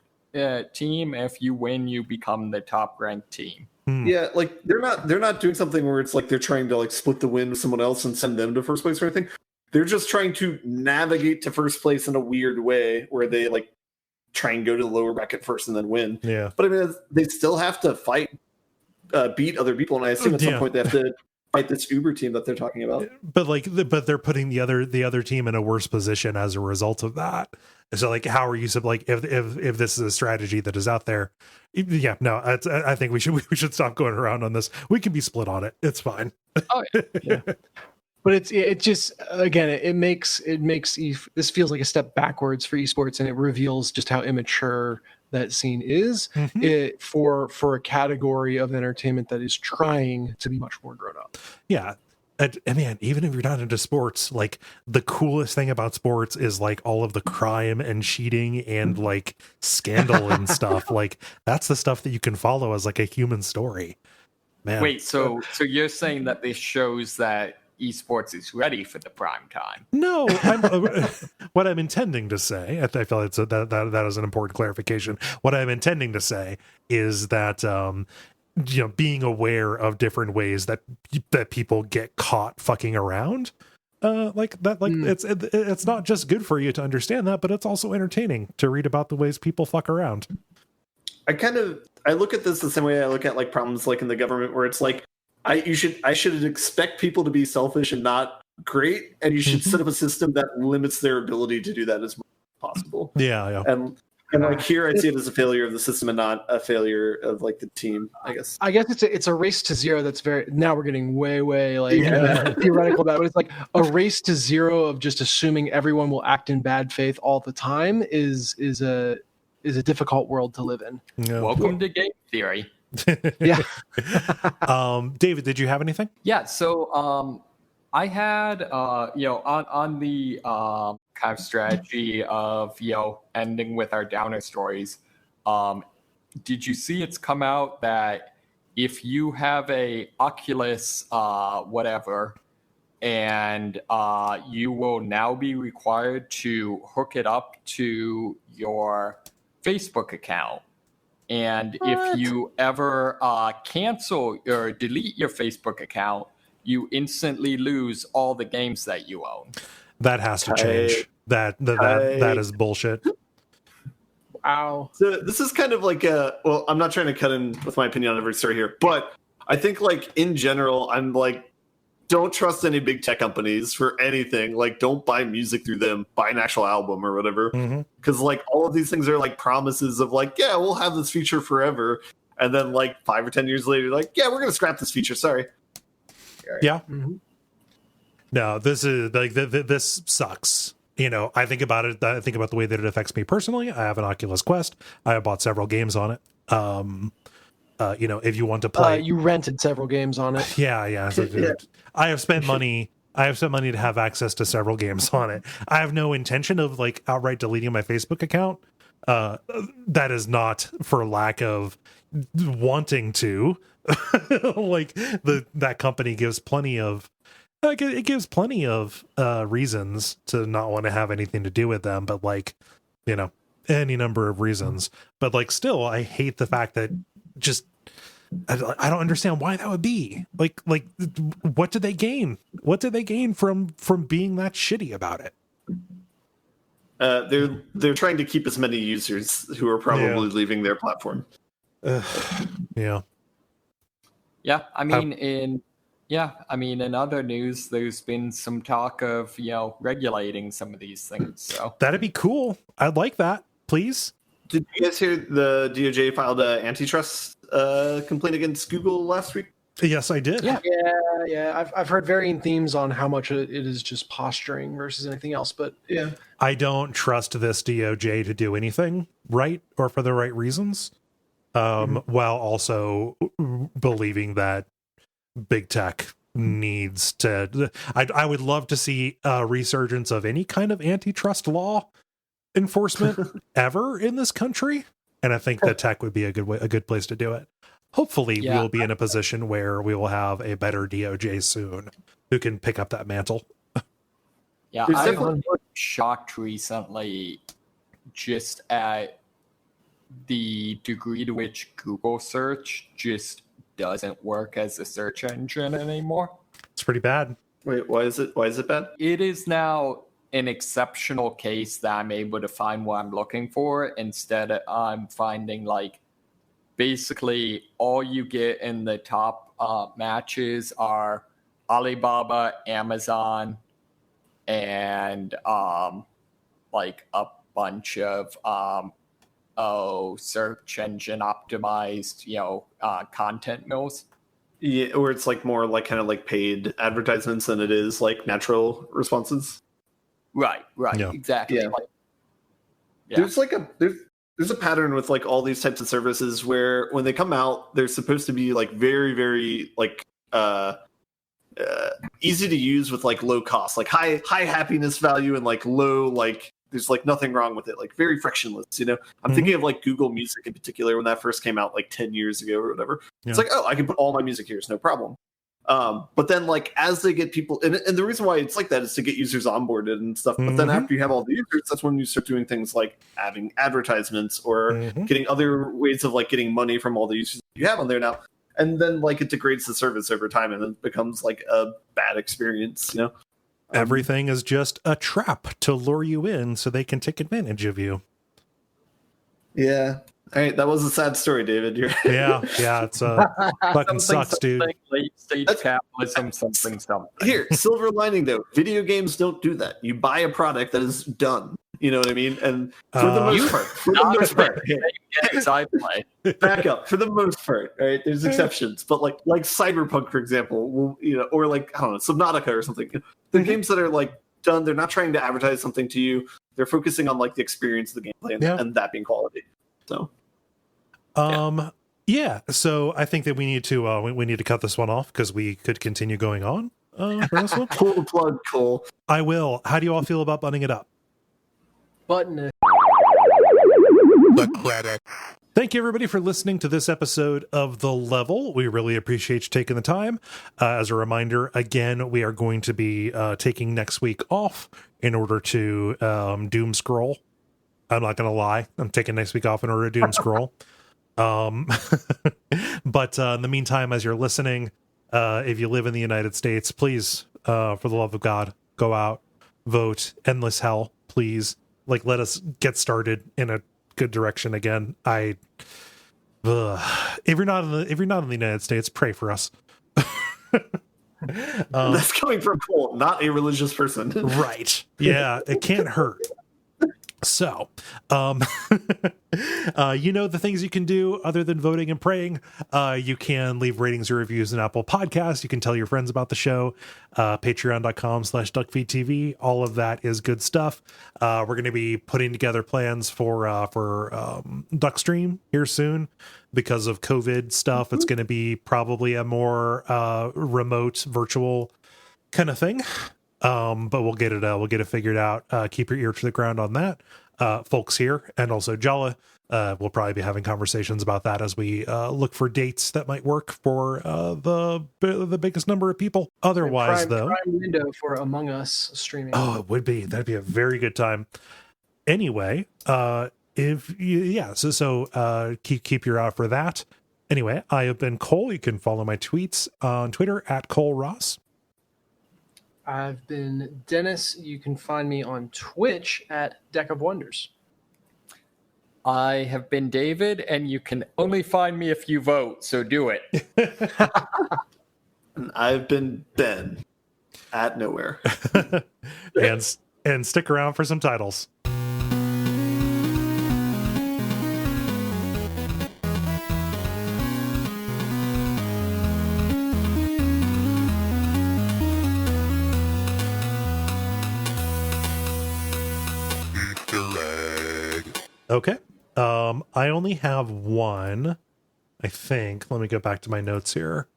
team. If you win, you become the top ranked team. Yeah, they're not doing something where it's they're trying to split the win with someone else and send them to first place or anything. They're just trying to navigate to first place in a weird way where they try and go to the lower bracket first and then win. Yeah, but I mean they still have to fight, beat other people, and I assume at some point they have to fight this Uber team that they're talking about. But they're putting the other team in a worse position as a result of that. So how are you if this is a strategy that is out there? Yeah, no, I think we should stop going around on this. We can be split on it. It's fine. Oh, yeah. But it just again it makes this feels like a step backwards for esports, and it reveals just how immature that scene is for a category of entertainment that is trying to be much more grown up. Yeah. I mean, even if you're not into sports, the coolest thing about sports is all of the crime and cheating and scandal and stuff. That's the stuff that you can follow as a human story. Man. Wait, so you're saying that this shows that esports is ready for the prime time? No, what I'm intending to say, I feel like that is an important clarification. What I'm intending to say is that being aware of different ways that people get caught fucking around, it's not just good for you to understand that, but it's also entertaining to read about the ways people fuck around. I look at this the same way I look at problems in the government, where it's I should expect people to be selfish and not great, and you should set up a system that limits their ability to do that as much as possible. Yeah. And here I see it as a failure of the system and not a failure of the team, I guess. I guess it's a race to zero that's now we're getting way theoretical about it. But it's a race to zero of just assuming everyone will act in bad faith all the time is a difficult world to live in. No. Welcome to game theory. Yeah. David, did you have anything? Yeah, so I had on the kind of strategy of ending with our downer stories. Did you see it's come out that if you have a Oculus whatever and you will now be required to hook it up to your Facebook account. And if you ever cancel or delete your Facebook account, you instantly lose all the games that you own. That has to change. That is bullshit. Wow. So this is kind of like well, I'm not trying to cut in with my opinion on every story here, but I think like in general, I'm like, don't trust any big tech companies for anything. Like, don't buy music through them. Buy an actual album or whatever. Because like all of these things are like promises of like, yeah, we'll have this feature forever, and then like 5 or 10 years later, like, yeah, we're gonna scrap this feature. Sorry. Yeah. No, this is like this sucks. You know, I think about it. I think about the way that it affects me personally. I have an Oculus Quest. I have bought several games on it. You know, if you want to play, you rented several games on it. Yeah. So, I have spent money. I have spent money to have access to several games on it. I have no intention of like outright deleting my Facebook account. That is not for lack of wanting to. Like that company gives plenty of. Like it gives plenty of reasons to not want to have anything to do with them, but like, you know, any number of reasons. But like, still, I hate the fact that just I don't understand why that would be. Like, what did they gain? What did they gain from being that shitty about it? They're trying to keep as many users who are probably leaving their platform. Yeah. Yeah, I mean, in other news, there's been some talk of, you know, regulating some of these things. So that'd be cool. I'd like that, please. Did you guys hear the DOJ filed an antitrust complaint against Google last week? Yes, I did. Yeah. I've heard varying themes on how much it is just posturing versus anything else, but yeah. I don't trust this DOJ to do anything right or for the right reasons, while also believing that big tech needs to. I would love to see a resurgence of any kind of antitrust law enforcement ever in this country, and I think that tech would be a good place to do it. Hopefully, we'll be in a position where we will have a better DOJ soon who can pick up that mantle. Yeah, I was shocked recently just at the degree to which Google search just doesn't work as a search engine anymore. It's pretty bad. Wait, why is it bad? It is now an exceptional case that I'm able to find what I'm looking for. Instead, I'm finding like basically all you get in the top matches are Alibaba, Amazon, and like a bunch of search engine optimized, content mills. Yeah, or it's like more like kind of like paid advertisements than it is like natural responses. Right, Yeah. exactly. Yeah. There's like there's a pattern with like all these types of services where when they come out, they're supposed to be like very, very like easy to use with like low cost, like high happiness value and like low like there's like nothing wrong with it, like very frictionless, I'm thinking of like Google Music in particular when that first came out like 10 years ago or whatever. It's like, oh, I can put all my music here, it's no problem. But then like as they get people and the reason why it's like that is to get users onboarded and stuff, but then after you have all the users, that's when you start doing things like having advertisements or getting other ways of like getting money from all the users you have on there now. And then like it degrades the service over time and then it becomes like a bad experience, Everything is just a trap to lure you in so they can take advantage of you. Yeah. All right, that was a sad story, David. Yeah, it's fucking sucks, dude. Late stage capitalism, something. Here, silver lining though, video games don't do that. You buy a product that is done. You know what I mean? And for the most part, back up. For the most part, right? There's exceptions, but like Cyberpunk, for example, or like I don't know, Subnautica or something. The games that are like done, they're not trying to advertise something to you. They're focusing on like the experience of the gameplay and that being quality. So. So I think that we need to cut this one off because we could continue going on for this one. Pull the plug, Cole. I will. How do you all feel about buttoning it up? Button it. The credits. Thank you, everybody, for listening to this episode of The Level. We really appreciate you taking the time. As a reminder, again, we are going to be taking next week off in order to doom scroll. I'm not going to lie. I'm taking next week off in order to doom scroll. But in the meantime, as you're listening, if you live in the United States, please, for the love of God, go out, vote, endless hell, please. Like, let us get started in a good direction again. If you're not in the United States, pray for us. That's coming from Cole, not a religious person. Right. Yeah, it can't hurt. So, you know the things you can do other than voting and praying. You can leave ratings or reviews in Apple Podcasts. You can tell your friends about the show. Patreon.com/DuckFeedTV. All of that is good stuff. We're going to be putting together plans for Duckstream here soon. Because of COVID stuff, it's going to be probably a more remote, virtual kind of thing. But we'll get it figured out. Keep your ear to the ground on that. Folks here and also Jala, we'll probably be having conversations about that as we look for dates that might work for the biggest number of people. Otherwise, prime window for Among Us streaming. Oh, it would be. That'd be a very good time. Anyway, keep your eye out for that. Anyway, I have been Cole. You can follow my tweets on Twitter at Cole Ross. I've been Dennis. You can find me on Twitch at Deck of Wonders. I have been David, and you can only find me if you vote, so do it. And I've been Ben at Nowhere. and stick around for some titles. Okay. I only have one, I think. Let me go back to my notes here.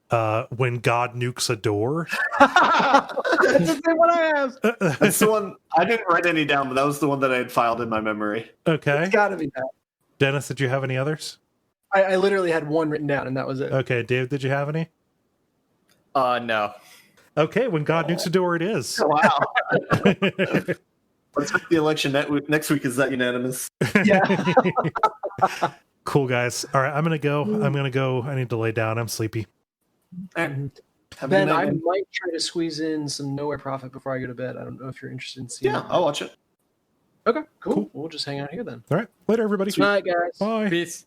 When God nukes a door. That's the same one I have. That's the one. I didn't write any down, but that was the one that I had filed in my memory. Okay. It's got to be that. Dennis, did you have any others? I literally had one written down, and that was it. Okay. Dave, did you have any? No. Okay. When God nukes a door, it is. Oh, wow. Let's hope the election next week is that unanimous. Yeah. Cool, guys. All right. I'm going to go. I need to lay down. I'm sleepy. Ben, I might try to squeeze in some Nowhere Profit before I go to bed. I don't know if you're interested in seeing Yeah, it. I'll watch it. Okay, cool. We'll just hang out here then. All right. Later, everybody. Good night, guys. Bye. Peace.